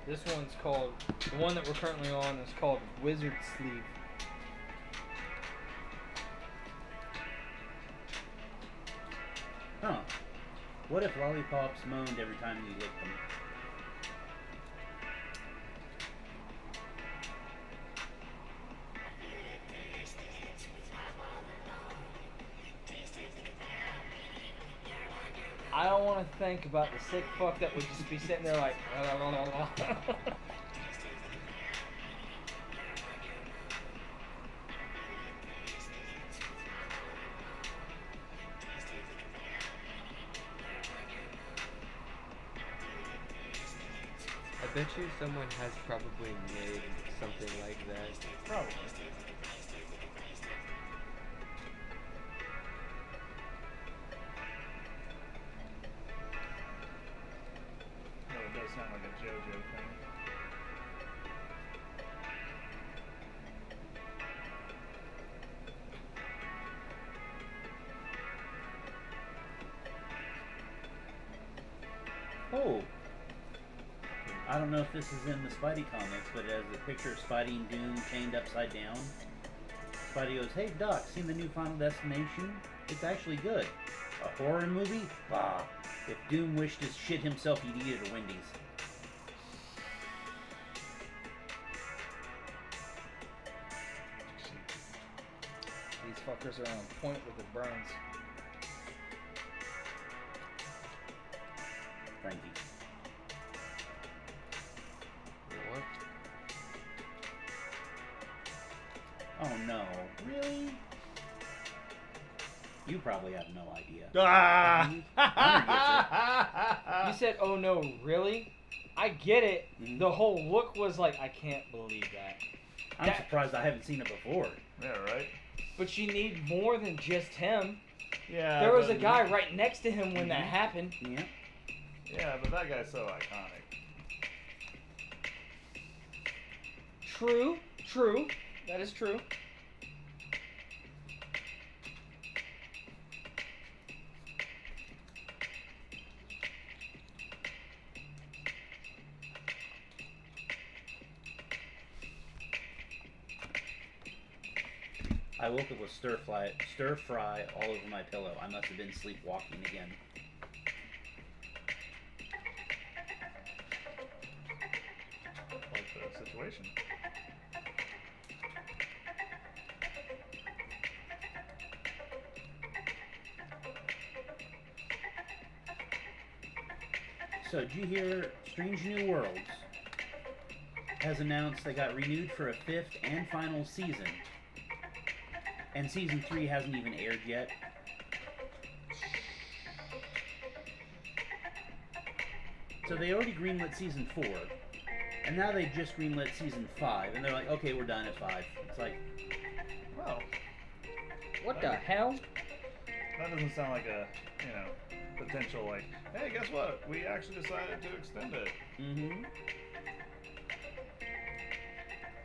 This one's called, the one that we're currently on is called Wizard Sleeve. Huh. What if lollipops moaned every time you licked them? I don't want to think about the sick fuck that would just be sitting there like. I bet you someone has probably made something like that. Probably. No, it does sound like a JoJo thing. Oh. I don't know if this is in the Spidey comics, but it has a picture of Spidey and Doom chained upside down. Spidey goes, "Hey Doc, seen the new Final Destination? It's actually good. A horror movie? Bah. If Doom wished to shit himself, he'd eat it at Wendy's." These fuckers are on point with their brains. Thank you. What? Oh no. Really? You probably have no idea. Ah! You said, "Oh no, really?" I get it. Mhm. The whole look was like, I can't believe that. I'm surprised I haven't seen it before. Yeah, right. But you need more than just him. Yeah. There was a but- guy right next to him when that Mhm. happened. Yeah. Yeah, but that guy's so iconic. True, true. That is true. I woke up with stir fry all over my pillow. I must have been sleepwalking again. Like the situation. So, did you hear Strange New Worlds has announced they got renewed for a 5th and final season? And season 3 hasn't even aired yet. So they already greenlit season 4, and now they just greenlit season 5, and they're like, okay, we're done at 5. It's like, Well, What the hell? that doesn't sound like a, potential like, hey, guess what? We actually decided to extend it. mm-hmm.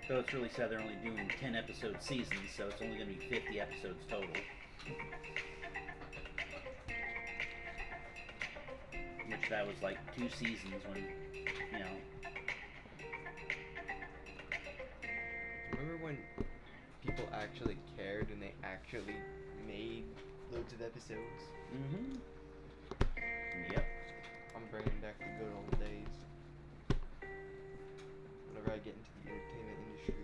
So it's really sad they're only doing 10 episode seasons, so it's only going to be 50 episodes total. Which that was like 2 seasons when, Remember when people actually cared and they actually made loads of episodes? Mm-hmm. Yep. I'm bringing back the good old days. Whenever I get into the entertainment industry.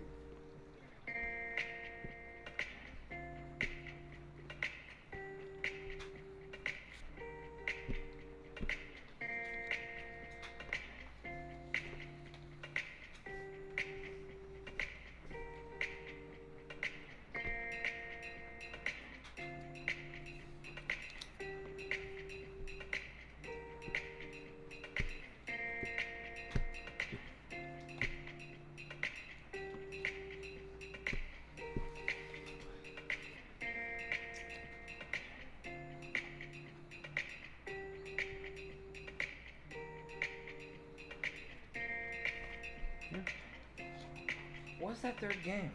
What's that third game?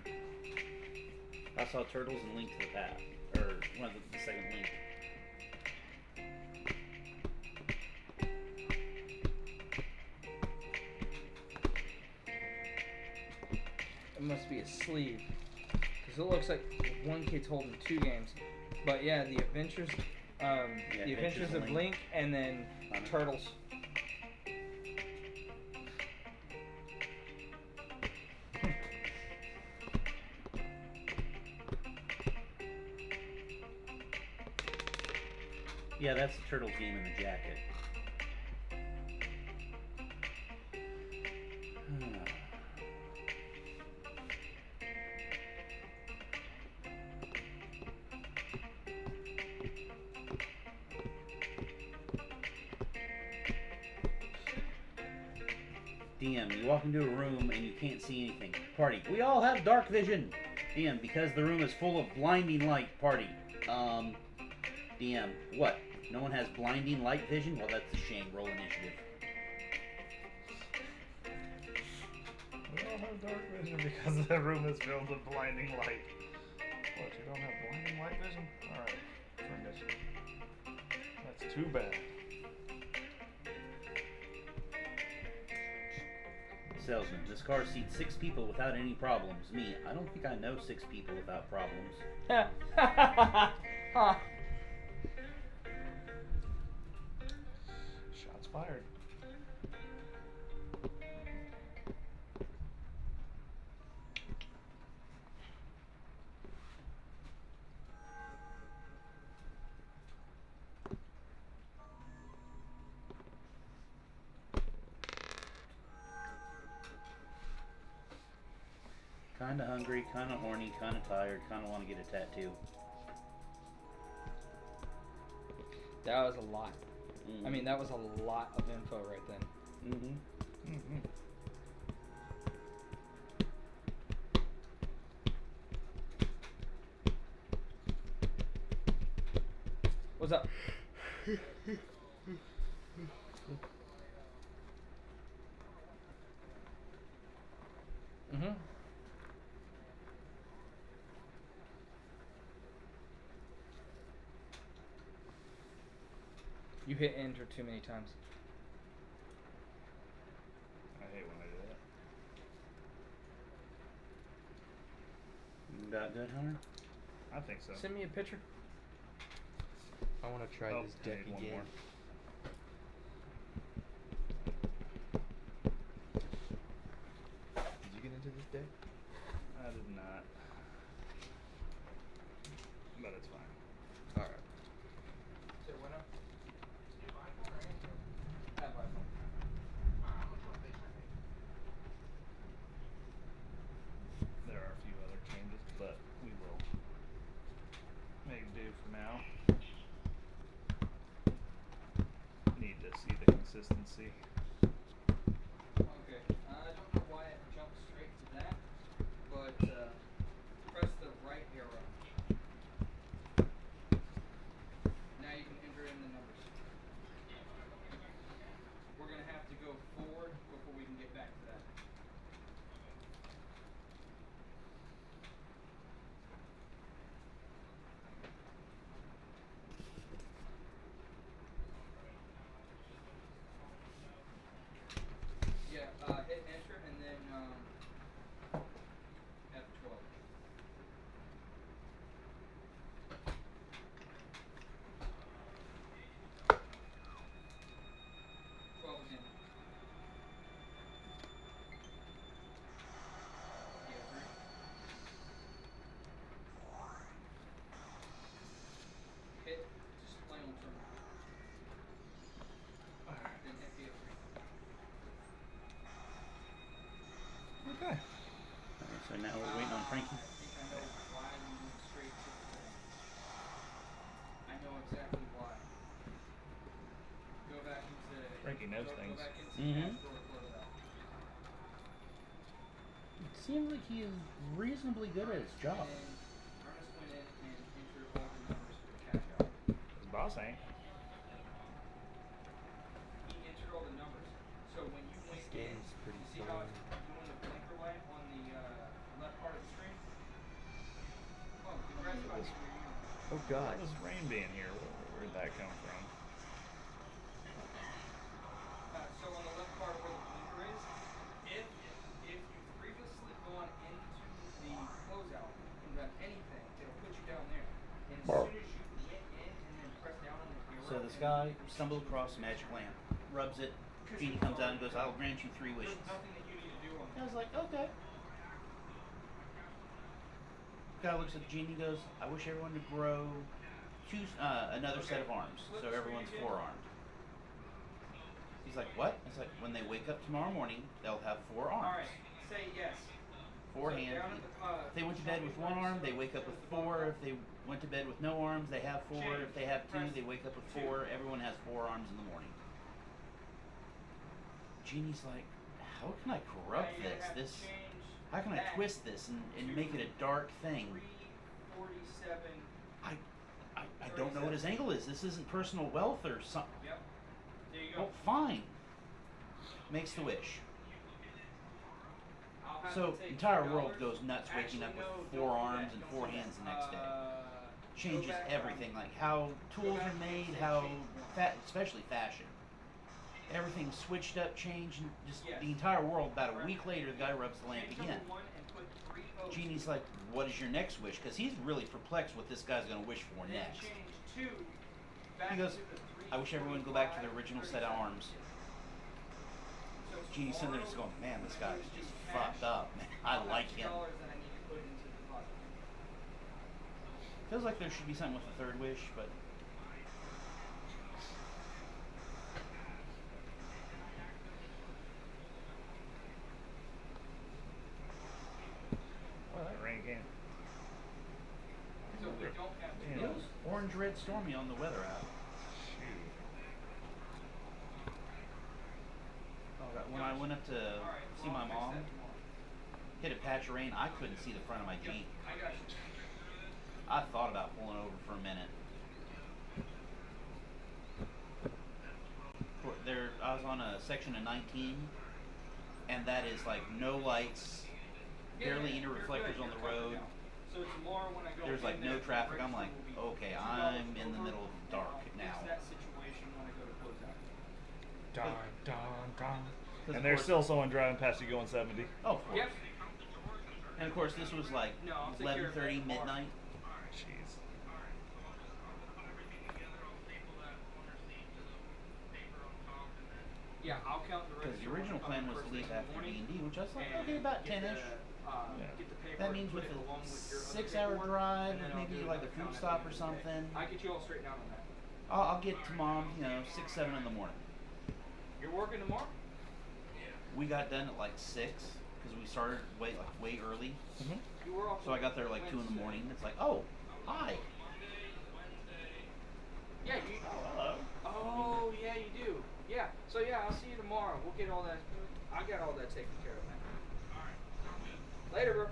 I saw Turtles and Link to the Past, or one of the second Link. It must be a sleeve. Because it looks like one kid's holding 2 games. But yeah, the Adventures, the Adventures of Link, and then Turtles. Yeah, that's the Turtles game in the jacket. DM, you walk into a room and you can't see anything. Party. We all have dark vision. DM, because the room is full of blinding light. Party. DM, what? No one has blinding light vision? Well, that's a shame. Roll initiative. We all have dark vision because the room is filled with blinding light. What, you don't have blinding light vision? Alright, for initiative. That's too bad. Salesman, this car seats 6 people without any problems. Me, I don't think I know 6 people without problems. Huh. Shots fired. Kinda hungry, kinda horny, kinda tired, kinda want to get a tattoo. That was a lot. I mean, that was a lot of info right then. Mm-hmm. Mm-hmm. What's up? Mm-hmm. You hit enter too many times. I hate when I do that. You got good, Hunter? I think so. Send me a picture. I want to try Oh, this I need deck one again. more. Did you get into this deck? I did not. But it's fine. Alright. Say what up? I have iPhone. There are a few other changes, but we will make do for now. Need to see the consistency. Okay. I don't know why it jumped straight to that, but press the right arrow. Now you can enter in the numbers. We're going to have to go forward before we can get back to that. Yeah, hit enter and then F12. 12 again. Yeah, 3. Hit display on terminal. Then F3. Okay. Alright, so now we're waiting on Frankie. I think I know why we went straight to the I know exactly why. Go back into Frankie knows go things. back into Mhm. Astro closeout. It seems like he is reasonably good at his job. And then Ernest went in and entered all the numbers for cash out. His boss ain't. He entered all the numbers. So when you went This game in, is pretty you see how fun. it's doing the blinker light on the left part of the screen? Oh, congrats about This- getting your uniform. Oh god. What does rain being here? Where'd that come from? So on the left part where the blinker is, if you've previously gone into the closeout and done anything, it'll put you down there. And as soon as you went in and then press down on the arrow. So this and guy then stumbled across a magic lamp, rubs it, genie comes out and goes, I'll grant you 3 wishes. There's nothing that you need to do on I was like, okay. Guy looks at the genie and goes, I wish everyone to grow another set of arms, so everyone's forearmed. He's like, what? It's like, when they wake up tomorrow morning, they'll have four arms. Alright, say yes. Four hands. If they went to bed with one arm, they wake up with four. If they went to bed with no arms, they have four. If they have two, they wake up with four. Everyone has four arms in the morning. Genie's like, how can I corrupt this? How can I twist this and make it a dark thing? I don't know what his angle is. This isn't personal wealth or something. Yep. There you go. Well, fine. Makes the wish. So the entire world goes nuts waking up with four arms and four hands the next day. Changes everything, like how tools are made, how especially fashion. Everything's switched up, changed, and just the entire world. About a week later, the guy rubs the lamp again. Genie's like, what is your next wish? Because he's really perplexed what this guy's going to wish for next. He goes, I wish everyone would go back to their original set of arms. Genie's sitting there just going, man, this guy's just fucked up. Man, I like him. Feels like there should be something with the third wish, but... Rain can. It was orange, red, stormy on the weather app. When I went up to see my mom, hit a patch of rain, I couldn't see the front of my Jeep. I thought about pulling over for a minute. I was on a section of 19, and that is like no lights, barely any reflectors on the road. There's like no traffic. I'm like, okay, I'm in the middle of dark now. Darn, darn, darn. And there's still someone driving past you going 70. Oh, of course. Yep. And of course, this was like 11:30 midnight. Jeez. Yeah, I'll count the Because the original plan was to leave after D&D, which I was like, okay, about 10-ish. That means with a 6-hour drive, maybe like a food stop or something. I get you all straightened out on that. I'll get to mom, 6, 7 in the morning. You're working tomorrow? We got done at like 6 because we started way early. You were off. So I got there like 2 in the morning. It's like, oh, hi. Yeah, you. Oh, hello. Oh, yeah, you do. Yeah. So yeah, I'll see you tomorrow. We'll get all that. I got all that taken care of, man. Later, bro.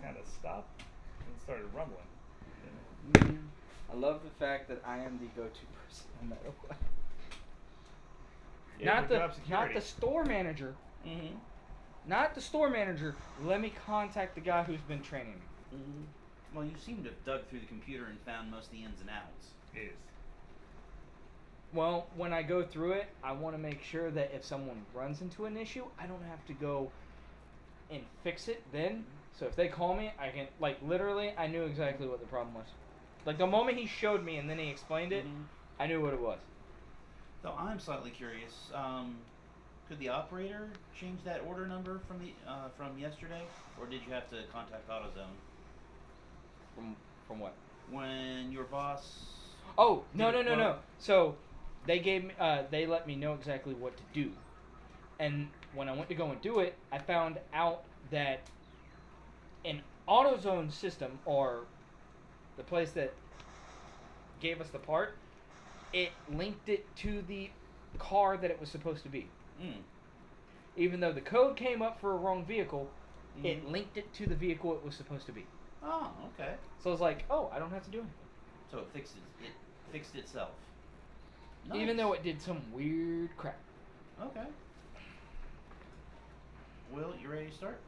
Kind of stopped and started rumbling. I love the fact that I am the go-to person no matter what. Yeah, Not the store manager. Mm-hmm. Not the store manager. Let me contact the guy who's been training me. Mm-hmm. Well, you seem to have dug through the computer and found most of the ins and outs. Yes. Well, when I go through it, I want to make sure that if someone runs into an issue, I don't have to go and fix it then. So if they call me, I can, like, literally, I knew exactly what the problem was. Like, the moment he showed me and then he explained it, I knew what it was. Though I'm slightly curious, could the operator change that order number from yesterday, or did you have to contact AutoZone? From what? When your boss... Oh, no. So, they they let me know exactly what to do. And when I went to go and do it, I found out that an AutoZone system, or the place that gave us the part, it linked it to the car that it was supposed to be. Even though the code came up for a wrong vehicle, it linked it to the vehicle it was supposed to be. Oh, okay. So I was like, oh, I don't have to do anything. So it fixed itself. Nice. Even though it did some weird crap. Okay. Will, you ready to start?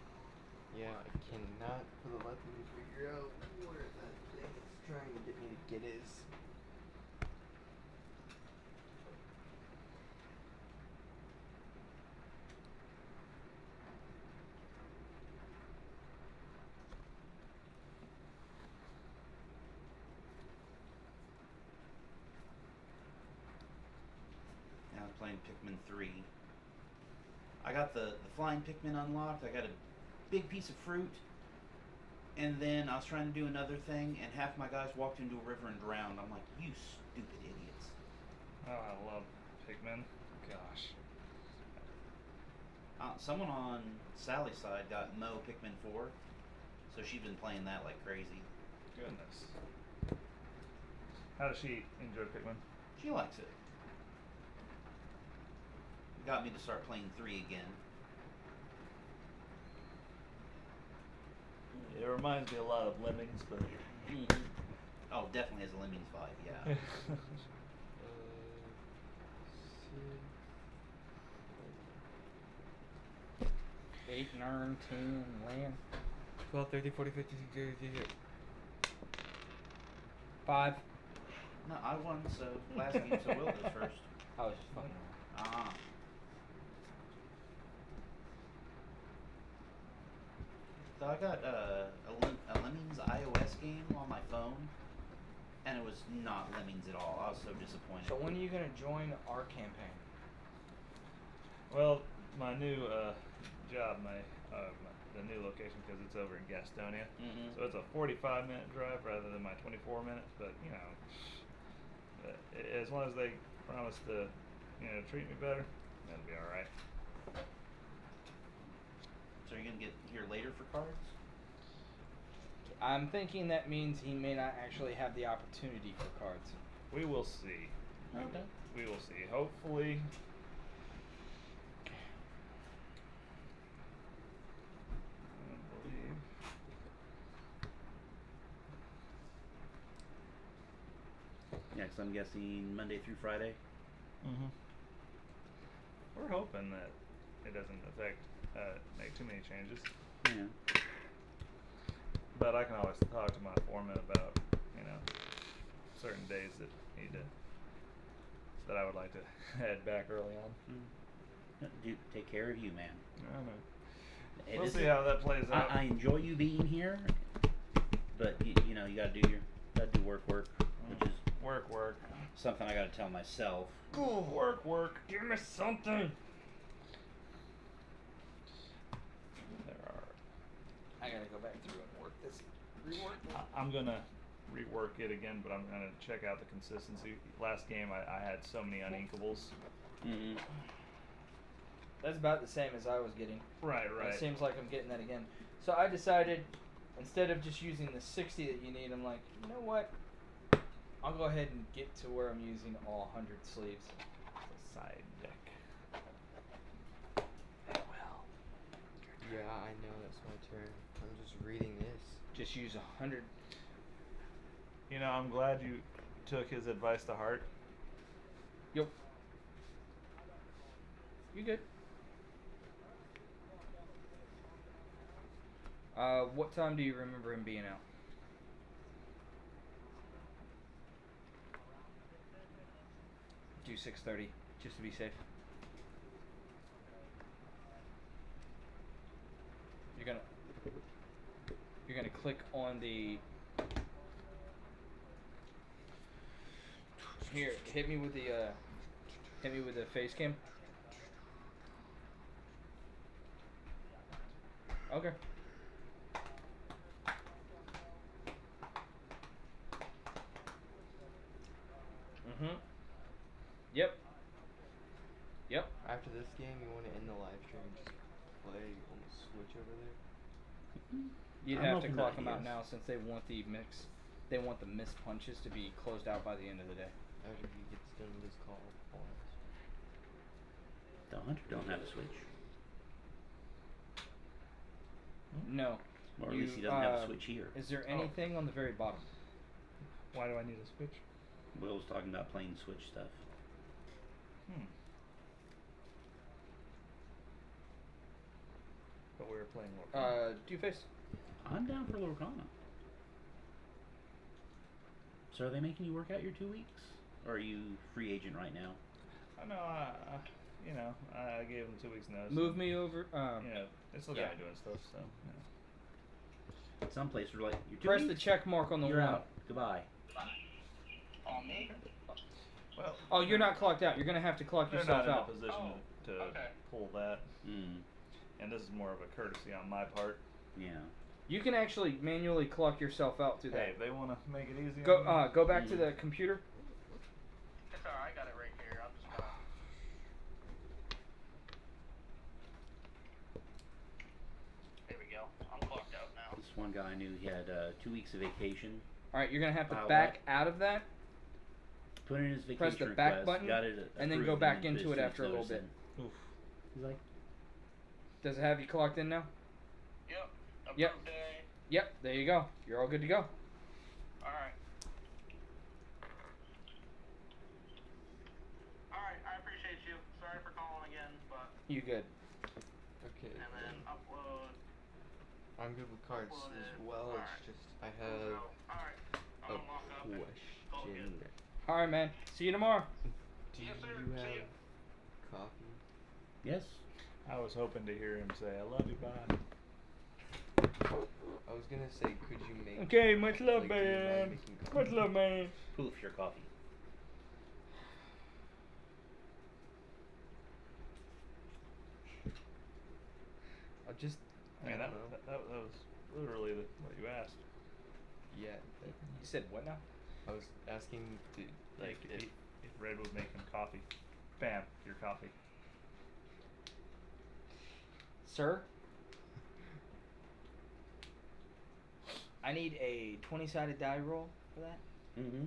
Yeah, I cannot for the life of me figure out where that thing is trying to get me to get is. Now I'm playing Pikmin 3. I got the flying Pikmin unlocked. I got a big piece of fruit. And then I was trying to do another thing, and half my guys walked into a river and drowned. I'm like, you stupid idiots. Oh, I love Pikmin. Gosh. Someone on Sally's side got Mo Pikmin 4, so she's been playing that like crazy. Goodness. How does she enjoy Pikmin? She likes it. Got me to start playing 3 again. It reminds me a lot of Lemmings, but... Mm-hmm. Oh, definitely has a Lemmings vibe, yeah. 8, 9, 10, land. 12, 13, 14, 15, 16, 17, 5. No, I won, so last game, so Will goes first. I was just fucking around. So I got a Lemmings iOS game on my phone, and it was not Lemmings at all. I was so disappointed. So when are you gonna join our campaign? Well, my new job, the new location, because it's over in Gastonia, so it's a 45-minute drive rather than my 24 minutes. But you know, as long as they promise to, treat me better, that'll be all right. So you're gonna get here later for cards? I'm thinking that means he may not actually have the opportunity for cards. We will see. Okay. We will see. Hopefully. I believe. Yeah, so I'm guessing Monday through Friday. We're hoping that it doesn't make too many changes. Yeah. But I can always talk to my foreman about, certain days that I would like to head back early on. Dude, take care of you, man. I don't know. Hey, We'll see how that plays out. I enjoy you being here, but you gotta do work, which is Work. something I gotta tell myself. Cool. Work. Give me something. I gotta go back through and work this. Rework this. I'm gonna rework it again, but I'm gonna check out the consistency. Last game I had so many uninkables. That's about the same as I was getting. Right. It seems like I'm getting that again. So I decided, instead of just using the 60 that you need, I'm like, you know what? I'll go ahead and get to where I'm using all 100 sleeves. The side deck. Yeah, I know, that's my turn. I'm just reading this. Just use 100. I'm glad you took his advice to heart. Yep. You good? What time do you remember him being out? Do 6:30, just to be safe. You're gonna click on the. Here, hit me with the face cam. Okay. Yep. After this game, you want to end the live stream and just play on the Switch over there? You'd I'm have to open to clock them out ideas. now since they want the missed punches to be closed out by the end of the day. After he gets done with his call, pause. The Hunter don't have a Switch. No. Or at least he doesn't have a Switch here. Is there anything on the very bottom? Why do I need a Switch? Will was talking about playing Switch stuff. But we were playing Lorcana. Two-Face. I'm down for Lorcana. So are they making you work out your 2 weeks? Or are you free agent right now? I know, I gave him 2 weeks notice. Move me over. They still got me doing stuff, so, Some places are like, you're 2 Press weeks? the check mark on the You're one. out. Goodbye. Well, Oh, you're not clocked out. You're gonna have to clock they're yourself not in out. a position to Okay. pull that, Mm. and this is more of a courtesy on my part. Yeah. You can actually manually clock yourself out through Hey, that. if they want to make it easy. Go on me, go back to the computer. It's alright, I got it right here. I'm just gonna. There we go. I'm clocked out now. This one guy I knew, he had 2 weeks of vacation. All right, you're gonna have to File back that. out of that, Put in his vacation press the request, back button, got it and then approved, go back put his into it 2 after a weeks little notice bit. in. Oof. He's like, Does it have you clocked in now? Yep. Approved Yep. day. Yep. There you go. You're all good to go. Alright. Alright, I appreciate you. Sorry for calling again, but. You good? Okay. And then upload. I'm good with cards Upload as it. well. Alright. It's just I have Alright. a I'm locked up. and call again. question. All right, man. See you tomorrow. Do Yes, sir. you See have ya. coffee? yes. I was hoping to hear him say, "I love you, bye." I was gonna say, could you make? Okay, much love, like, do you mind man. making Much coffee? love, man. Poof, your coffee. I just. I Man, don't that, know. that was literally what you asked. Yeah. You said what now? I was asking to Like, if if Red would make him coffee, bam, your coffee. Sir? I need a 20-sided die roll for that. Mm-hmm.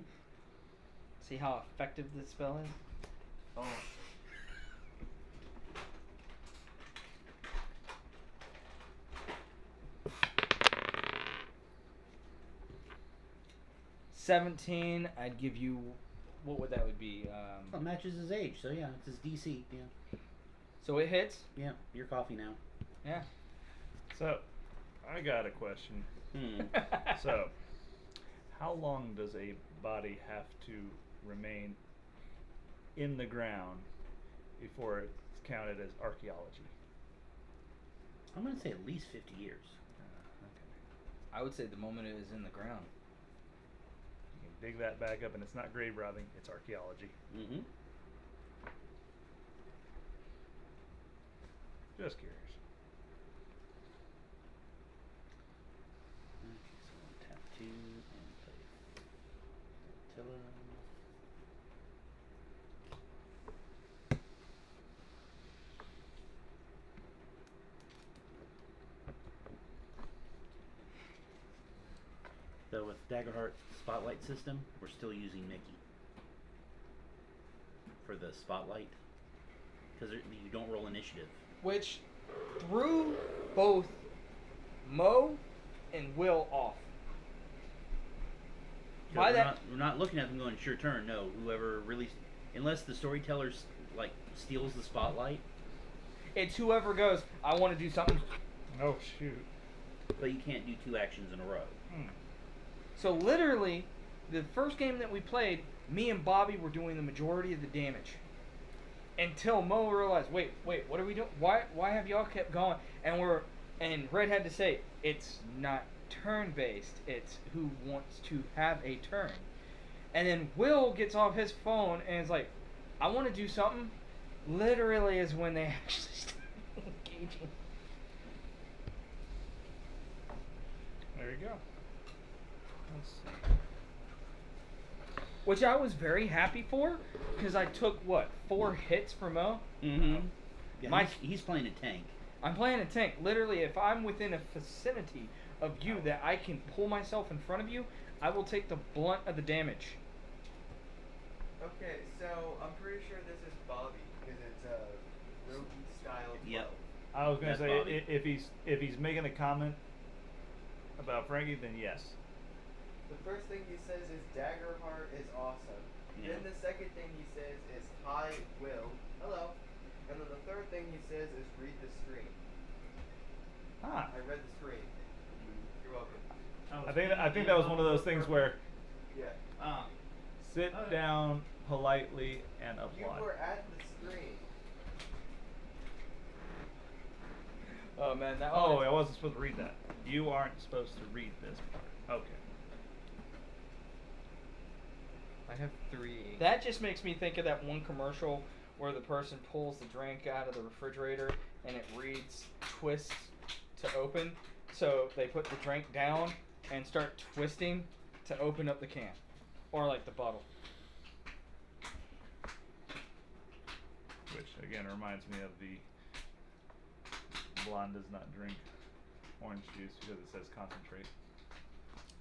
See how effective this spell is? Oh. $17. I'd give you. What would that would be? Well, it matches his age, so yeah, it's his DC. Yeah. So it hits. Yeah, your coffee now. Yeah. So, I got a question. Hmm. So, how long does a body have to remain in the ground before it's counted as archaeology? I'm gonna say at least 50 years. Okay. I would say the moment it is in the ground. You can dig that back up, and it's not grave robbing; it's archaeology. Mm-hmm. Just curious. So tap 2 and play Attila. So with Daggerheart Spotlight system, we're still using Mickey for the spotlight because you don't roll initiative. Which threw both Mo and Will off. 'Cause By that, we're not looking at them going, sure turn. No, whoever really, unless the storyteller like steals the spotlight, it's whoever goes, I want to do something. Oh shoot! but you can't do 2 actions in a row. So literally, the first game that we played, me and Bobby were doing the majority of the damage. Until Mo realized, wait, what are we doing? Why have y'all kept going? And Red had to say, it's not turn based. It's who wants to have a turn. And then Will gets off his phone and is like, I want to do something. Literally is when they actually start engaging. There you go. Let's see. Which I was very happy for, because I took, 4 hits for Mo? Mm-hmm. Yeah, My- he's playing a tank. I'm playing a tank. Literally, if I'm within a vicinity of you that I can pull myself in front of you, I will take the blunt of the damage. Okay, so I'm pretty sure this is Bobby because it's a rogue style. Yep. I was gonna That's say Bobby. if he's making a comment about Frankie, then yes. The first thing he says is Daggerheart is awesome. Yeah. Then the second thing he says is hi Will, hello. And then the third thing he says is read the screen. Ah, I read the screen. You're welcome. I think that was one of those things where Yeah. sit down politely and You apply. were at the screen. Oh man, that Oh, one. I wasn't supposed to read that. You aren't supposed to read this part. Okay. I have 3. That just makes me think of that one commercial where the person pulls the drink out of the refrigerator and it reads twist to open. So they put the drink down and start twisting to open up the can. Or like the bottle. Which again reminds me of the blonde does not drink orange juice because it says concentrate.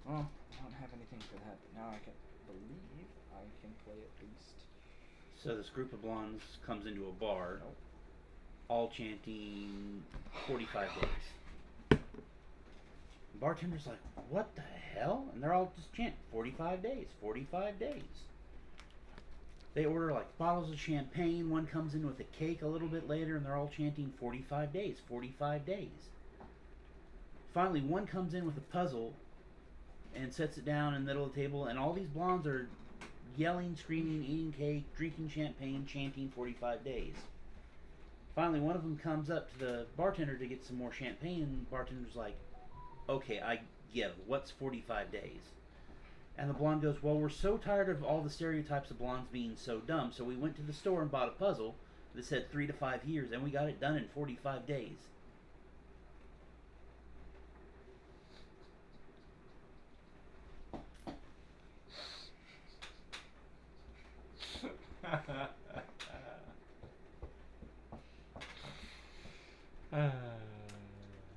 Well, I don't have anything for that, but now I can believe I can play at least. So this group of blondes comes into a bar, Nope. all chanting 45 days. The bartender's like, what the hell? And they're all just chanting 45 days, 45 days. They order like bottles of champagne. One comes in with a cake a little bit later, and they're all chanting 45 days, 45 days. Finally, one comes in with a puzzle and sets it down in the middle of the table, and all these blondes are yelling, screaming, eating cake, drinking champagne, chanting 45 days. Finally, one of them comes up to the bartender to get some more champagne, and the bartender's like, okay, I get it. What's 45 days? And the blonde goes, well, we're so tired of all the stereotypes of blondes being so dumb, so we went to the store and bought a puzzle that said 3 to 5 years, and we got it done in 45 days.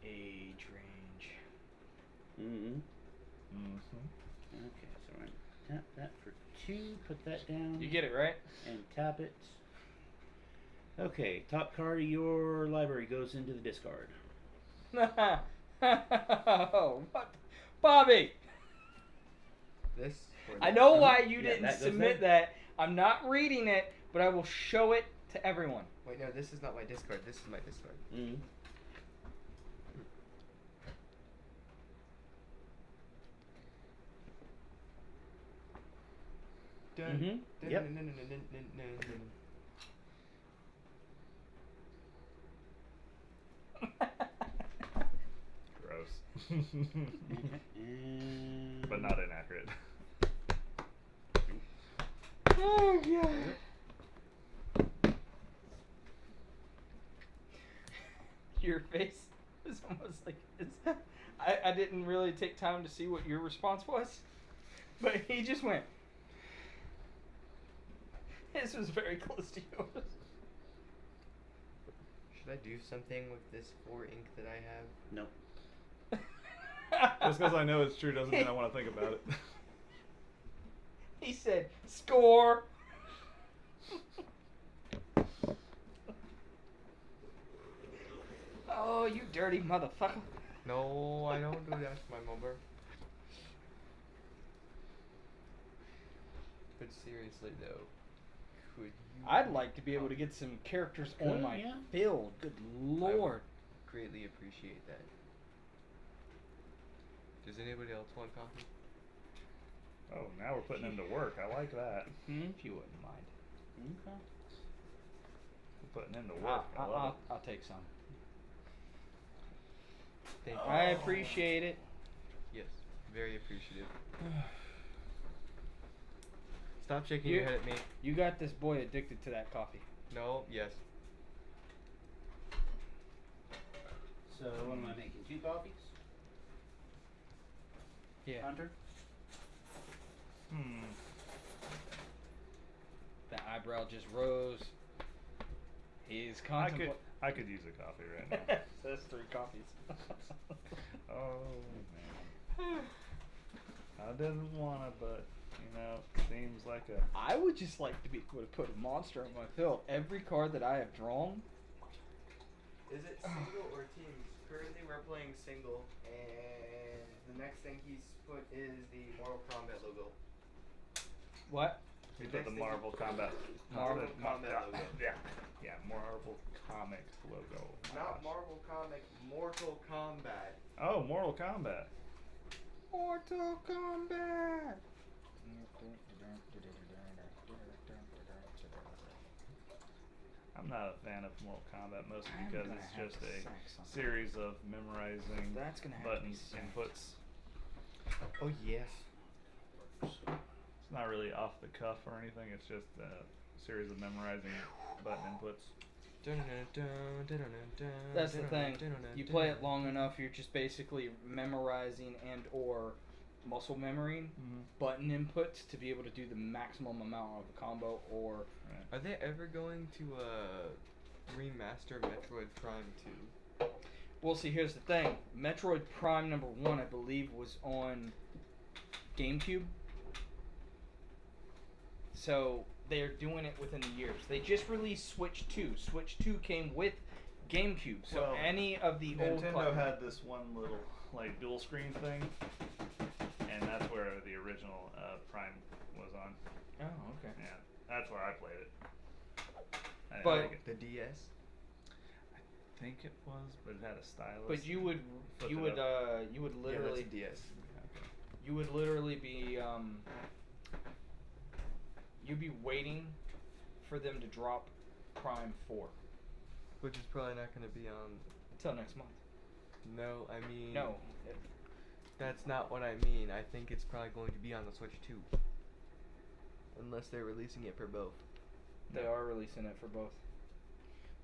Age range. Mm-hmm. Mm-hmm. Okay, so I'm gonna tap that for 2, put that down, You get it, right? and tap it. Okay, top card of your library goes into the discard. Oh, what? Bobby! This? Or I that? know why you Yeah, didn't that goes submit there. that. I'm not reading it, but I will show it to everyone. Wait, no, this is not my discard. This is my discard. Mm-hmm. Dun, Mhm. dun, Yep. dun, dun, dun, dun, dun, dun, dun. Gross. And But not inaccurate. Oh, yeah. Your face was almost like his. I didn't really take time to see what your response was, but he just went. His was very close to yours. Should I do something with this 4 ink that I have? Nope. Just because I know it's true doesn't mean I want to think about it. He said, "Score." Oh, you dirty motherfucker. No, I don't do that, my mother. But seriously though, could you? I'd like to be able to get some characters on Good, my yeah. field. Good lord. Greatly appreciate that. Does anybody else want coffee? Oh, now we're putting him to work. I like that. If you wouldn't mind. Okay. We're putting him to work. I love I'll take some. Thank you. I appreciate it. Yes, very appreciative. Stop shaking your head at me. You got this boy addicted to that coffee. No, yes. So what am I making? 2 coffees? Yeah. Hunter? it. Hmm. The eyebrow just rose. He's contemplating. I could use a coffee right now. That's 3 coffees. Oh man. I didn't wanna, but you know, seems like a. I would just like to be able to put a monster on my field. Every card that I have drawn. Is it single or teams? Currently we're playing single, and the next thing he's put is the Mortal Kombat logo. What? We put the Marvel Combat. Marvel Kombat logo. Yeah, Marvel Comic logo. Not Marvel Comic, Mortal Kombat. Oh, Mortal Kombat. Mortal Kombat. I'm not a fan of Mortal Kombat, mostly I'm because gonna it's have just to a sack something. series of memorizing That's gonna have to be buttons sacked. inputs. Oh yes. It's not really off the cuff or anything. It's just series of memorizing button inputs. That's the thing. You play it long enough, you're just basically memorizing and or muscle memorying button inputs to be able to do the maximum amount of a combo. Or Are they ever going to remaster Metroid Prime 2? well, see, here's the thing. Metroid Prime number 1, I believe, was on GameCube. So they're doing it within the years. They just released Switch 2. Switch 2 came with GameCube. So Well, any of the old Nintendo had this one little like dual screen thing, and that's where the original Prime was on. Oh, okay. Yeah, that's where I played it. I didn't But- like it. The DS? I think it was, but it had a stylus. But you would literally Yeah, that's a DS. you would literally be you'd be waiting for them to drop Prime 4 Which is probably not going to be on... until next month. No, I mean... No. That's not what I mean. I think it's probably going to be on the Switch 2. Unless they're releasing it for both. They are releasing it for both.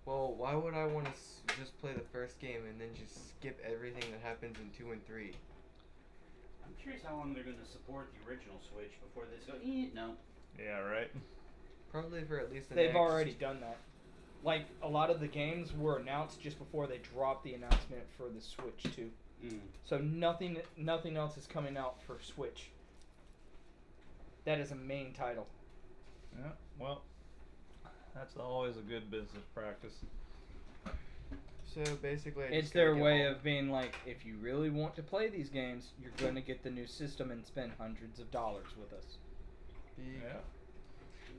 Well, why would I want to just play the first game and then just skip everything that happens in 2 and 3? I'm curious how long they're going to support the original Switch before they go, no. Yeah, right. Probably for at least the They've next... already done that. Like, a lot of the games were announced just before they dropped the announcement for the Switch 2. So nothing else is coming out for Switch. That is a main title. Yeah. Well, that's always a good business practice. So basically, I It's just gotta their get way home. of being like, if you really want to play these games, you're going to get the new system and spend hundreds of dollars with us. Yeah.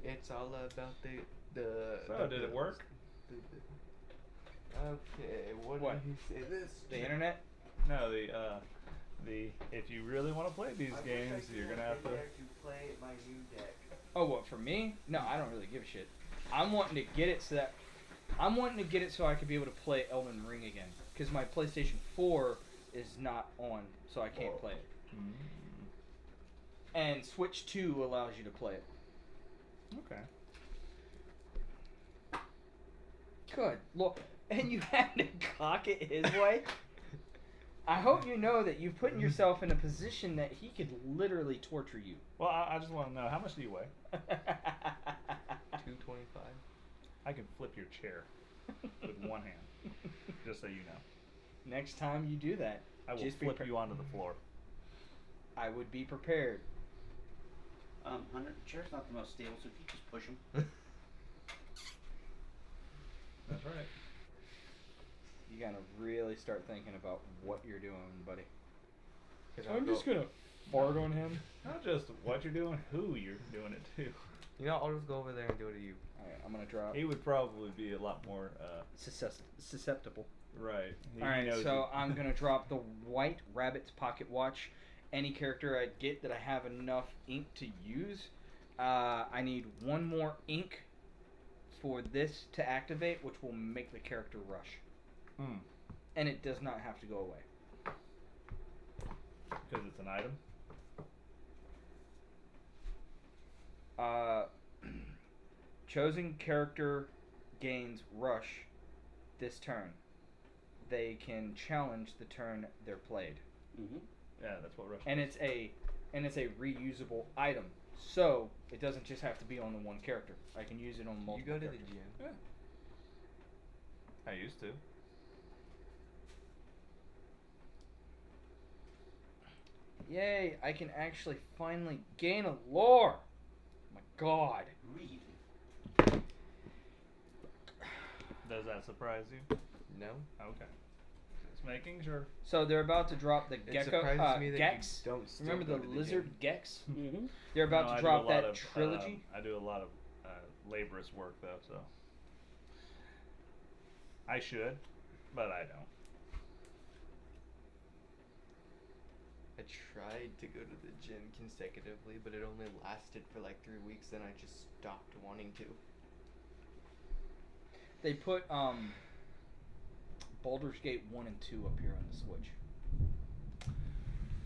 It's all about the So did it work? Okay, what What? did he say? This. The internet? No, the if you really want to play these games, you're gonna have to. play my new deck. Oh, what, for me? No, I don't really give a shit. I'm wanting to get it so I could be able to play Elden Ring again. Because my PlayStation 4 is not on, so I can't play it. And Switch 2 allows you to play it. Okay. Good. Look, and you had to cock it his way? I hope you know that you've put yourself in a position that he could literally torture you. Well, I just want to know, how much do you weigh? 225. I can flip your chair with one hand, just so you know. Next time you do that, I will just be flip you onto the floor. I would be prepared. Hunter, the chair's not the most stable, so if you just push him. That's right. You gotta really start thinking about what you're doing, buddy. I'm just gonna fart on him. Not just what you're doing, who you're doing it to. You know, I'll just go over there and do it to you. Alright, I'm gonna drop. He would probably be a lot more, Susceptible. right. He Alright, knows so you. I'm gonna drop the White Rabbit's Pocket Watch. Any character I get that I have enough ink to use. I need one more ink for this to activate, which will make the character rush. And it does not have to go away. Because it's an item? Chosen character gains rush this turn. They can challenge the turn they're played. Yeah, that's what rush And is. it's a reusable item. So it doesn't just have to be on the one character. I can use it on multiple You go to the characters. gym. Yeah. I used to. Yay, I can actually finally gain a lore. My god. Read. Does that surprise you? No. Okay. Just making sure. So they're about to drop the It gecko surprises me that Gex. you don't still Remember go the to the lizard gym. Gex? Mm-hmm. They're about No, I to do a drop lot that of, trilogy. I do a lot of laborious work though, so I should, but I don't. I tried to go to the gym consecutively, but it only lasted for like 3 weeks, then I just stopped wanting to. They put Baldur's Gate 1 and 2 up here on the Switch.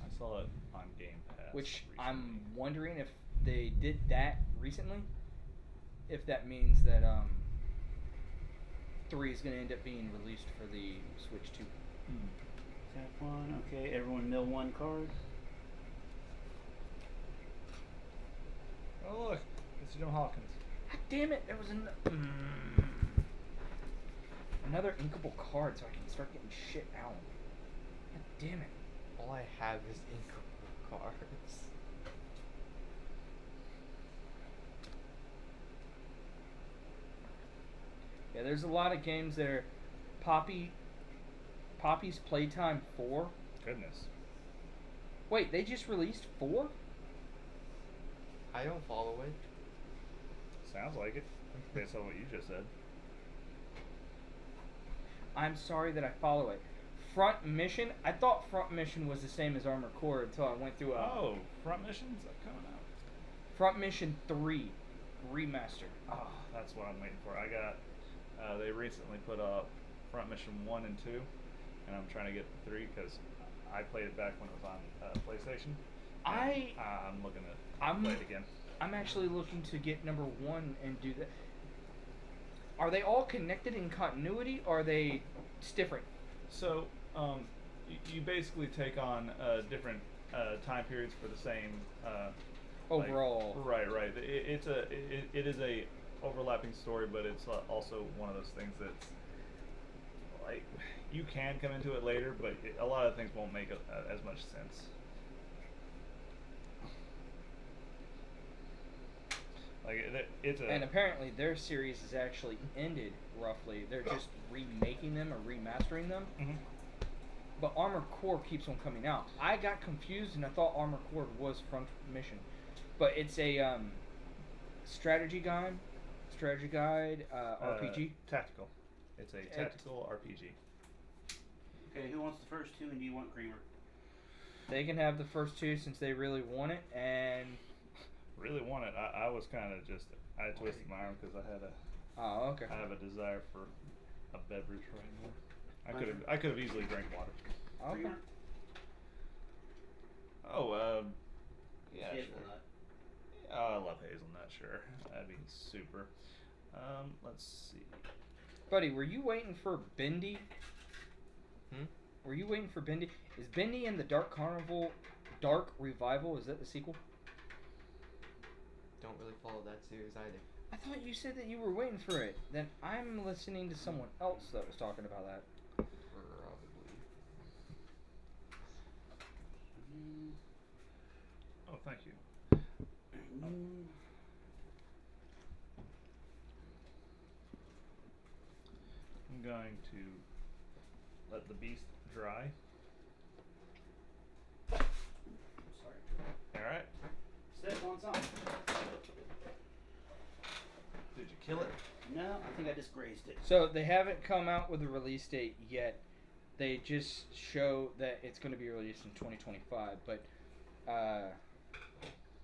I saw it on Game Pass. Which recently. I'm wondering if they did that recently if that means that 3 is going to end up being released for the Switch 2. Tap one. Okay, everyone mill one card. Oh look, it's Jim Hawkins. God damn it! There was another inkable card, so I can start getting shit out. God damn it! All I have is inkable cards. Yeah, there's a lot of games that are Poppy's Playtime 4. Goodness. Wait, they just released 4? I don't follow it. Sounds like it, based on what you just said. I'm sorry that I follow it. Front Mission? I thought Front Mission was the same as Armored Core until I went through a... Oh, Front Mission's coming out. Front Mission 3 Remaster. Oh, that's what I'm waiting for. I got... they recently put up Front Mission 1 and 2, and I'm trying to get the 3 because I played it back when it was on PlayStation. I'm looking to play it again. I'm actually looking to get number 1 and do that. Are they all connected in continuity, or are they different? So, you basically take on different time periods for the same Overall. Right. It is a overlapping story, but it's also one of those things that's like you can come into it later, but a lot of things won't make as much sense. Like it's a And apparently their series is actually ended roughly. They're just remaking them or remastering them. Mhm. But Armored Core keeps on coming out. I got confused and I thought Armored Core was Front Mission, but it's a strategy guide RPG. Tactical. It's a tactical RPG. Okay, who wants the first two, and do you want Creamer? They can have the first 2 since they really want it, and Really want it. I was kind of just I twisted my arm because okay. I have a desire for a beverage right now. I could have easily drank water. Okay. Creamer? Oh, yeah, sure. Hazelnut. Oh, I love hazelnut. Sure, that'd be super. Let's see. Buddy, were you waiting for Bendy? Hmm? Were you waiting for Bendy? Is Bendy in the Dark Revival? Is that the sequel? Don't really follow that series either. I thought you said that you were waiting for it. Then I'm listening to someone else that was talking about that. Probably. Oh, thank you. I'm going to let the beast dry. Sorry. All right. Step on something. Did you kill it? No, I think I just grazed it. So they haven't come out with a release date yet. They just show that it's going to be released in 2025, but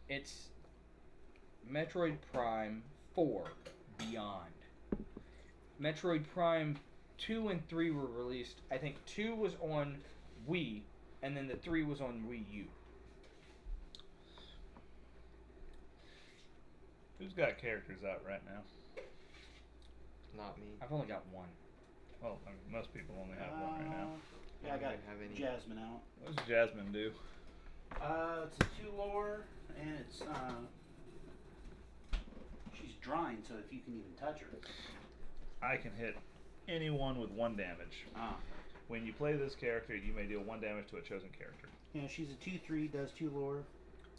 it's Metroid Prime 4 Beyond. Metroid Prime 2 and 3 were released. I think 2 was on Wii, and then the 3 was on Wii U. Who's got characters out right now? Not me. I've only got 1. Well, I mean, most people only have one right now. Yeah, I got don't have any. Jasmine out. What does Jasmine do? It's a 2 lore, and it's she's drying, so if you can even touch her. I can hit anyone with 1 damage. When you play this character, you may deal 1 damage to a chosen character. Yeah, she's a 2/3, does 2 lore.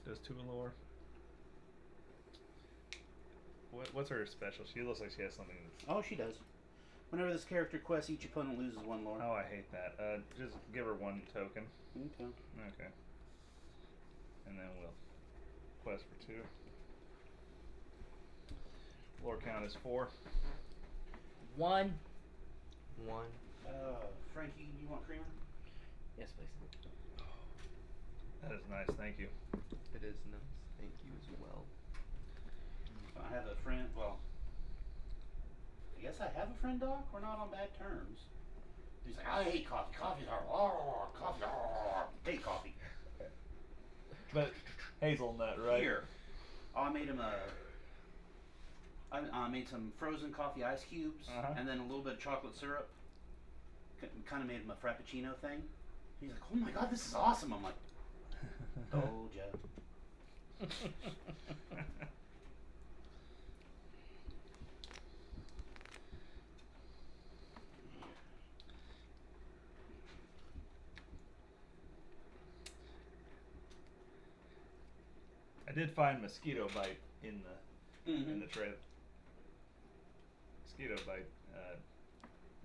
Does 2 lore. What's her special? She looks like she has something that's... Oh, she does. Whenever this character quests, each opponent loses 1 lore. Oh, I hate that. Just give her 1 token. Okay. Okay. And then we'll quest for 2. Lore count is 4. 1. 1. Frankie, you want Creamer? Yes, please. That is nice, thank you. It is nice. Thank you as well. I have a friend, well, I guess I have a friend, Doc. We're not on bad terms. He's like, I hate coffee. Coffee's hard. Coffee, hate coffee. But hazelnut, right? Here. Oh, I made him a I made some frozen coffee ice cubes and then a little bit of chocolate syrup. Kind of made him a frappuccino thing. He's like, "Oh my god, this is awesome!" I'm like, "Told ya." I did find mosquito bite in the tray. Mosquito bite.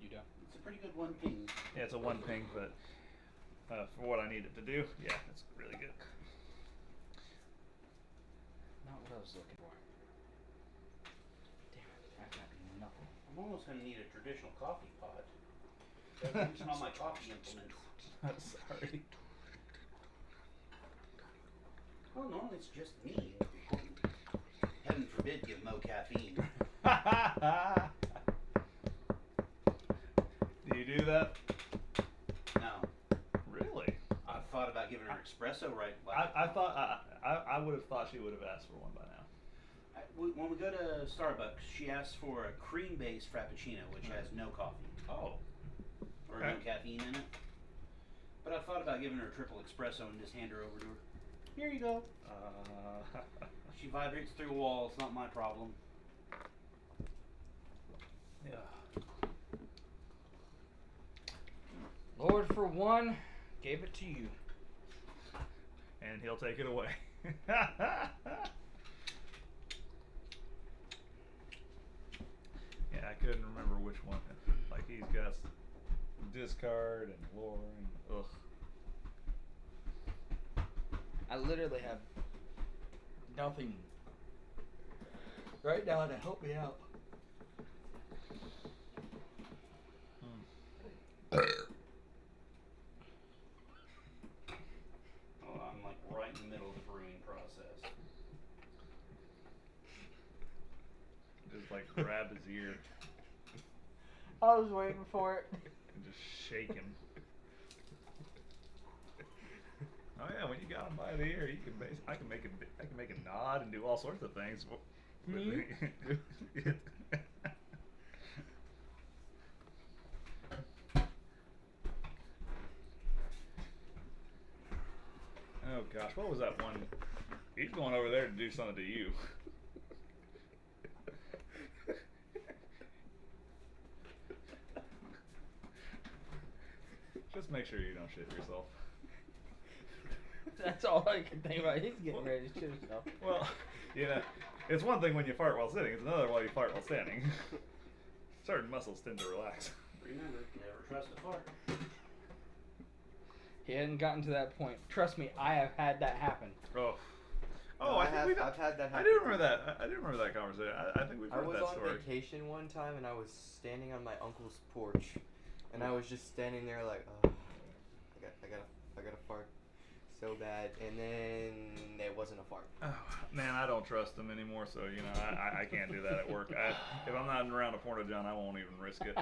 You do. It's a pretty good one ping. Yeah, it's a 1 ping, but for what I need it to do, yeah, it's really good. Not what I was looking for. Damn it, I got nothing. I'm almost gonna need a traditional coffee pot. It's not my coffee implements. Sorry. Well, normally it's just me. Heaven forbid give Mo caffeine. Do you do that? No. Really? I thought about giving her espresso right. I thought I would have thought she would have asked for one by now. When we go to Starbucks, she asks for a cream-based frappuccino, which has no coffee Oh. or Okay. no caffeine in it. But I thought about giving her a triple espresso and just hand her over to her. Here you go. She vibrates through a wall. It's not my problem. Yeah. Lord, for one, gave it to you. And he'll take it away. Yeah, I couldn't remember which one. Like he's got discard and lore and ugh. I literally have nothing right now to help me out. Oh, I'm like right in the middle of the brewing process. Just like grab his ear I was waiting for it. and just shake him. Oh yeah, when you got him by the ear, you can I can make him nod and do all sorts of things. Me? Oh gosh, what was that one? He's going over there to do something to you. Just make sure you don't shit yourself. That's all I can think about. He's getting ready to shoot himself. Well, you know, it's one thing when you fart while sitting, it's another while you fart while standing. Certain muscles tend to relax. Remember, never trust a fart. He hadn't gotten to that point. Trust me, I have had that happen. Oh. No, Oh, I think we've I've had that happen. I do remember that. I do remember that conversation. I think we've I heard was that on story. vacation one time and I was standing on my uncle's porch, and I was just standing there like, oh, I gotta fart so bad, and then it wasn't a fart. Oh, man, I don't trust them anymore, so you know I can't do that at work. If I'm not around a porta john, I won't even risk it.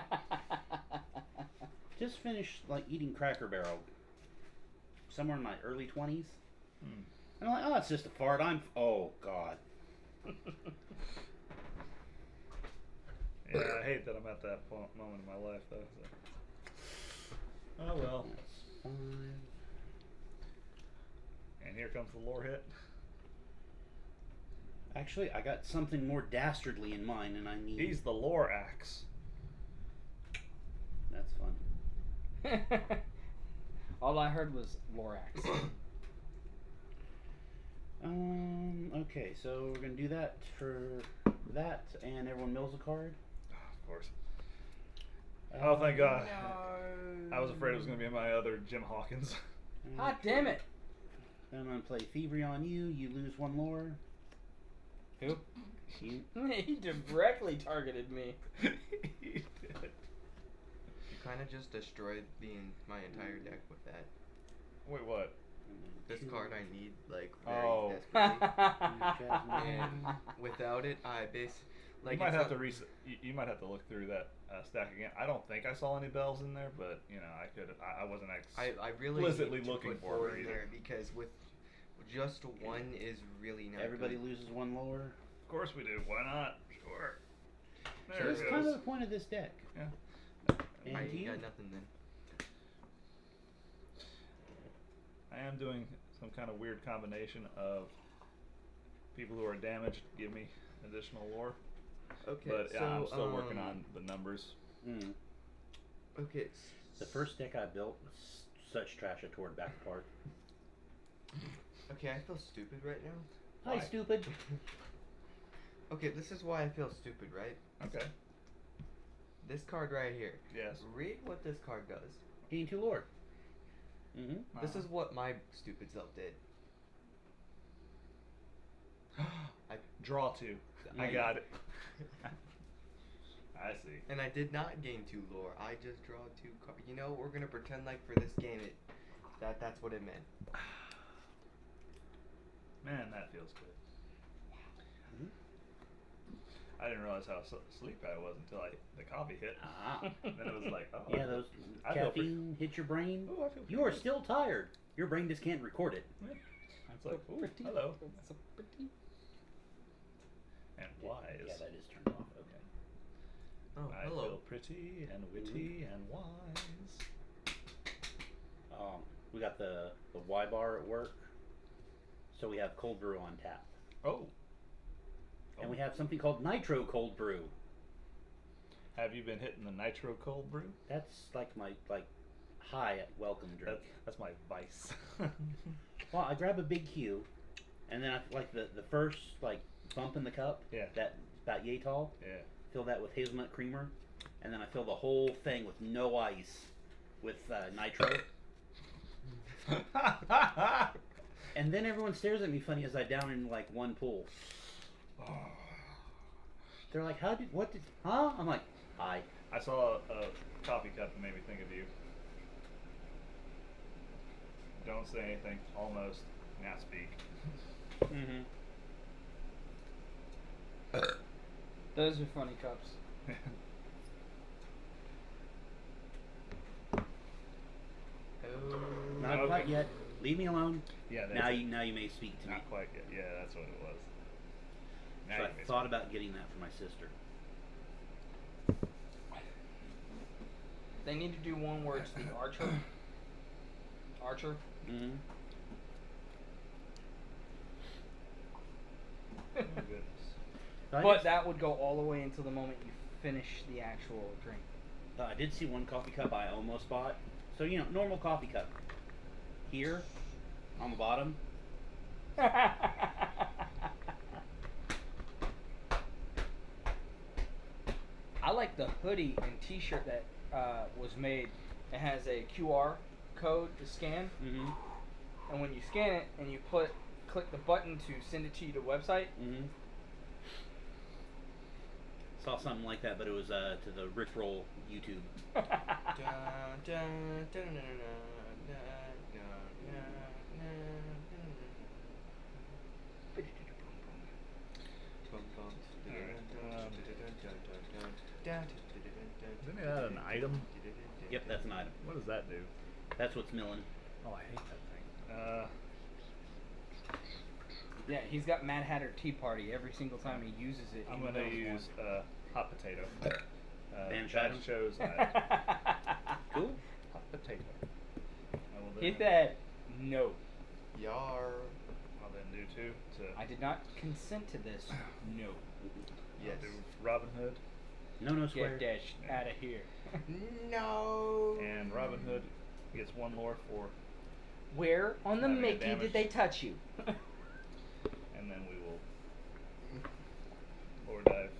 Just finished like eating Cracker Barrel. Somewhere in my early 20s. And I'm like, oh, it's just a fart. Oh god. Yeah, I hate that I'm at that moment in my life, though. So. Oh well. That's fine. And here comes the lore hit. Actually, I got something more dastardly in mind, and I need. He's the lore axe. That's fun. All I heard was Lorax. Okay, so we're gonna do that for that, and everyone mills a card. Of course. Oh, thank God. I was afraid it was going to be my other Jim Hawkins. God damn it. Then I'm gonna play Thievery on you. You lose one lore. Who? You. He directly targeted me. He did. You kind of just destroyed my entire deck with that. Wait, what? This card I need like Oh. very desperately, and without it, I like you might it's have not- to you might have to look through that stack again. I don't think I saw any bells in there, but you know I could. I wasn't I really explicitly need to looking put for four it in either. there because with just one is really not Everybody good. loses one lore. Of course we do. Why not? Sure. So There that's it kind of goes. the point of this deck. Yeah. And I to you? got nothing then. I am doing some kind of weird combination of people who are damaged give me additional lore. Okay, But so I'm still working on the numbers. Mm. Okay. The first deck I built was such trash I tore it back apart. Okay, I feel stupid right now. Hi, Why? stupid. Okay, this is why I feel stupid, right? Okay. This card right here. Yes. Read what this card does. Gain 2 lore. Mm-hmm. This is what my stupid self did. Draw 2. I got it. I see. And I did not gain 2 lore. I just draw 2 cards. You know, we're gonna pretend like for this game that's what it meant. Man, that feels good. Mhm. I didn't realize how sleepy I was until the coffee hit. Ah. Then it was like, oh. Yeah, those I feel caffeine hit your brain. Ooh, I feel You are pretty still tired. Your brain just can't record it. good. It's like, ooh, hello. So pretty. And wise. Yeah, that is turned off. Okay. Oh, I hello. feel pretty and witty and wise. We got the Y bar at work, so we have cold brew on tap, Oh. and we have something called nitro cold brew. Have you been hitting the nitro cold brew? That's like my high at welcome drink. That's my vice. Well, I grab a big cube, and then I like the first bump in the cup. Yeah. That's about yay tall. Yeah. Fill that with hazelnut creamer, and then I fill the whole thing with no ice, with nitro. And then everyone stares at me funny as I down in one pull. They're like, huh? I'm like, hi. I saw a coffee cup that made me think of you. Don't say anything. Almost. Now speak. Mm-hmm. Those are funny cups. Oh. Not Okay. quite yet. Leave me alone. Yeah. Now you may speak to me. Not quite yet. Yeah, that's what it was. Now So you I may thought speak. about getting that for my sister. They need to do one where it's the archer. Archer. Mm-hmm. Oh, goodness. But that would go all the way until the moment you finish the actual drink. I did see one coffee cup I almost bought. So normal coffee cup. Here, on the bottom. I like the hoodie and T-shirt that was made. It has a QR code to scan, Mm-hmm. and when you scan it and you click the button to send it to the website. Mm-hmm. Saw something like that, but it was to the Rickroll YouTube. Dun, dun, dun, dun, dun, dun, Isn't that an item? Yep, that's an item. What does that do? That's what's milling. Oh, I hate that thing. Yeah, he's got Mad Hatter Tea Party every single time he uses it. I'm he gonna knows use hot potato. Banish that item? shows one. Cool. hot potato. I will He then, said no. Yar. I'll then do two to I did not consent to this. No. Yes. do Robin Hood, No square. Get that out of here. No. and Robin Hood gets one lore for, Where on the Having a Mickey damage. did they touch you? and then we will lore dive.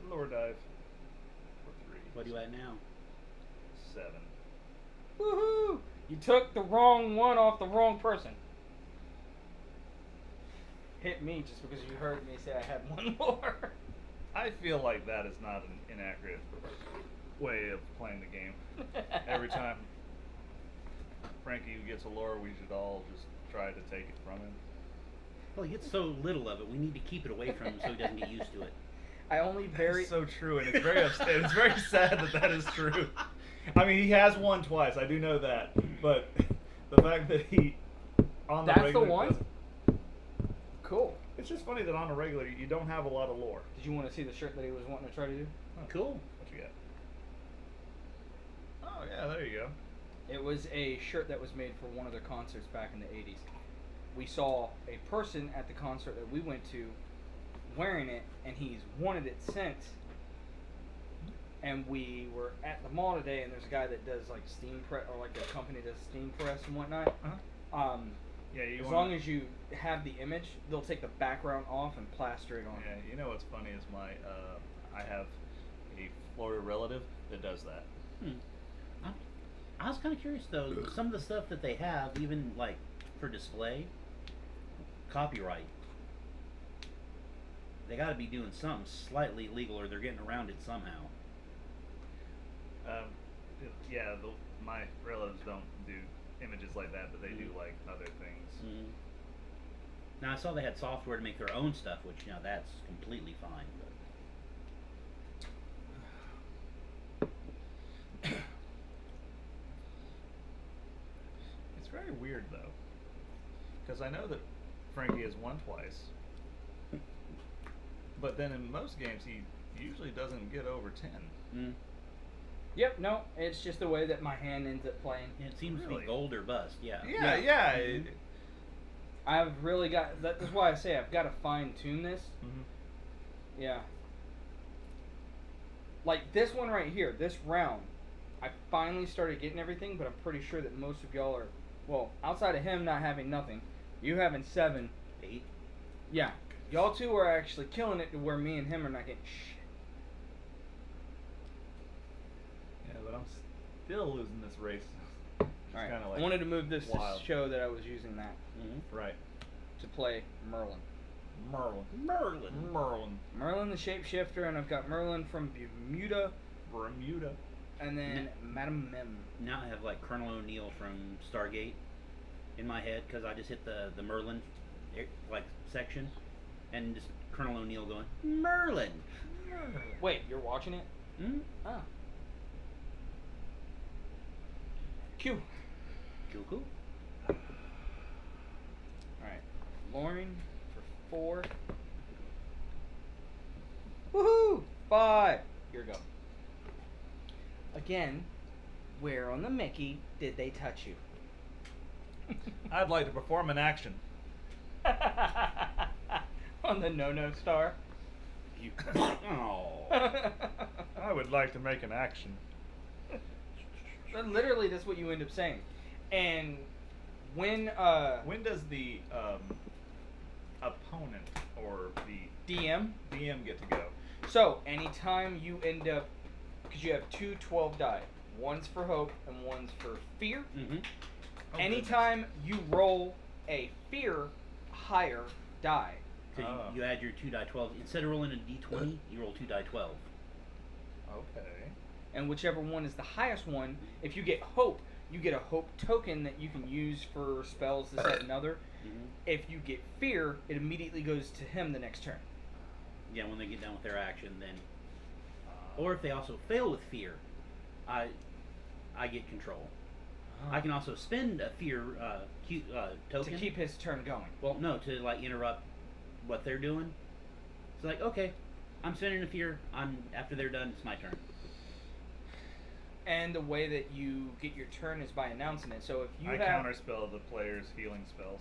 Lore dive for 3. What are you at now? 7. Woohoo! You took the wrong one off the wrong person. Hit me just because you heard me say I had one more. I feel like that is not an inaccurate way of playing the game. Every time Frankie gets a lore, we should all just try to take it from him. Well, he gets so little of it. We need to keep it away from him so he doesn't get used to it. I only very It's so true, and it's very it's very sad that that is true. I mean, he has won twice. I do know that, but the fact that he on the That's the regular one? doesn't- cool. It's just funny that on a regular you don't have a lot of lore. Did you want to see the shirt that he was wanting to try to do? Cool. What you got? Oh yeah, there you go. It was a shirt that was made for one of their concerts back in the 80s. We saw a person at the concert that we went to wearing it, and he's wanted it since. And we were at the mall today, and there's a guy that does like steam press, or like a company that does steam press and whatnot. Yeah, you As long as you have the image, they'll take the background off and plaster it on. Yeah, you know what's funny is I have a Florida relative that does that. I was kind of curious though. Some of the stuff that they have, even like for display, copyright. They got to be doing something slightly illegal, or they're getting around it somehow. Yeah, my relatives don't do images like that, but they do like other things. Mm. Now I saw they had software to make their own stuff, which that's completely fine. But It's very weird though, because I know that Frankie has won twice, but then in most games he usually doesn't get over 10. Mm. Yep, no, it's just the way that my hand ends up playing. It seems to Really? be gold or bust. Yeah. Yeah. Mhm. I've really got, that's why I say I've got to fine tune this. Mm-hmm. Yeah. Like this one right here, this round, I finally started getting everything, but I'm pretty sure that most of y'all are, well, outside of him not having nothing, you having 7. 8. Yeah. Y'all two are actually killing it to where me and him are not getting shit. Yeah, but I'm still losing this race. Alright, kinda like I wanted to move this wild. to show that I was using that Right. to play Merlin. Merlin. Merlin the shapeshifter, and I've got Merlin from Bermuda, and then Madame Mim. Now I have like Colonel O'Neill from Stargate in my head because I just hit the Merlin like section, and just Colonel O'Neill going Merlin. Wait, you're watching it? Hmm? Ah. Q. Cool. Alright. Lauren for 4. Woohoo! 5. Here we go. Again, where on the Mickey did they touch you? I'd like to perform an action. On the no star. You. Oh. I would like to make an action. Literally, that's what you end up saying. And when does the opponent or the DM. DM get to go? So anytime you end up, because you have 2 12 die, one's for hope and one's for fear. Mm-hmm. Oh, Anytime you roll a fear higher die. So you add your 2 die 12 instead of rolling a d20, you roll 2 die 12. Okay. And whichever one is the highest one, if you get hope, you get a hope token that you can use for spells, this, that, and other. Mm-hmm. If you get fear, it immediately goes to him the next turn. Yeah, when they get done with their action, then. Or if they also fail with fear, I get control. I can also spend a fear token To keep his turn going. Well, no, to like interrupt what they're doing. It's like, okay, I'm spending a fear. After they're done, it's my turn. And the way that you get your turn is by announcing it. So if you I have counterspell the player's healing spells.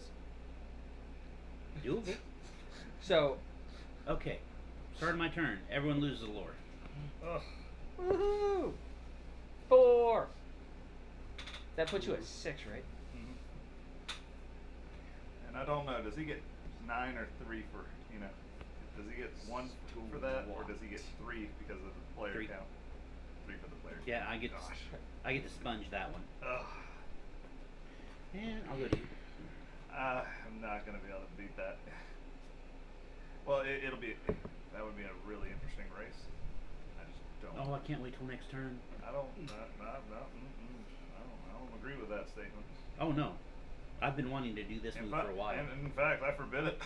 Doable. So Okay, started my turn. Everyone loses a lore. Ugh. woohoo! 4. That puts you at 6, right? And I don't know, does he get 9 or 3 for, does he get 1 for that, or does he get 3 because of the player 3. count? 3 for the player. Yeah, I get Gosh. to sponge that one. Ugh. And I'll go to you. I'm not gonna be able to beat that. Well, that would be a really interesting race. I just don't. Oh, I can't wait till next turn. I don't agree with that statement. Oh no, I've been wanting to do this move for a while. And in fact, I forbid it.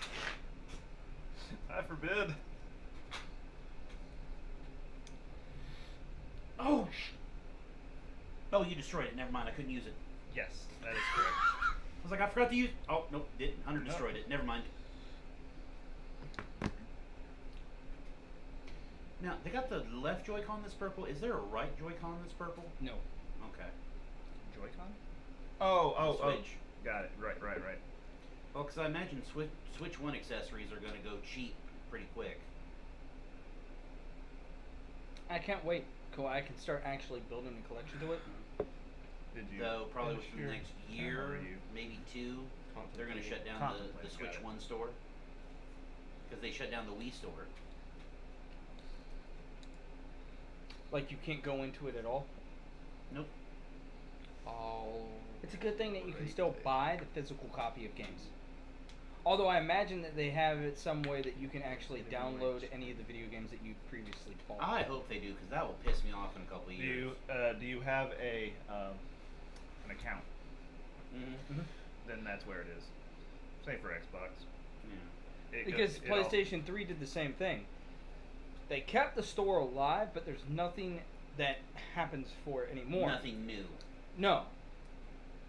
I forbid. Oh, oh, you destroyed it. Never mind, I couldn't use it. Yes, that is correct. I was like, I forgot to use. Oh, nope, didn't. Hunter destroyed it. Never mind. Now, they got the left Joy-Con that's purple. Is there a right Joy-Con that's purple? No. Okay. Joy-Con? Oh. Switch. Got it. Right. Well, because I imagine Switch 1 accessories are going to go cheap pretty quick. I can't wait. Cool. I can start actually building a collection to it. Did you? Though, probably finish within the your next time, year, or you maybe 2, they're going to shut down the Contemplate, Switch got it. 1 store. Because they shut down the Wii store. Like, you can't go into it at all. Nope. Oh. It's a good thing that you can still buy the physical copy of games. Although I imagine that they have it some way that you can actually download any of the video games that you previously bought. I hope they do, because that will piss me off in a couple of years. Do you have a an account? Mm-hmm. Then that's where it is. Same for Xbox. Yeah. Because PlayStation 3 did the same thing. They kept the store alive, but there's nothing that happens for it anymore. Nothing new. No.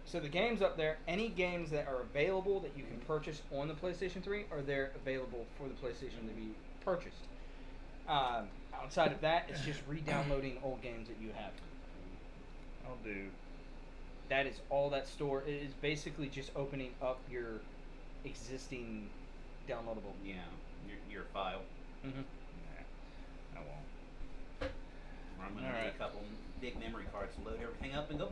So the games up there, any games that are available that you can purchase on the PlayStation 3 are there available for the PlayStation to be purchased. Outside of that, it's just re-downloading old games that you have. I'll do. That is all that store. It is basically just opening up your existing downloadable. Yeah. Your file. Mm-hmm. Nah, I won't. I'm going to Alright. need a couple big memory cards to load everything up and go.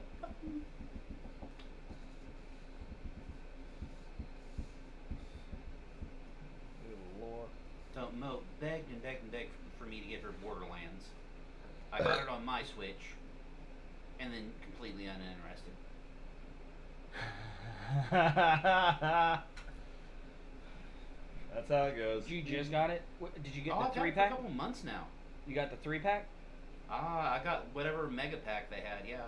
Good lord. So Mo begged and begged and begged for me to get her Borderlands. I got it on my Switch, and then completely uninterested. That's how it goes. You just got it? Did you get Oh, the I've had it for 3-pack? a couple months now. You got the 3-pack? I got whatever mega pack they had. Yeah.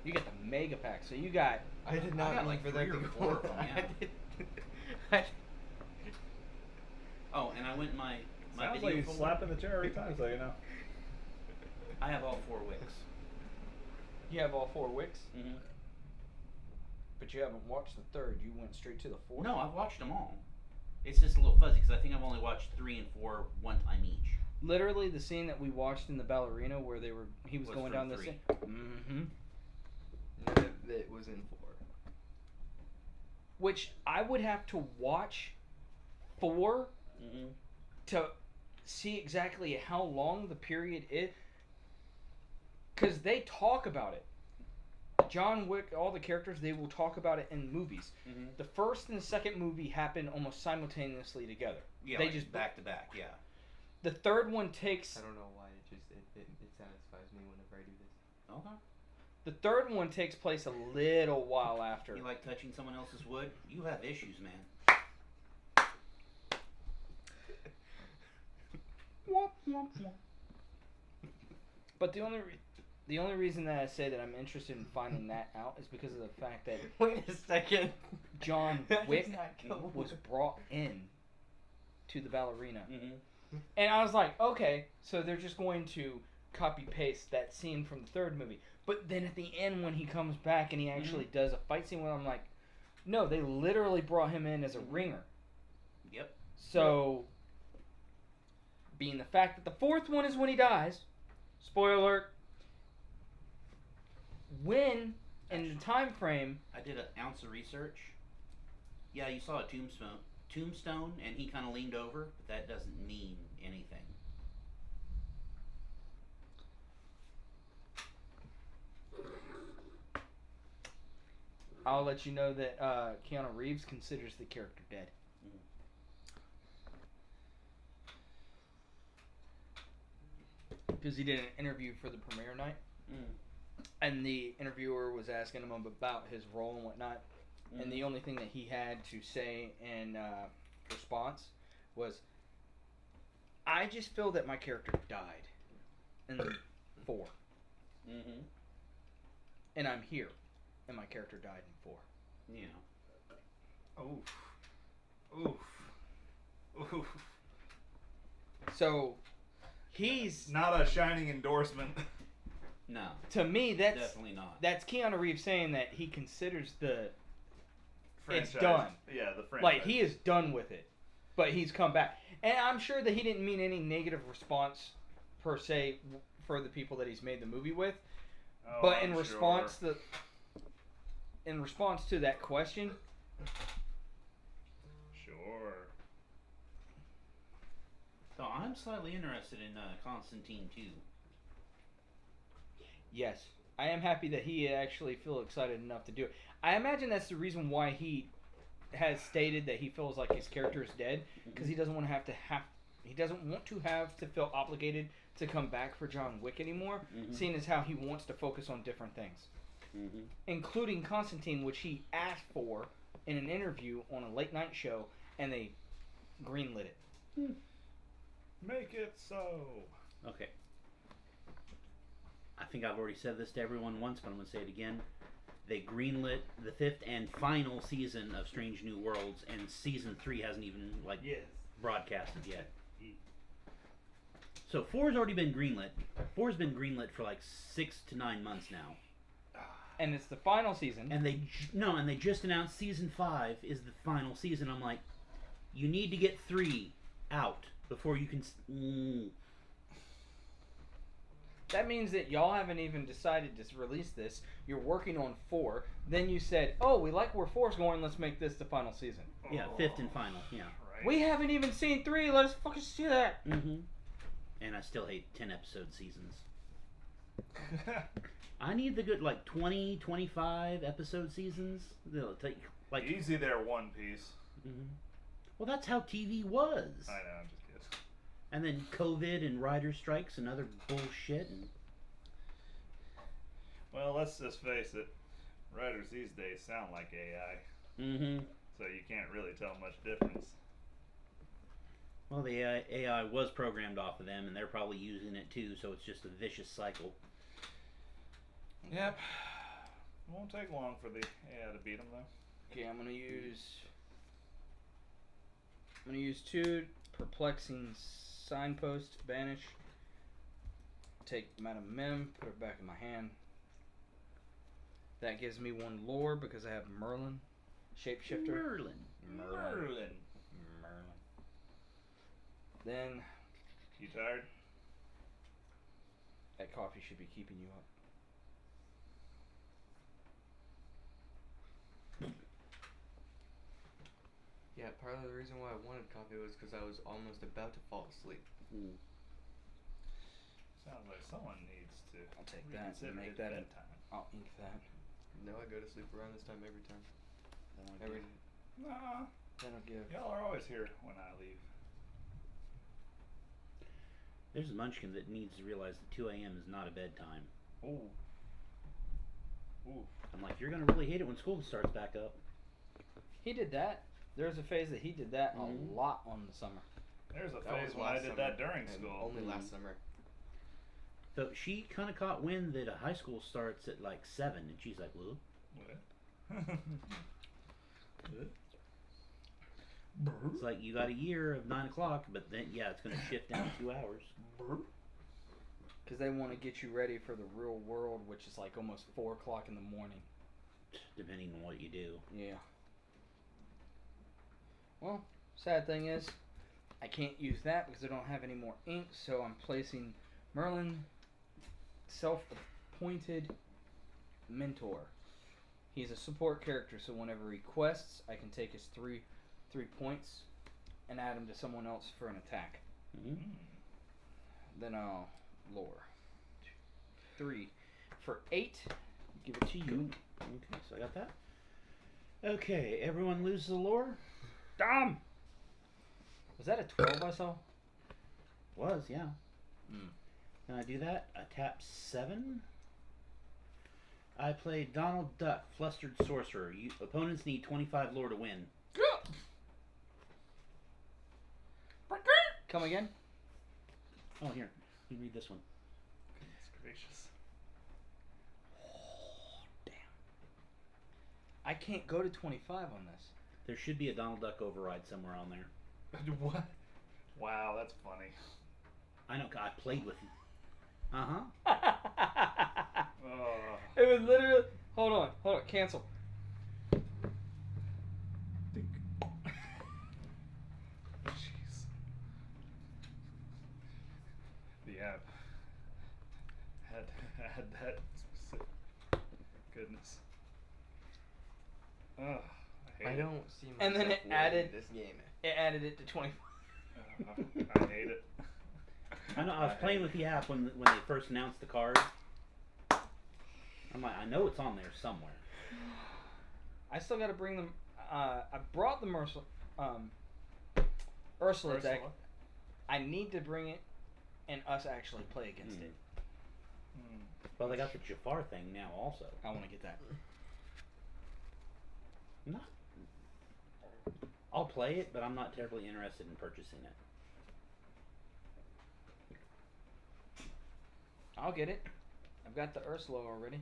You got the mega pack. So you got. I did I not got mean like for 3 that to or go 4 of them, on. yeah. Oh, and I went in my Sounds video like he's folder. slapping the chair every time, so you know. I have all 4 wicks. You have all 4 wicks, Mm-hmm. but you haven't watched the 3rd. You went straight to the 4th. No, I've watched them all. It's just a little fuzzy because I think I've only watched 3 and 4 one time each. Literally, the scene that we watched in the ballerina where he was going from down this 3. thing. Mm-hmm. None of it was in 4. Which I would have to watch 4 Mm-hmm. to see exactly how long the period is. Because they talk about it. John Wick, all the characters, they will talk about it in movies. Mm-hmm. The first and the second movie happen almost simultaneously together. Yeah, they like just back to back. Yeah. The 3rd one takes. I don't know why it satisfies me whenever I do this. Okay. The 3rd one takes place a little while after. You like touching someone else's wood? You have issues, man. But the only reason that I say that I'm interested in finding that out is because of the fact that Wait a second. John That Wick does not go. was brought in to the ballerina. Mm-hmm. And I was like, okay, so they're just going to copy paste that scene from the 3rd movie. But then at the end when he comes back and he actually does a fight scene with him, I'm like, no, they literally brought him in as a ringer. Yep. So, being the fact that the 4th one is when he dies, spoiler alert, when in the time frame, I did an ounce of research. Yeah, you saw a tombstone, and he kind of leaned over, but that doesn't mean anything. I'll let you know that Keanu Reeves considers the character dead. Because he did an interview for the premiere night, and the interviewer was asking him about his role and whatnot, and the only thing that he had to say in response was, I just feel that my character died in 4. Mm-hmm. And I'm here, and my character died in 4. Yeah. Oof. So, he's Not a shining endorsement. No. to me that's Definitely not. that's Keanu Reeves saying that he considers it's Franchise. done. Yeah, the franchise. Like he is done with it, but he's come back. And I'm sure that he didn't mean any negative response per se for the people that he's made the movie with. Oh, But I'm in response to that question, Sure. So I'm slightly interested in Constantine too. yes, I am happy that he actually feel excited enough to do it. I imagine that's the reason why he has stated that he feels like his character is dead, because he doesn't want to have to feel obligated to come back for John Wick anymore, seeing as how he wants to focus on different things, including Constantine, which he asked for in an interview on a late night show, and they greenlit it. Make it so. Okay. I think I've already said this to everyone once, but I'm going to say it again. They greenlit the 5th and final season of Strange New Worlds, and season 3 hasn't even broadcasted yet. So 4's already been greenlit. 4's been greenlit for like 6 to 9 months now. And it's the final season. And they just announced season 5 is the final season. I'm like, you need to get 3 out before you can. That means that y'all haven't even decided to release this. You're working on 4. Then you said, "Oh, we like where 4's going. Let's make this the final season." Yeah, 5th and final. Yeah. Right. We haven't even seen 3. Let us fucking see that. And I still hate 10 episode seasons. I need the good 20, 25 episode seasons. They'll take Easy there, One Piece. Well, that's how TV was. I know, I'm just kidding. And then COVID and writer strikes and other bullshit. And well, let's just face it. Writers these days sound like AI. So you can't really tell much difference. Well, the AI was programmed off of them, and they're probably using it too. So it's just a vicious cycle. Yep. It won't take long for the AI to beat them, though. Okay, I'm gonna use 2 perplexing signposts, banish. Take Madam Mim, put her back in my hand. That gives me 1 lore because I have Merlin, shapeshifter. Merlin. Then You tired? that coffee should be keeping you up. Yeah, part of the reason why I wanted coffee was because I was almost about to fall asleep. Sounds like someone needs to. I'll take that and reconsider make his that bedtime. I'll ink that. No, I go to sleep around this time every time. Then I'll Every give, Nah, then I'll give. y'all are always here when I leave. There's a munchkin that needs to realize that 2 a.m. is not a bedtime. Ooh. I'm like, you're going to really hate it when school starts back up. He did that. There's a phase that he did that a lot on the summer. There's a That phase was when I last did summer, that during and school. only last summer. So she kind of caught wind that a high school starts at like 7, and she's like, well, it's like you got a year of 9 o'clock, but then, yeah, it's going to shift down 2 hours. Because they want to get you ready for the real world, which is like almost 4 o'clock in the morning. Depending on what you do. Yeah. Well, sad thing is, I can't use that because I don't have any more ink, so I'm placing Merlin, self-appointed mentor. He's a support character, so whenever he quests, I can take his three points and add him to someone else for an attack. Then I'll lore. 3 for 8. Give it to you. Okay, so I got that. Okay, everyone loses the lore? Dom! Was that a 12 I saw? Was, yeah. Can I do that? I tap 7. I play Donald Duck, Flustered Sorcerer. Opponents need 25 lore to win. Come again? Oh, here. You read this one. Goodness gracious. Oh, damn. I can't go to 25 on this. There should be a Donald Duck override somewhere on there. What? Wow, that's funny. I know, I played with him. Uh-huh. Oh. It was literally. Hold on, cancel. Jeez. Had to add that specific. Goodness. Ugh, I I hate don't see myself And then it winning added- this game. It added it to 25. it. I hate it. I know. I was I playing hate with the app when they first announced the card. I'm like, I know it's on there somewhere. I still got to bring them. I brought the Ursula deck. I need to bring it and us actually play against it. Well, they got the Jafar thing now also. I want to get that. Not. I'll play it, but I'm not terribly interested in purchasing it. I'll get it. I've got the Ursula already.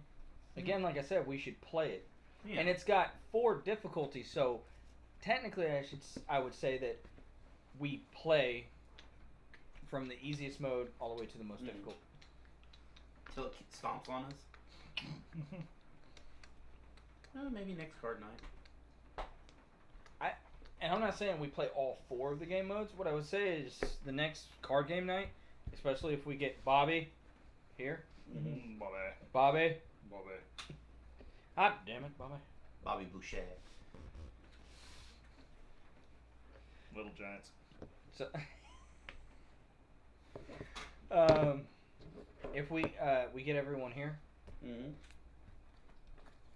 Again, like I said, we should play it. Yeah. And it's got 4 difficulties, so technically I would say that we play from the easiest mode all the way to the most difficult. Till it stomps on us. Maybe next card night. And I'm not saying we play all 4 of the game modes. What I would say is the next card game night, especially if we get Bobby here. Bobby. Hot damn it, Bobby. Bobby Boucher. Little Giants. So, if we get everyone here,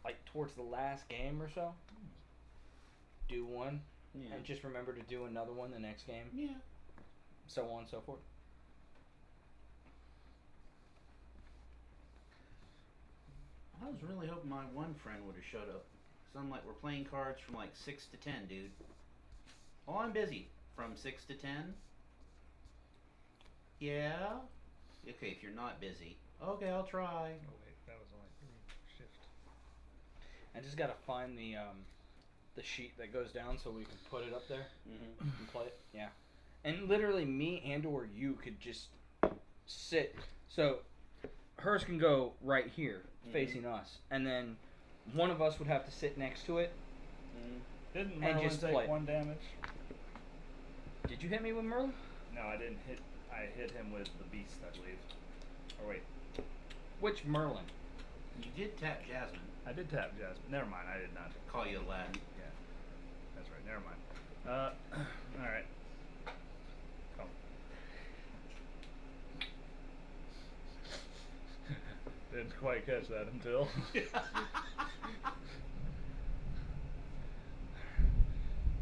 like towards the last game or so, do one, and just remember to do another one the next game. Yeah. So on and so forth. I was really hoping my one friend would have showed up. So I'm like, we're playing cards from like 6 to 10, dude. Well, I'm busy. From 6 to 10? Yeah? Okay, if you're not busy. Okay, I'll try. Oh wait, that was only 3 shift. I just gotta find the sheet that goes down so we can put it up there and play it. Yeah, and literally me and or you could just sit. So hers can go right here facing us, and then one of us would have to sit next to it. Didn't And Merlin just take play. 1 damage? Did you hit me with Merlin? No, I didn't hit. I hit him with the beast, I believe. Or wait, Which Merlin? You did tap Jasmine. I did tap Jasmine. Never mind, I did not. Call you Aladdin. Yeah, that's right. Never mind. All right. Come. Didn't quite catch that until.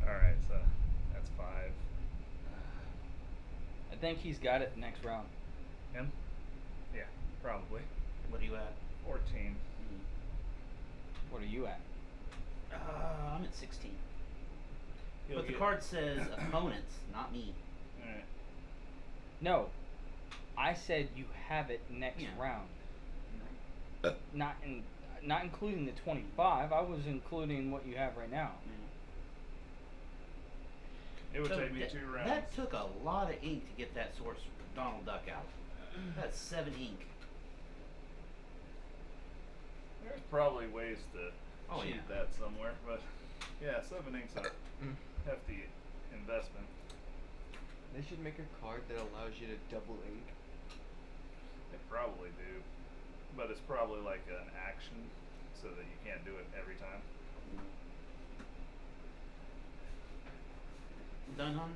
All right, so that's 5. I think he's got it next round. Him? Yeah, probably. What are you at? 14. What are you at? I'm at 16. He'll But the get- card says opponents, not me. All right. No, I said you have it next Yeah. round. Not including the 25. I was including what you have right now. It would So take me that- 2 rounds. That took a lot of ink to get that source Donald Duck out. That's 7 ink. There's probably ways to Oh, cheat yeah. that somewhere, but yeah, 7 ink's a hefty investment. They should make a card that allows you to double ink. They probably do, but it's probably like an action, so that you can't do it every time. Done, hon?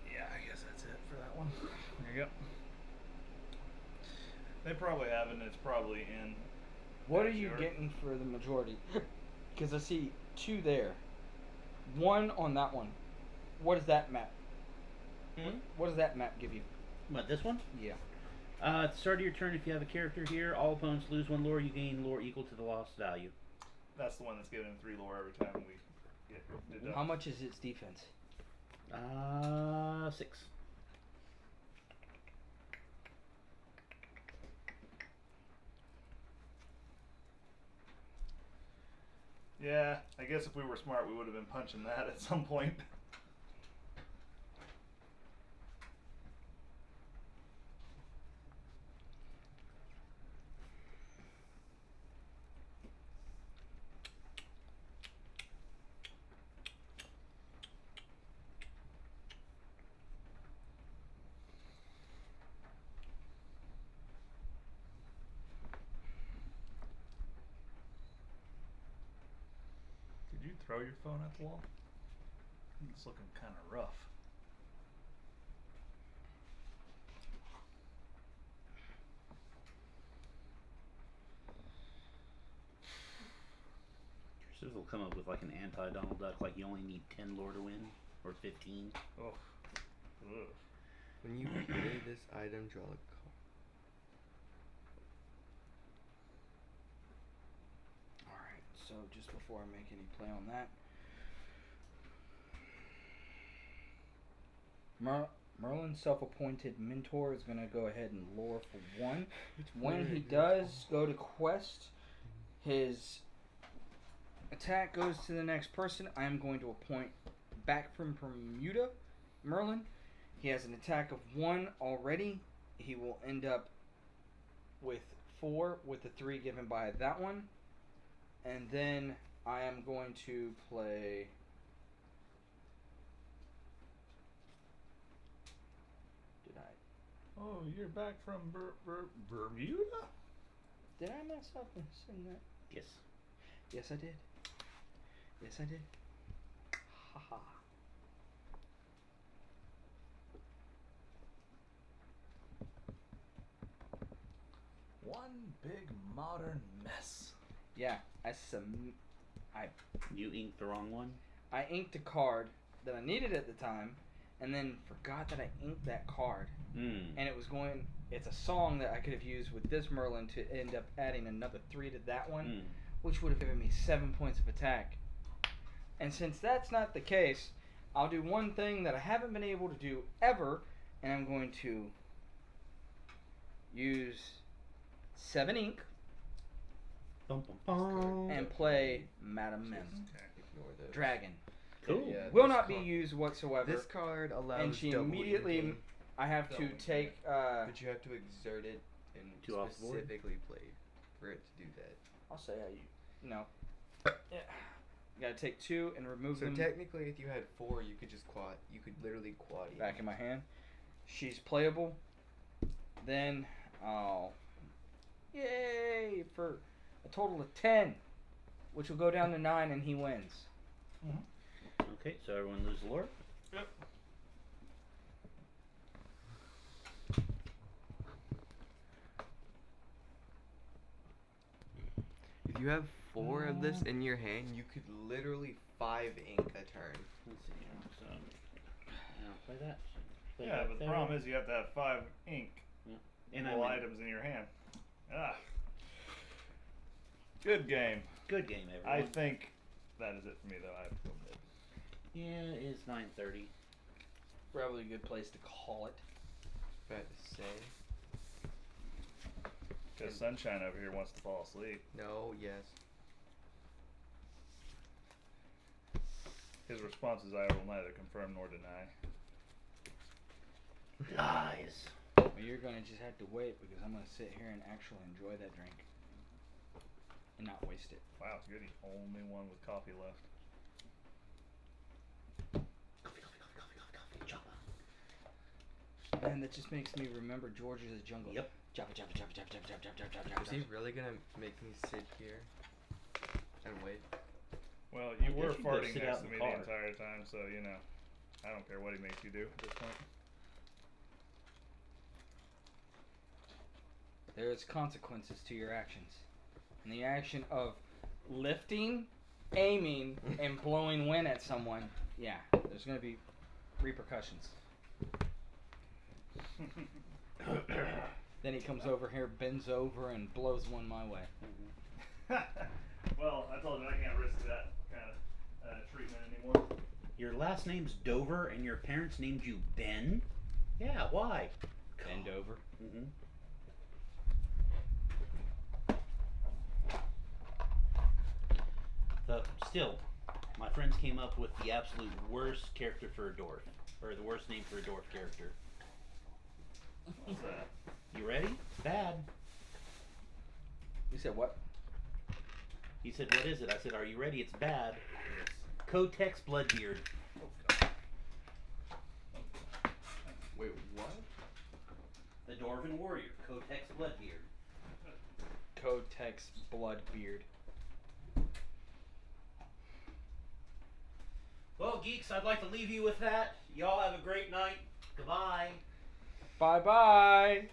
Yeah, I guess that's it for that one. There you go. They probably haven't. It's probably in. What are you backyard. getting for the majority? Because I see 2 there. 1 on that one. What does that map? What does that map give you? What, this one? Yeah. At the start of your turn, if you have a character here, all opponents lose 1 lore. You gain lore equal to the lost value. That's the one that's giving him 3 lore every time we get deduct. How much is its defense? 6. Yeah, I guess if we were smart, we would have been punching that at some point. throw your phone at the wall? It's looking kind of rough. This will come up with like an anti-Donald Duck, like you only need 10 lore to win, or 15. Oh. Ugh. When you play this item, draw a card. Alright, so just before I make any play on that, Merlin's self-appointed mentor is going to go ahead and lore for 1. When he does go to quest, his attack goes to the next person. I am going to appoint back from Bermuda Merlin. He has an attack of 1 already. He will end up with 4 with the 3 given by that one. And then I am going to play... Did I... Oh, you're back from Bermuda? Did I mess up and send that? Yes. Yes, I did. Yes, I did. Haha. One big modern mess. Yeah, I You inked the wrong one? I inked a card that I needed at the time, and then forgot that I inked that card. And it was going... It's a song that I could have used with this Merlin to end up adding another 3 to that one, which would have given me 7 points of attack. And since that's not the case, I'll do one thing that I haven't been able to do ever, and I'm going to use 7 ink Bum, bum, bum. and play Madam Mim. Ignore this. Dragon. Cool. Yeah, Will this not be card- used whatsoever. This card allows and she double immediately... inking, I have to take... but you have to exert it and Two off the board? specifically play for it to do that. I'll say how you... No. Yeah. You gotta take 2 and remove So them technically, if you had 4, you could just quad. You could literally quad. back in my hand. She's playable. Then I'll... Yay! For a total of 10. Which will go down to 9 and he wins. Okay, so everyone loses lore? Yep. If you have 4 of this in your hand, you could literally 5 ink a turn. Let's see. So, now play that. Play Yeah, that but the there. problem is you have to have 5 ink And items in your hand. Ah. Good game. Good game, I everyone. think that is it for me, though. I have to go mid. Yeah, it's 9:30. Probably a good place to call it. Bad to say. Because Sunshine over here wants to fall asleep. No. Yes. His response is, I will neither confirm nor deny. Lies. Well, you're gonna just have to wait because I'm gonna sit here and actually enjoy that drink. And not waste it. Wow, you're the only one with coffee left. Coffee, Java. Man, that just makes me remember George is a Jungle. Yep. Java, Java, Java, Java, Java, Java, Java, Java, Java, Is he Java. really gonna make me sit here and wait? Well, I you were guess you go farting sit next out to in me the the car. entire time, so, you know, I don't care what he makes you do at this point. There's consequences to your actions. And the action of lifting, aiming, and blowing wind at someone, yeah, there's going to be repercussions. Then he comes over here, bends over, and blows one my way. Well, I told you I can't risk that kind of treatment anymore. Your last name's Dover and your parents named you Ben? Yeah, why? Bend over. Mm-hmm. Still, my friends came up with the absolute worst character for a dwarf. Or the worst name for a dwarf character. What's that? You ready? Bad. You said what? He said, what is it? I said, are you ready? It's bad. Kotex Bloodbeard. Wait, what? The Dwarven Warrior. Kotex Bloodbeard. Kotex Bloodbeard. well, geeks, I'd like to leave you with that. Y'all have a great night. Goodbye. Bye bye.